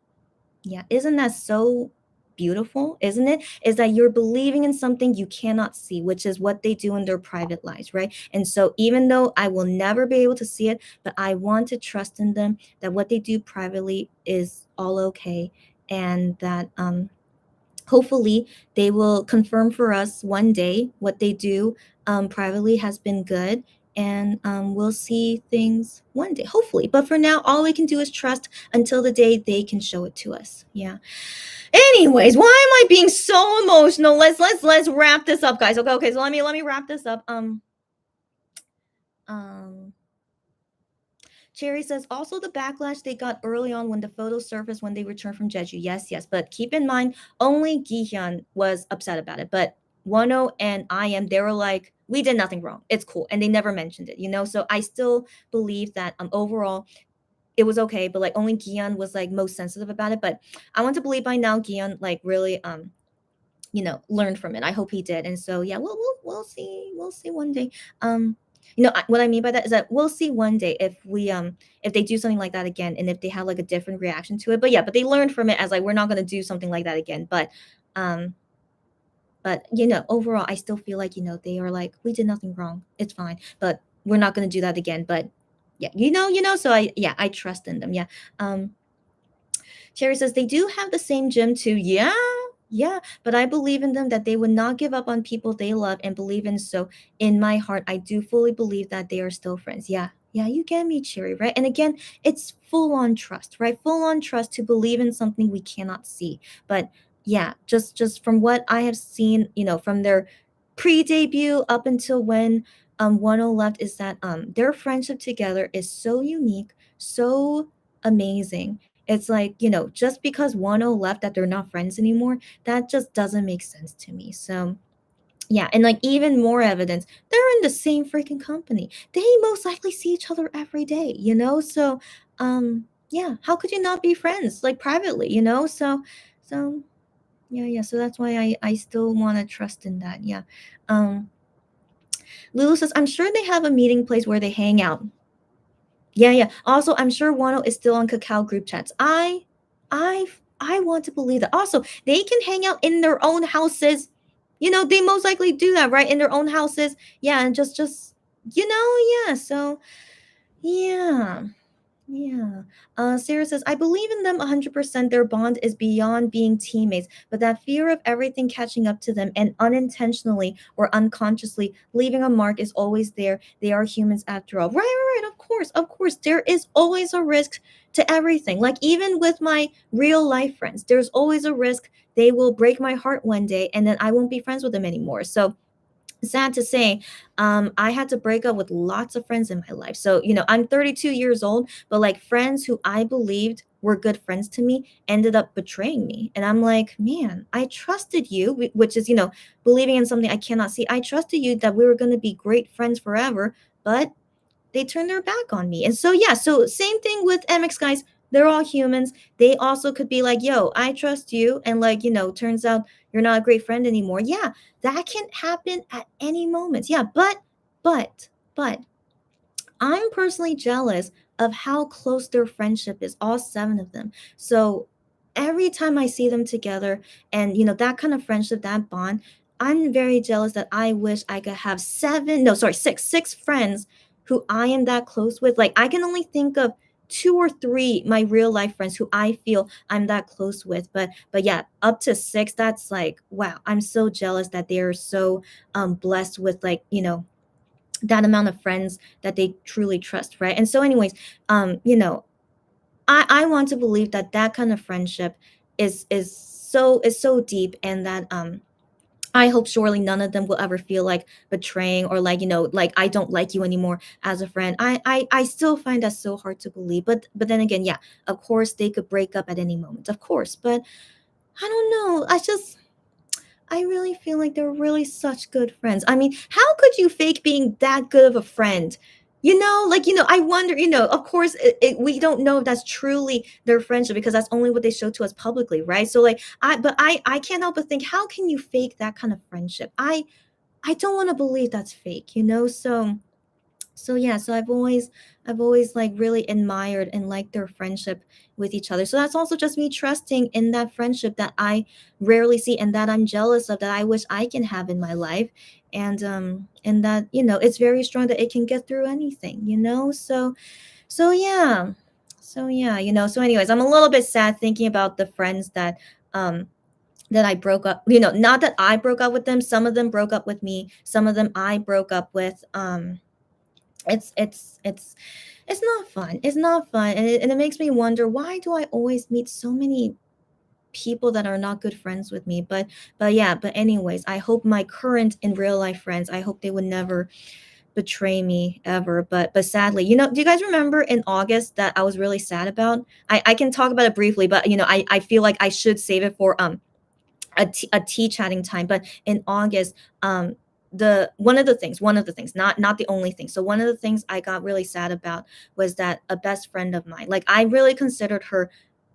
Yeah, isn't that so beautiful? Isn't it? Is that you're believing in something you cannot see, which is what they do in their private lives, right? And so even though I will never be able to see it, but I want to trust in them, that what they do privately is all okay, and that hopefully they will confirm for us one day what they do privately has been good, and we'll see things one day, hopefully. But for now, all we can do is trust until the day they can show it to us. Yeah. Anyways, why am I being so emotional? Let's wrap this up, guys. Okay, so let me wrap this up. Um Cherry says, also the backlash they got early on when the photos surfaced when they returned from Jeju. Yes, yes. But keep in mind, only Gihyun was upset about it. But Wano and I am, they were like, we did nothing wrong. It's cool. And they never mentioned it. So I still believe that overall it was okay. But like only Gihyun was like most sensitive about it. But I want to believe by now Gihyun like really learned from it. I hope he did. And so yeah, we'll see. We'll see one day. What I mean by that is that we'll see one day if they do something like that again, and if they have like a different reaction to it. But yeah, but they learned from it, as like, we're not going to do something like that again. Um but overall, I still feel like they are like, we did nothing wrong. It's fine. But we're not going to do that again. But yeah, so I trust in them. Yeah. Cherry says they do have the same gym too. Yeah, yeah. But I believe in them, that they would not give up on people they love and believe in. So in my heart, I do fully believe that they are still friends. Yeah. Yeah, you get me, Cherry, right? And again, it's full on trust, right? Full on trust to believe in something we cannot see. But yeah, just from what I have seen, from their pre-debut up until when Wano left, is that their friendship together is so unique, so amazing. It's like, just because Wano left that they're not friends anymore, that just doesn't make sense to me. So yeah, and like even more evidence, they're in the same freaking company. They most likely see each other every day, So yeah, how could you not be friends like privately, So yeah, yeah. So that's why I still want to trust in that. Yeah. Um Lulu says, I'm sure they have a meeting place where they hang out. Yeah, yeah. Also, I'm sure Wano is still on Kakao group chats. I I want to believe that. Also, they can hang out in their own houses. They most likely do that, right? In their own houses. Yeah, and just yeah. So yeah. Yeah. Sarah says, I believe in them 100%. Their bond is beyond being teammates, but that fear of everything catching up to them and unintentionally or unconsciously leaving a mark is always there. They are humans after all. Right, right, right. Of course, of course. There is always a risk to everything. Like, even with my real life friends, there's always a risk they will break my heart one day and then I won't be friends with them anymore. So, sad to say, I had to break up with lots of friends in my life. So, I'm 32 years old, but like friends who I believed were good friends to me ended up betraying me. And I'm like, man, I trusted you, which is, believing in something I cannot see. I trusted you that we were going to be great friends forever, but they turn their back on me. And so yeah, so same thing with MX guys. They're all humans. They also could be like, yo, I trust you. And like, turns out you're not a great friend anymore. Yeah, that can happen at any moment. Yeah, but I'm personally jealous of how close their friendship is, all seven of them. So every time I see them together and, that kind of friendship, that bond, I'm very jealous that I wish I could have seven, no, sorry, six friends who I am that close with. Like, I can only think of two or three my real life friends who I feel I'm that close with, but yeah, up to six, that's like, wow, I'm so jealous that they're so blessed with, like, that amount of friends that they truly trust, right? And so anyways, I want to believe that that kind of friendship is so deep, and that I hope surely none of them will ever feel like betraying, or like, like I don't like you anymore as a friend. I still find that so hard to believe, but then again, yeah, of course they could break up at any moment, of course, but I don't know, I really feel like they're really such good friends. I mean, how could you fake being that good of a friend? Like, I wonder, of course, we don't know if that's truly their friendship because that's only what they show to us publicly, right? So, like, I can't help but think, how can you fake that kind of friendship? I don't want to believe that's fake, so yeah, so I've always like really admired and liked their friendship with each other. So that's also just me trusting in that friendship that I rarely see and that I'm jealous of, that I wish I can have in my life. And that, it's very strong, that it can get through anything, so yeah. So yeah, so anyways, I'm a little bit sad thinking about the friends that I broke up, not that I broke up with them. Some of them broke up with me, some of them I broke up with. It's not fun. It's not fun, and it makes me wonder, why do I always meet so many people that are not good friends with me? But yeah. But anyways, I hope my current in real life friends, I hope they would never betray me ever. But sadly, do you guys remember in August that I was really sad about? I can talk about it briefly, but I feel like I should save it for a tea chatting time. But in August, the one of the things, not the only thing. So one of the things I got really sad about was that a best friend of mine, like, I really considered her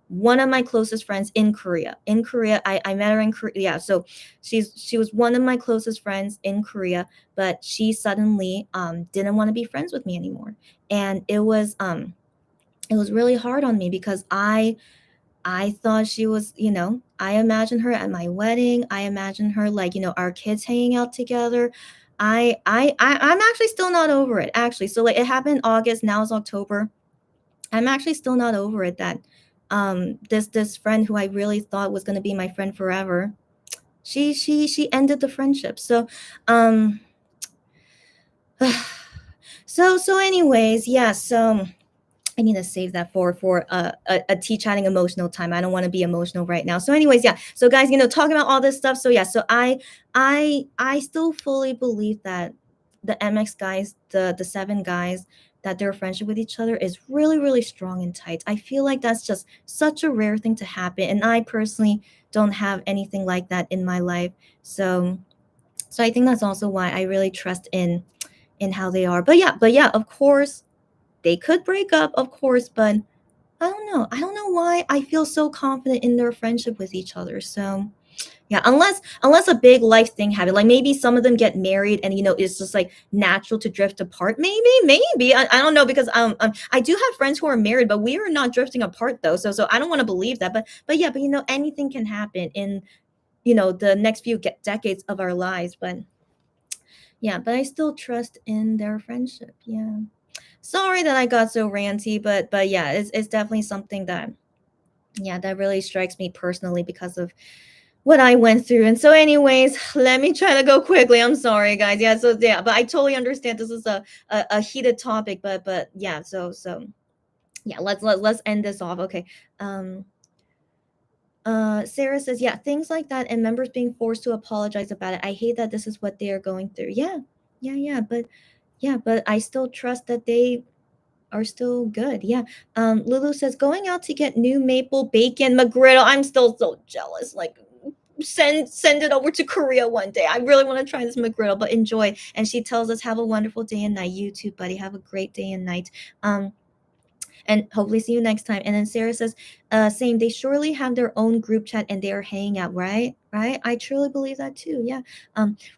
one of my closest friends in Korea. In Korea, I met her in Korea. Yeah, so she was one of my closest friends in Korea, but she suddenly didn't want to be friends with me anymore. And it was really hard on me because I thought she was, I imagined her at my wedding. I imagined her, like, our kids hanging out together. I'm actually still not over it, actually. So like, it happened in August, now it's October. I'm actually still not over it that this friend who I really thought was going to be my friend forever, she ended the friendship. So um so anyways, yeah, so I need to save that for a tea chatting emotional time. I don't want to be emotional right now. So, anyways, yeah. So, guys, talking about all this stuff. So, yeah. So, I still fully believe that the MX guys, the seven guys, that their friendship with each other is really really strong and tight. I feel like that's just such a rare thing to happen, and I personally don't have anything like that in my life. So I think that's also why I really trust in how they are. But yeah, of course they could break up, of course, but I don't know. I don't know why I feel so confident in their friendship with each other. So yeah, unless a big life thing happened, like maybe some of them get married and it's just like natural to drift apart. Maybe I don't know because I do have friends who are married, but we are not drifting apart though. So I don't want to believe that. But yeah, but anything can happen in the next few decades of our lives. But yeah, but I still trust in their friendship. Yeah. Sorry that I got so ranty, but yeah, it's definitely something that yeah, that really strikes me personally because of what I went through. And so anyways, let me try to go quickly. I'm sorry guys. Yeah, so yeah, but I totally understand this is a heated topic, but yeah, so yeah, let's end this off. Okay. Um Sarah says, yeah, things like that and members being forced to apologize about it. I hate that this is what they are going through. Yeah, but I still trust that they are still good. Yeah. Lulu says going out to get new maple bacon McGriddle. I'm still so jealous. Like send it over to Korea one day. I really want to try this McGriddle, but enjoy. And she tells us have a wonderful day and night. You too, buddy. Have a great day and night. And hopefully see you next time. And then Sarah says, same, they surely have their own group chat and they are hanging out, right? Right? I truly believe that too. Yeah.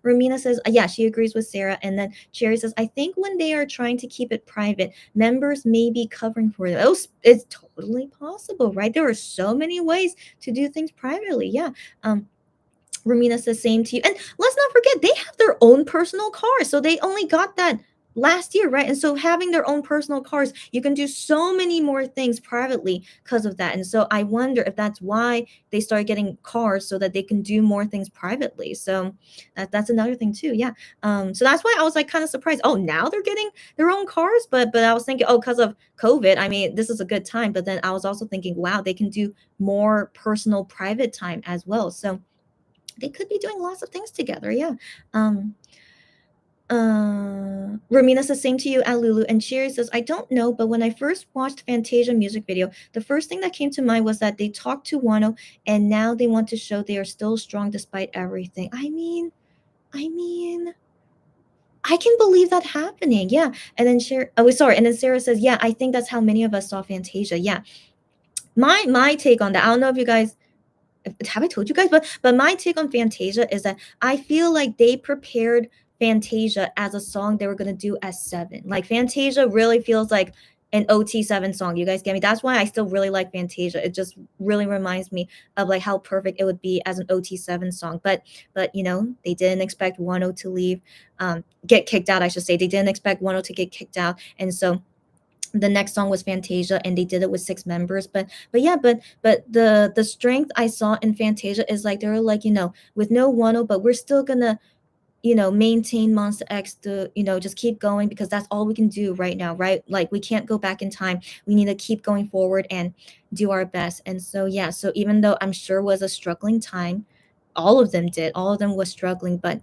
Romina says, yeah, she agrees with Sarah. And then Cherry says, I think when they are trying to keep it private, members may be covering for them. Oh, it's totally possible, right? There are so many ways to do things privately. Yeah. Romina says same to you. And let's not forget they have their own personal cars. So they only got that last year, right? And so having their own personal cars, you can do so many more things privately because of that. And so I wonder if that's why they started getting cars so that they can do more things privately. So that's another thing too. Yeah. So that's why I was like kind of surprised. Oh, now they're getting their own cars, but I was thinking, oh, because of COVID, I mean, this is a good time. But then I was also thinking, wow, they can do more personal private time as well. So they could be doing lots of things together. Yeah. Um, Romina says same to you, Alulu. And Cherry says, I don't know, but when I first watched Fantasia music video, the first thing that came to mind was that they talked to Wano and now they want to show they are still strong despite everything. I mean, I can believe that happening. Yeah. And then sorry. And then Sarah says, yeah, I think that's how many of us saw Fantasia. Yeah. My take on that. I don't know if you guys have I told you guys? But my take on Fantasia is that I feel like they prepared Fantasia as a song they were gonna do as seven. Like Fantasia really feels like an OT7 song. You guys get me? That's why I still really like Fantasia. It just really reminds me of like how perfect it would be as an OT7 song. But they didn't expect Wano to leave, get kicked out. I should say they didn't expect Wano to get kicked out, and so the next song was Fantasia and they did it with six members. But the strength I saw in Fantasia is like they were like, with no Wano, but we're still gonna, maintain Monster X to, just keep going because that's all we can do right now, right? Like we can't go back in time. We need to keep going forward and do our best. And so yeah, so even though I'm sure it was a struggling time, all of them was struggling, but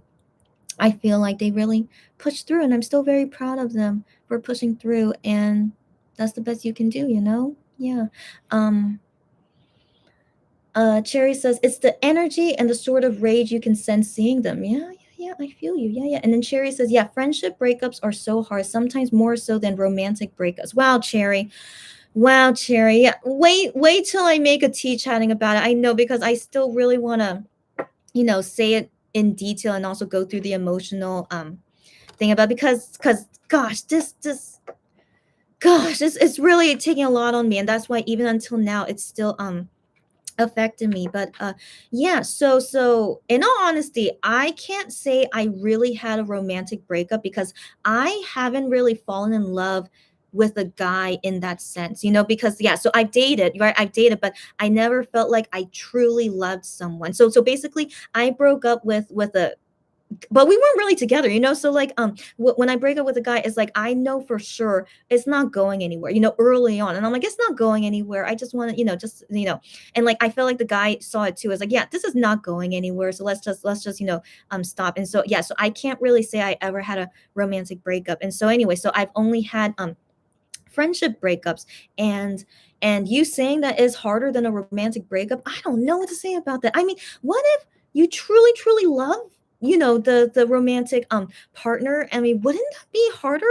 I feel like they really pushed through, and I'm still very proud of them for pushing through. And that's the best you can do, Yeah. Um. Cherry says it's the energy and the sort of rage you can sense seeing them. Yeah. I feel you. Yeah. And then Cherry says, yeah, friendship breakups are so hard, sometimes more so than romantic breakups. Wow, Cherry. Wow, Cherry. Yeah. Wait till I make a tea chatting about it. I know because I still really want to say it in detail and also go through the emotional thing about because gosh this gosh it's really taking a lot on me, and that's why even until now it's still affected me. But yeah, so in all honesty, I can't say I really had a romantic breakup because I haven't really fallen in love with a guy in that sense, because yeah, so I've dated, right? I've dated, but I never felt like I truly loved someone. So basically I broke up with a but we weren't really together, so like when I break up with a guy, it's like I know for sure it's not going anywhere, early on, and I'm like, it's not going anywhere. I just want to, just and like I feel like the guy saw it too. It's like, yeah, this is not going anywhere, so let's just stop. And so yeah, so I can't really say I ever had a romantic breakup. And so anyway, so I've only had friendship breakups. And you saying that is harder than a romantic breakup, I don't know what to say about that. I mean, what if you truly truly love the romantic partner? I mean, wouldn't that be harder?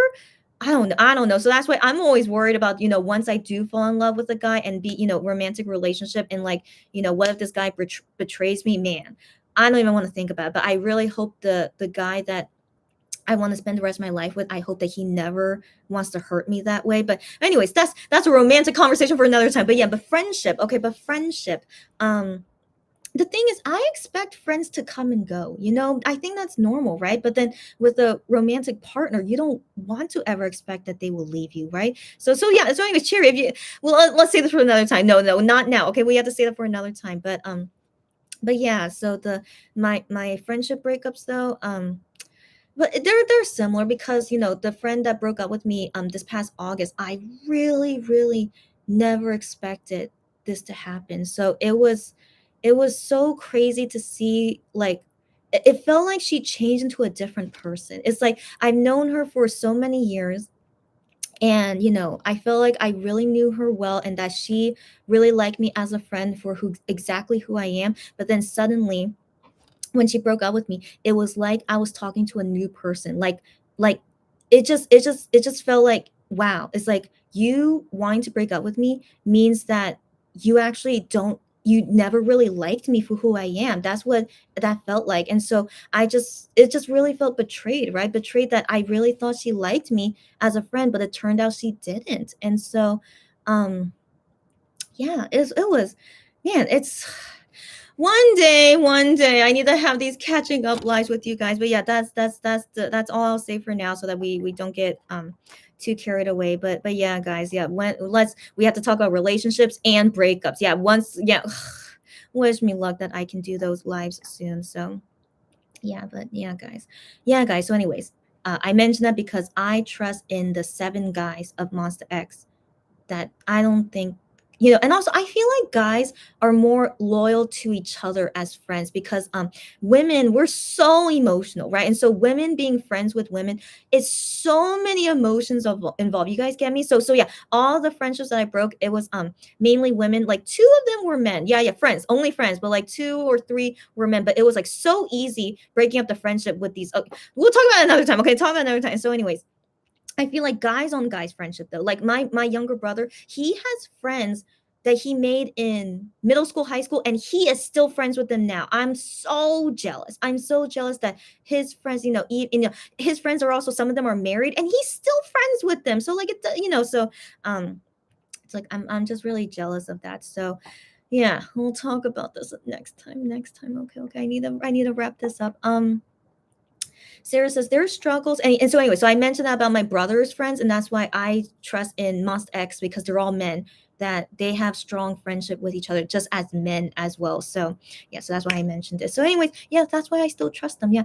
I don't know. So that's why I'm always worried about, once I do fall in love with a guy and be, romantic relationship, and like, what if this guy betrays me? Man, I don't even want to think about it. But I really hope the guy that I want to spend the rest of my life with, I hope that he never wants to hurt me that way. But anyways, that's a romantic conversation for another time. But yeah, but friendship. Okay, but friendship. Um the thing is, I expect friends to come and go. I think that's normal, right? But then with a romantic partner, you don't want to ever expect that they will leave you, right? So yeah. So anyways, Cherry, if you well, let's say this for another time. No, no, not now. Okay, we have to say that for another time. But yeah. So my friendship breakups though. But they're similar because the friend that broke up with me this past August, I really really never expected this to happen. So it was so crazy to see, like it felt like she changed into a different person. It's like I've known her for so many years, and I feel like I really knew her well, and that she really liked me as a friend for who I am. But then suddenly when she broke up with me, it was like I was talking to a new person. Like it just felt like, wow. It's like you wanting to break up with me means that you never really liked me for who I am. That's what that felt like. And so it just really felt betrayed, right? Betrayed that I really thought she liked me as a friend, but it turned out she didn't. And so um yeah, it was, man, it's one day I need to have these catching up lives with you guys. But yeah, that's all I'll say for now, so that we don't get too carried away. But yeah, guys, yeah, we have to talk about relationships and breakups. Yeah, once, yeah. Wish me luck that I can do those lives soon. So yeah, but yeah, guys. So anyways, I mentioned that because I trust in the seven guys of Monster X, that I don't think, and also I feel like guys are more loyal to each other as friends, because women, we're so emotional, right? And so women being friends with women, it's so many emotions involved. You guys get me? So yeah, all the friendships that I broke, it was mainly women. Like two of them were men. Yeah, friends, only friends, but like two or three were men. But it was like so easy breaking up the friendship with these. Okay, we'll talk about it another time. Okay, talk about it another time. So anyways, I feel like guys on guys friendship though. Like my younger brother, he has friends that he made in middle school, high school, and he is still friends with them now. I'm so jealous. I'm so jealous that his friends, his friends are also, some of them are married, and he's still friends with them. So like so um it's like I'm just really jealous of that. So yeah, we'll talk about this next time. Next time. Okay. I need to wrap this up. Sarah says there's struggles, and so anyway, so I mentioned that about my brother's friends, and that's why I trust in Monst X, because they're all men, that they have strong friendship with each other, just as men as well. So yeah, so that's why I mentioned this. So anyways, yeah, that's why I still trust them. Yeah.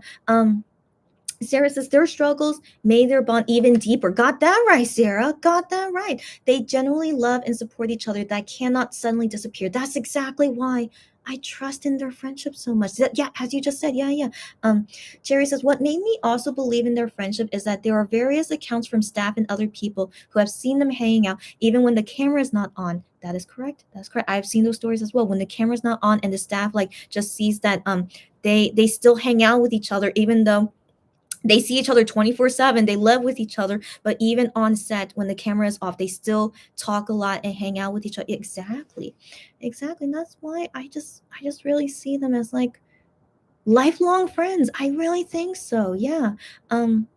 Sarah says their struggles made their bond even deeper. Got that right, Sarah. Got that right. They genuinely love and support each other. That cannot suddenly disappear. That's exactly why I trust in their friendship so much. Yeah, as you just said. Yeah. Um, Jerry says what made me also believe in their friendship is that there are various accounts from staff and other people who have seen them hanging out even when the camera is not on. That is correct. That's correct. I've seen those stories as well. When the camera's not on and the staff like just sees that they still hang out with each other even though they see each other 24/7. They live with each other, but even on set when the camera is off, they still talk a lot and hang out with each other. Exactly. And that's why I just really see them as like lifelong friends. I really think so. Yeah. um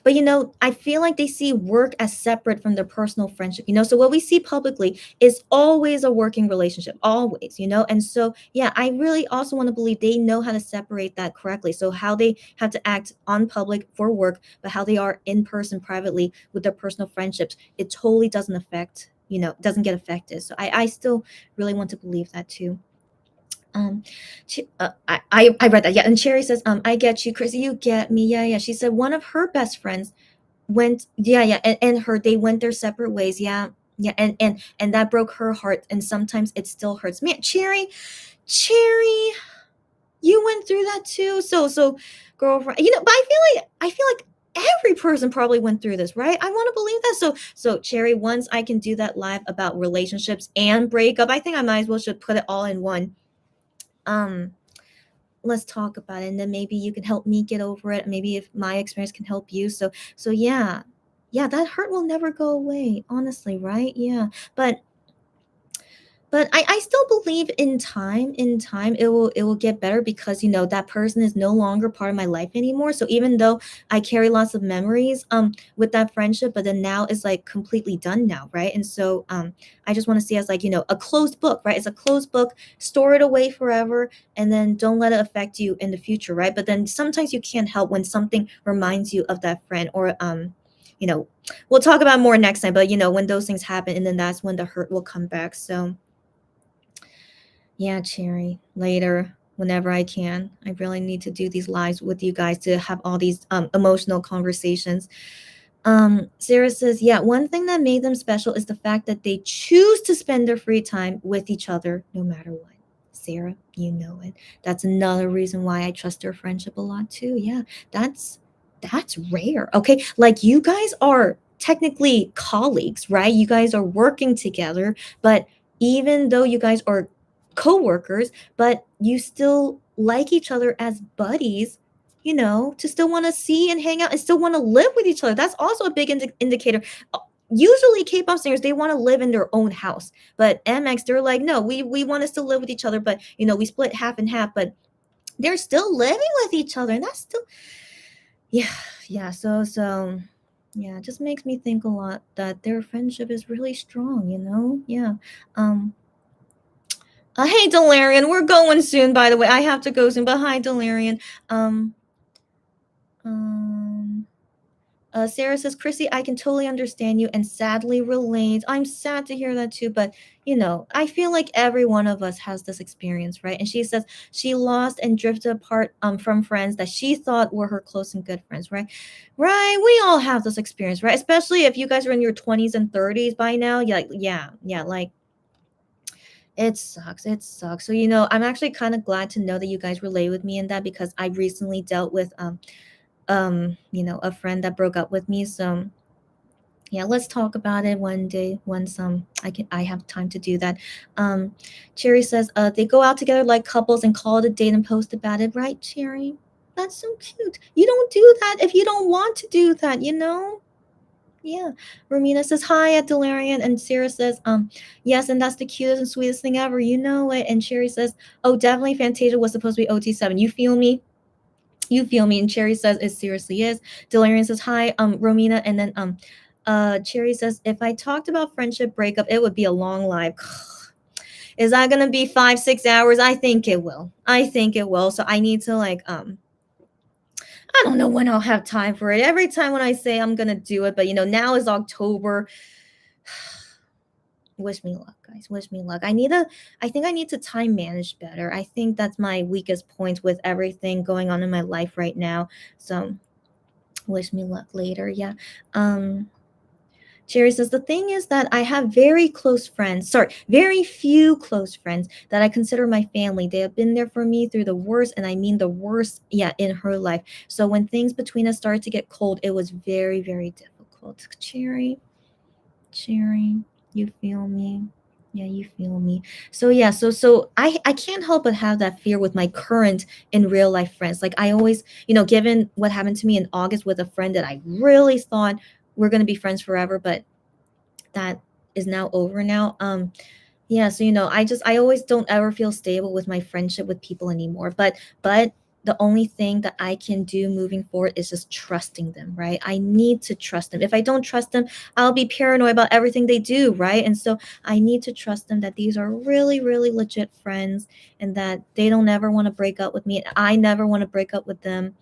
but I feel like they see work as separate from their personal friendship. So what we see publicly is always a working relationship, always. And so yeah, I really also want to believe they know how to separate that correctly. So how they have to act on public for work, but how they are in person privately with their personal friendships, it totally doesn't get affected. So I still really want to believe that too. Um, I read that. Yeah, and Cherry says, I get you, Chris. You get me. Yeah, yeah. She said one of her best friends went. Yeah, yeah, and her they went their separate ways. Yeah, yeah, and that broke her heart. And sometimes it still hurts. Man, Cherry, you went through that too. So, girlfriend. But I feel like every person probably went through this, right? I want to believe that. So Cherry, once I can do that live about relationships and breakup, I think I might as well should put it all in one. Um, let's talk about it, and then maybe you can help me get over it. Maybe if my experience can help you. So yeah, yeah, that hurt will never go away. Honestly, right? Yeah, but I still believe in time it will get better because that person is no longer part of my life anymore. So even though I carry lots of memories with that friendship, but then now it's like completely done now, right? And so I just want to see it as like a closed book, right? It's a closed book, store it away forever, and then don't let it affect you in the future, right? But then sometimes you can't help when something reminds you of that friend, or you know we'll talk about more next time, but when those things happen, and then that's when the hurt will come back. So yeah, Cherry. Later, whenever I can. I really need to do these lives with you guys to have all these emotional conversations. Sarah says, yeah, one thing that made them special is the fact that they choose to spend their free time with each other no matter what. Sarah, you know it. That's another reason why I trust their friendship a lot too. Yeah, that's rare. Okay, like you guys are technically colleagues, right? You guys are working together, but even though you guys are co-workers, but you still like each other as buddies, to still want to see and hang out and still want to live with each other. That's also a big indicator. Usually K-pop singers, they want to live in their own house, but MX, they're like, no, we want to still live with each other, but we split half and half, but they're still living with each other, and that's still, yeah, yeah. So yeah, it just makes me think a lot that their friendship is really strong. Yeah. um Hey, Delarian, we're going soon, by the way. I have to go soon, but hi, Delarian. Um, um, Sarah says, Chrissy, I can totally understand you and sadly relate. I'm sad to hear that too, but I feel like every one of us has this experience, right? And she says she lost and drifted apart from friends that she thought were her close and good friends, right? Right. We all have this experience, right? Especially if you guys are in your 20s and 30s by now. Yeah, like it sucks. It sucks. So, I'm actually kind of glad to know that you guys relate with me in that because I recently dealt with a friend that broke up with me. So, yeah, let's talk about it one day once I have time to do that. Um Cherry says they go out together like couples and call it a date and post about it, right, Cherry? That's so cute. You don't do that if you don't want to do that. Yeah. Romina says hi at Delarian, and Sarah says, yes, and that's the cutest and sweetest thing ever. You know it. And Cherry says, oh, definitely Fantasia was supposed to be OT7. You feel me? You feel me? And Cherry says it seriously is. Delarian says hi, Romina, and then Cherry says, if I talked about friendship breakup, it would be a long live. Is that gonna be 5-6 hours? I think it will. I think it will. So I need to like I don't know when I'll have time for it. Every time when I say I'm gonna do it, but now is October. Wish me luck, guys. Wish me luck. I think I need to time manage better. I think that's my weakest point with everything going on in my life right now. So wish me luck later. Yeah. Um Jerry says the thing is that I have very close friends, sorry, very few close friends that I consider my family. They have been there for me through the worst, and I mean the worst, yeah, in her life. So when things between us started to get cold, it was very, very difficult. Cherry, you feel me? Yeah, you feel me. So yeah, so I can't help but have that fear with my current in real life friends. Like I always, given what happened to me in August with a friend that I really thought we're gonna be friends forever, but that is now over now. Yeah, so I always don't ever feel stable with my friendship with people anymore. But the only thing that I can do moving forward is just trusting them, right? I need to trust them. If I don't trust them, I'll be paranoid about everything they do, right? And so I need to trust them that these are really, really legit friends and that they don't ever want to break up with me. And I never want to break up with them.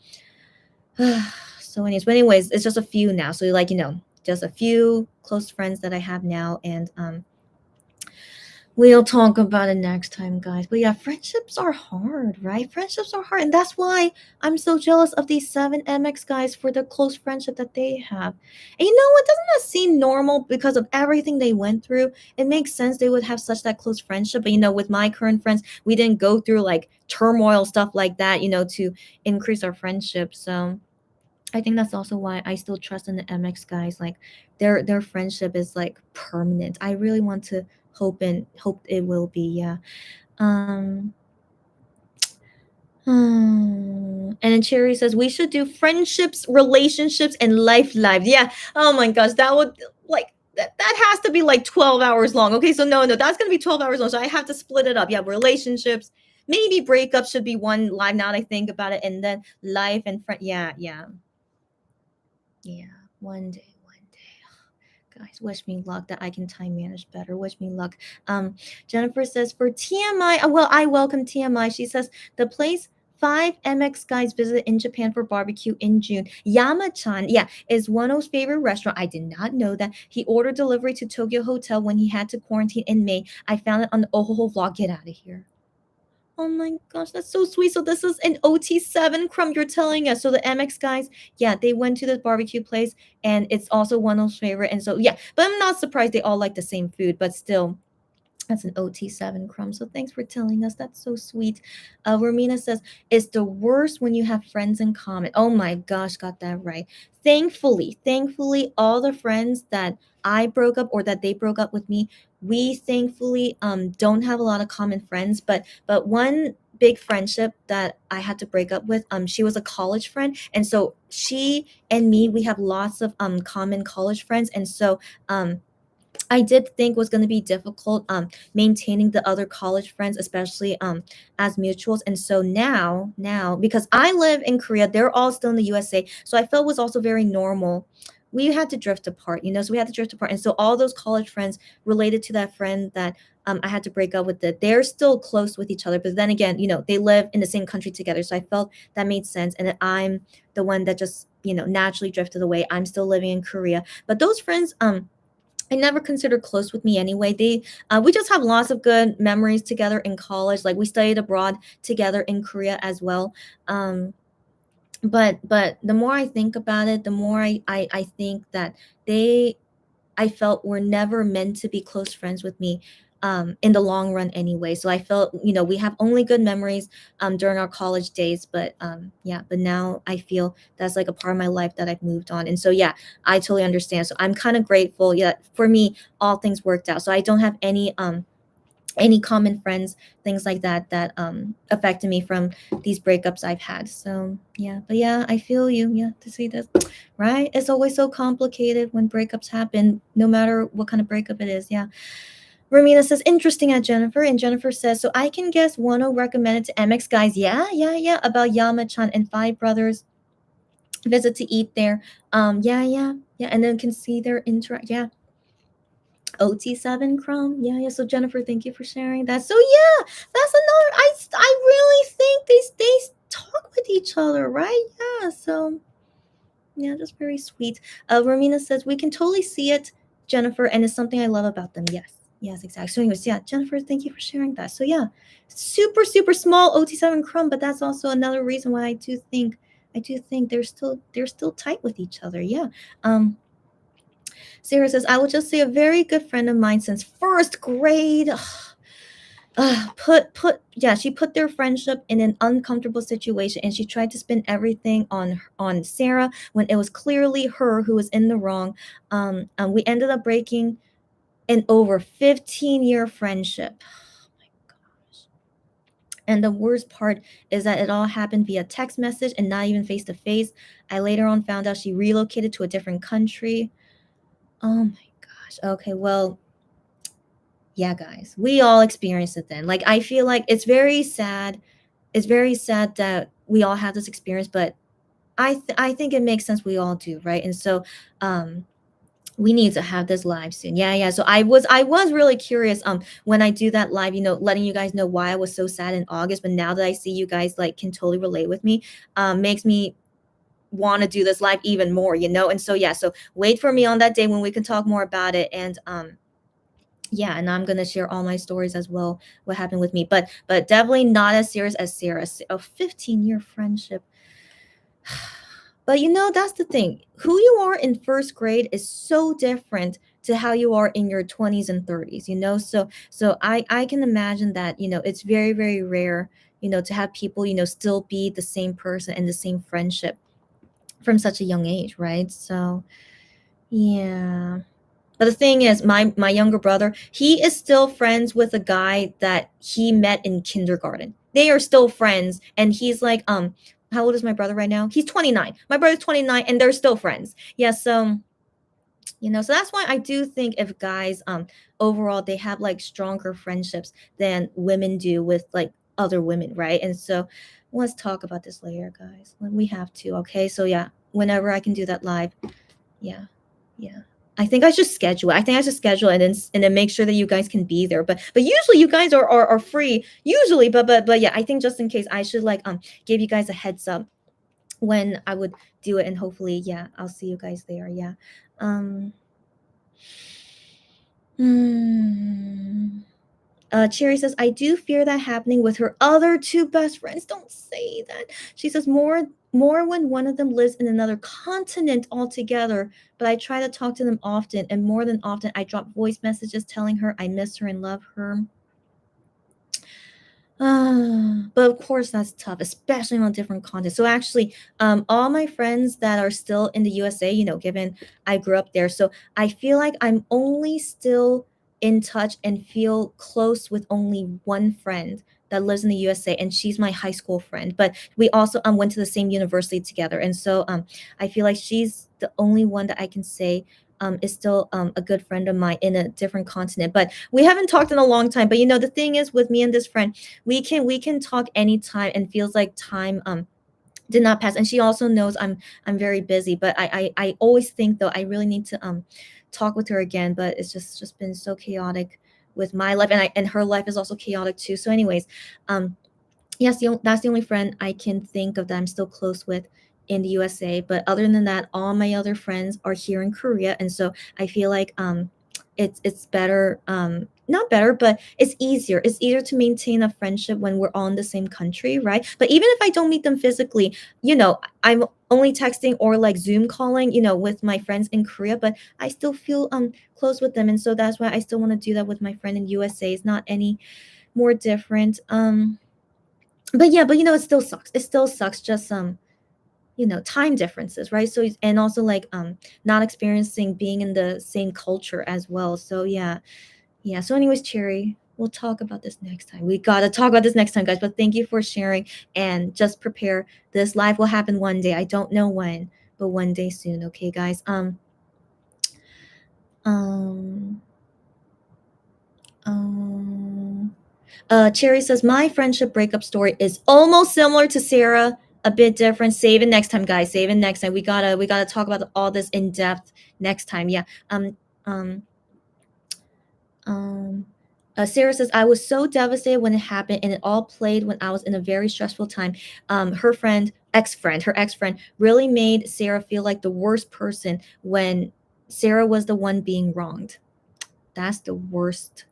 So anyways, it's just a few now. So like, just a few close friends that I have now. And We'll talk about it next time, guys. But yeah, friendships are hard, right? Friendships are hard. And that's why I'm so jealous of these 7MX guys for the close friendship that they have. And you know what? Doesn't that seem normal because of everything they went through? It makes sense they would have such that close friendship. But with my current friends, we didn't go through like turmoil, stuff like that, to increase our friendship. So I think that's also why I still trust in the MX guys. Like their friendship is like permanent. I really want to hope it will be. Yeah. Um. And then Cherry says we should do friendships, relationships, and life lives. Yeah. Oh my gosh, that would like that has to be like 12 hours long. Okay, so no, that's gonna be 12 hours long. So I have to split it up. Yeah, relationships. Maybe breakups should be one live. Now that I think about it, and then life and friend. Yeah, yeah. Yeah, one day, one day. Guys, wish me luck that I can time manage better. Wish me luck. Jennifer says for TMI, well, I welcome TMI. She says the place 5MX guys visit in Japan for barbecue in June. Yama-chan, yeah, is Wano's favorite restaurant. I did not know that. He ordered delivery to Tokyo Hotel when he had to quarantine in May. I found it on the Ohoho vlog. Get out of here. Oh my gosh, that's so sweet. So this is an OT7 crumb you're telling us. So the MX guys, yeah, they went to this barbecue place and it's also one of those favorite. And so yeah, but I'm not surprised they all like the same food, but still that's an OT7 crumb. So thanks for telling us. That's so sweet. Romina says, it's the worst when you have friends in common. Oh my gosh, got that right. Thankfully, all the friends that I broke up or that they broke up with me, we thankfully don't have a lot of common friends. But one big friendship that I had to break up with, she was a college friend. And so she and me, we have lots of common college friends. And so I did think was going to be difficult maintaining the other college friends, especially as mutuals. And so now because I live in Korea, they're all still in the USA, so I felt was also very normal. We had to drift apart, so we had to drift apart. And so all those college friends related to that friend that I had to break up with, they're still close with each other. But then again, they live in the same country together, so I felt that made sense. And that I'm the one that just naturally drifted away. I'm still living in Korea, but those friends I never considered close with me anyway. We just have lots of good memories together in college. Like we studied abroad together in Korea as well. Um, but the more I think about it, the more I think that they I felt were never meant to be close friends with me in the long run anyway. So I felt, we have only good memories during our college days. But yeah, but now I feel that's like a part of my life that I've moved on. And so, yeah, I totally understand. So I'm kind of grateful. Yeah, for me, all things worked out. So I don't have any common friends, things like that that affected me from these breakups I've had. So yeah, but yeah, I feel you. Yeah, to see this, right? It's always so complicated when breakups happen, no matter what kind of breakup it is. Yeah. Romina says, interesting at Jennifer. And Jennifer says, so I can guess Wano recommended to MX guys. Yeah, about Yama-chan and Five Brothers visit to eat there. Yeah. And then can see their interact. Yeah, OT7 Chrome. Yeah. So Jennifer, thank you for sharing that. So yeah, that's another. I really think they talk with each other, right? Yeah. So yeah, just very sweet. Romina says we can totally see it, Jennifer, and it's something I love about them. Yes, exactly. So anyways, yeah, Jennifer, thank you for sharing that. So yeah, super small OT7 Chrome, but that's also another reason why I do think they're still tight with each other. Yeah. Um, Sarah says, I will just say a very good friend of mine since first grade. She put their friendship in an uncomfortable situation, and she tried to spin everything on Sarah when it was clearly her who was in the wrong. We ended up breaking an over 15-year friendship. Oh my gosh. And the worst part is that it all happened via text message and not even face to face. I later on found out she relocated to a different country. Oh my gosh. Okay, well, yeah, guys, we all experienced it then. Like, I feel like it's very sad. It's very sad that we all have this experience, but I think it makes sense we all do, right? And so, we need to have this live soon. Yeah. So I was really curious when I do that live, letting you guys know why I was so sad in August. But now that I see you guys like can totally relate with me, makes me want to do this live even more, And so yeah, so wait for me on that day when we can talk more about it. And Yeah, and I'm gonna share all my stories as well, what happened with me, but definitely not as serious as Sarah. A 15-year friendship. But that's the thing. Who you are in first grade is so different to how you are in your 20s and 30s, So I can imagine that, it's very, very rare, to have people, still be the same person and the same friendship from such a young age, right? So, yeah. But the thing is, my younger brother, he is still friends with a guy that he met in kindergarten. They are still friends, and he's like, how old is my brother right now? He's 29. My brother's 29, and they're still friends. Yeah, so so that's why I do think if guys, overall, they have like stronger friendships than women do with like other women, right? And so let's talk about this later, guys. We have to, okay? So yeah, whenever I can do that live, yeah. Yeah. I think I should schedule it. I think I should schedule it and then make sure that you guys can be there. But usually you guys are free. Usually, but yeah, I think just in case I should like give you guys a heads up when I would do it, and hopefully, yeah, I'll see you guys there. Yeah. Um hmm. Cherry says, I do fear that happening with her other two best friends. Don't say that. She says, more when one of them lives in another continent altogether. But I try to talk to them often, and more than often, I drop voice messages telling her I miss her and love her. But of course that's tough, especially on different continents. So actually, all my friends that are still in the USA, given I grew up there, so I feel like I'm only still in touch and feel close with only one friend that lives in the USA, and she's my high school friend. But we also went to the same university together, and so I feel like she's the only one that I can say is still a good friend of mine in a different continent. But we haven't talked in a long time. But the thing is with me and this friend, we can talk anytime and feels like time did not pass, and she also knows I'm very busy, but I always think though I really need to talk with her again, but it's just been so chaotic with my life, and her life is also chaotic too. So anyways, um yes, that's the only friend I can think of that I'm still close with in the USA. But other than that, all my other friends are here in Korea, and so I feel like it's better, not better, but it's easier. It's easier to maintain a friendship when we're all in the same country, right? But even if I don't meet them physically, I'm only texting or like Zoom calling, with my friends in Korea, but I still feel close with them, and so that's why I still want to do that with my friend in USA. It's not any more different. But yeah, but it still sucks. It still sucks, just time differences, right? So and also like not experiencing being in the same culture as well. So yeah. Yeah. So anyways, Cherry, we'll talk about this next time. We gotta talk about this next time, guys. But thank you for sharing, and just prepare. This live will happen one day. I don't know when, but one day soon. Okay, guys. Um um Cherry says, my friendship breakup story is almost similar to Sarah, a bit different. Save it next time, guys. Save it next time. We gotta talk about all this in depth next time. Yeah. Um um Sarah says, I was so devastated when it happened, and it all played when I was in a very stressful time. Her ex friend really made Sarah feel like the worst person when Sarah was the one being wronged. That's the worst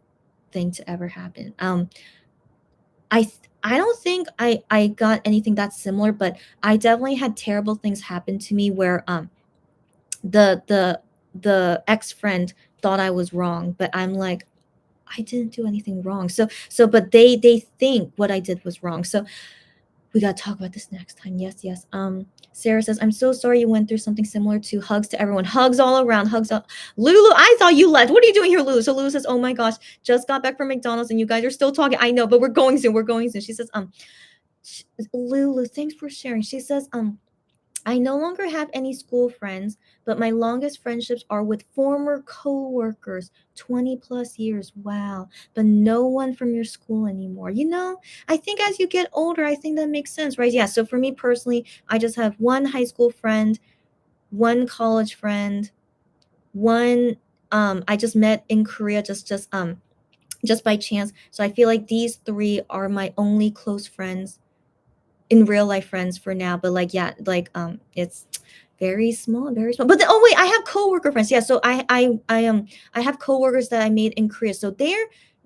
thing to ever happen. I don't think I got anything that's similar, but I definitely had terrible things happen to me where the the the ex-friend thought I was wrong, but I'm like, I didn't do anything wrong. But they think what I did was wrong. So we gotta talk about this next time. Yes, yes. Sarah says, I'm so sorry you went through something similar. To hugs to everyone. Hugs all around. Hugs all. Lulu, I thought you left. What are you doing here, Lulu? So Lulu says, oh my gosh, just got back from McDonald's and you guys are still talking. I know, but we're going soon. We're going soon. She says, Lulu, thanks for sharing. She says, I no longer have any school friends, but my longest friendships are with former coworkers, 20 plus years. Wow. But no one from your school anymore. I think as you get older, I think that makes sense, right? Yeah. So for me personally, I just have one high school friend, one college friend, one I just met in Korea just by chance. So I feel like these three are my only close friends in real life friends for now. But like, yeah, like it's Very small, very small. But oh wait, I have coworker friends. Yeah, so I have coworkers that I made in Korea. So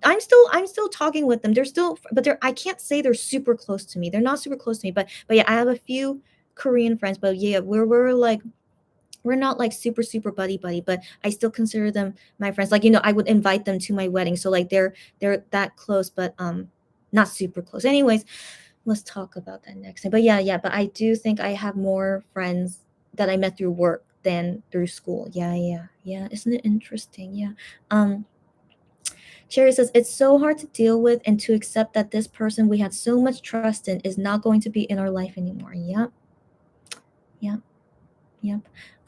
I'm still talking with them. They're still, but I can't say they're super close to me. They're not super close to me, but yeah, I have a few Korean friends. But yeah, we're like, we're not like super super buddy buddy, but I still consider them my friends. Like, I would invite them to my wedding, so like they're that close, but not super close. Anyways, let's talk about that next time. But yeah, but I do think I have more friends that I met through work than through school. Yeah, isn't it interesting? Yeah. um Cherry says it's so hard to deal with and to accept that this person we had so much trust in is not going to be in our life anymore. Yep. Yep.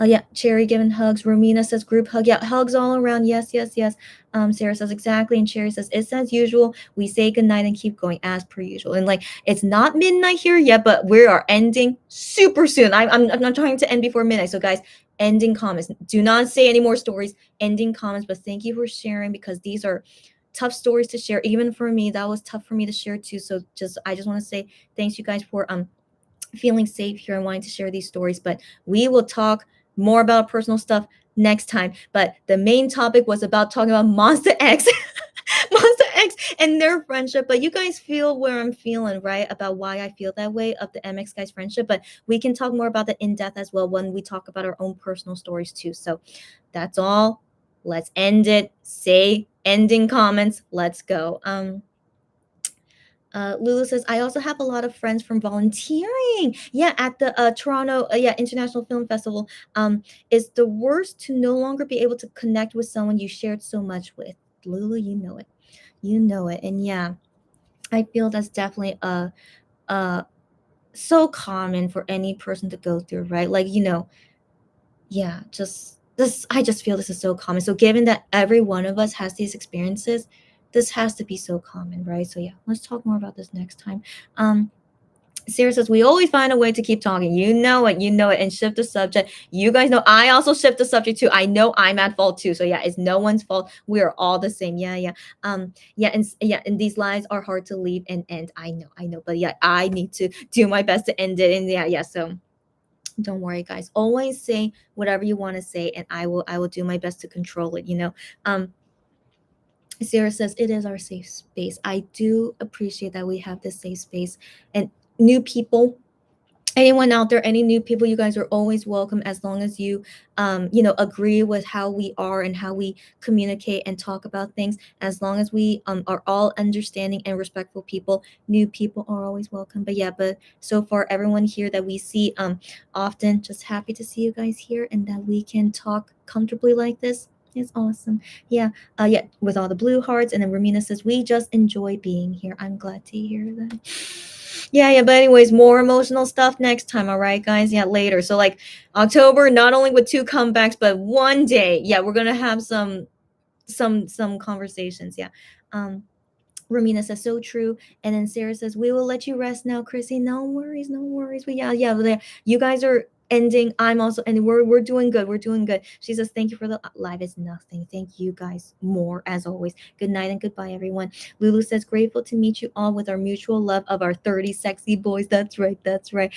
Yeah, Cherry giving hugs. Romina says group hug. Yeah, hugs all around. Yes. Sarah says exactly. And Cherry says it's as usual. We say goodnight and keep going as per usual. And like, it's not midnight here yet, but we are ending super soon. I'm not trying to end before midnight. So guys, ending comments. Do not say any more stories. Ending comments. But thank you for sharing, because these are tough stories to share. Even for me, that was tough for me to share too. So I just want to say thanks you guys for feeling safe here and wanting to share these stories. But we will talk more about personal stuff next time. But the main topic was about talking about Monster X. Monster X and their friendship. But you guys feel where I'm feeling, right? About why I feel that way of the MX guys friendship. But we can talk more about that in depth as well when we talk about our own personal stories too. So that's all. Let's end it. Say ending comments. Let's go. Lulu says, I also have a lot of friends from volunteering. Yeah, at the Toronto International Film Festival. It's the worst to no longer be able to connect with someone you shared so much with. Lulu, you know it. You know it. And yeah, I feel that's definitely so common for any person to go through, right? Like, yeah, just this, I just feel this is so common. So given that every one of us has these experiences, this has to be so common, right? So yeah, let's talk more about this next time. Sarah says, we always find a way to keep talking. You know it, and shift the subject. You guys know I also shift the subject too. I know I'm at fault too. So yeah, it's no one's fault. We are all the same. And these lives are hard to leave and end. I know. But yeah, I need to do my best to end it. And yeah. So don't worry, guys. Always say whatever you want to say, and I will do my best to control it. Sarah says it is our safe space. I do appreciate that we have this safe space, and new people, anyone out there, any new people, you guys are always welcome, as long as you agree with how we are and how we communicate and talk about things. As long as we are all understanding and respectful people, new people are always welcome. But so far, everyone here that we see often, just happy to see you guys here and that we can talk comfortably like this. It's awesome. Yeah, with all the blue hearts. And then Ramina says, we just enjoy being here. I'm glad to hear that. Yeah, but anyways, more emotional stuff next time, all right, guys? Yeah, later. So like October, not only with 2 comebacks, but one day, yeah, we're gonna have some conversations. Yeah. Ramina says, so true. And then Sarah says, we will let you rest now, Chrissy. No worries, no worries. But yeah, you guys are ending. I'm also, and we're doing good. We're doing good. She says, thank you for the live is nothing. Thank you guys more as always. Good night and goodbye, everyone. Lulu says, grateful to meet you all with our mutual love of our 30 sexy boys. That's right. That's right.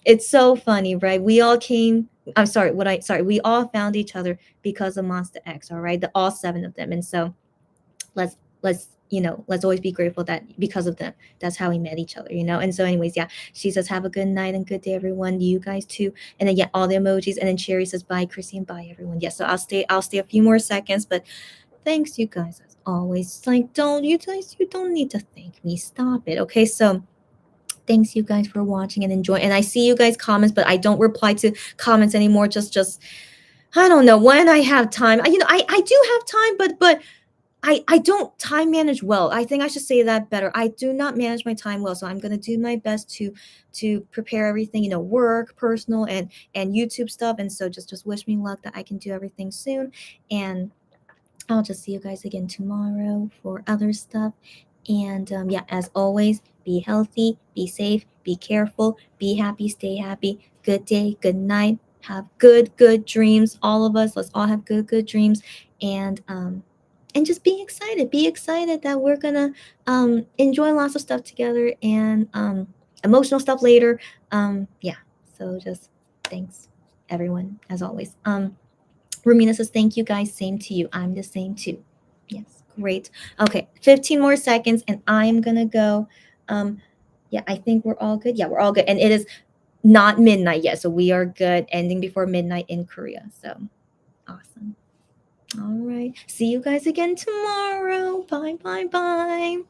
It's so funny, right? We all came. We all found each other because of Monster X. All right. All 7 of them. And so let's always be grateful that because of them, that's how we met each other. And so anyways, yeah, she says have a good night and good day, everyone. You guys too. And then yeah, all the emojis. And then Cherry says bye, Chrissy, and bye, everyone. Yeah, so I'll stay a few more seconds, but thanks you guys as always. Like, you don't need to thank me. Stop it. Okay, so thanks you guys for watching and enjoying. And I see you guys comments, but I don't reply to comments anymore. Just I don't know when I have time. I do have time, but I don't time manage well. I think I should say that better. I do not manage my time well, so I'm gonna do my best to prepare everything, work, personal, and YouTube stuff. And so just wish me luck that I can do everything soon. And I'll just see you guys again tomorrow for other stuff. And yeah, as always, be healthy, be safe, be careful, be happy, stay happy. Good day, good night. Have good dreams. All of us, let's all have good dreams. And just be excited. Be excited that we're gonna enjoy lots of stuff together and emotional stuff later. Yeah. So just thanks. everyone, as always. Romina says, thank you guys. Same to you. I'm the same too. Yes, great. Okay, 15 more seconds and I'm gonna go. Yeah, I think we're all good. Yeah, we're all good. And it is not midnight yet, so we are good. Ending before midnight in Korea. So awesome. All right. See you guys again tomorrow. Bye, bye, bye.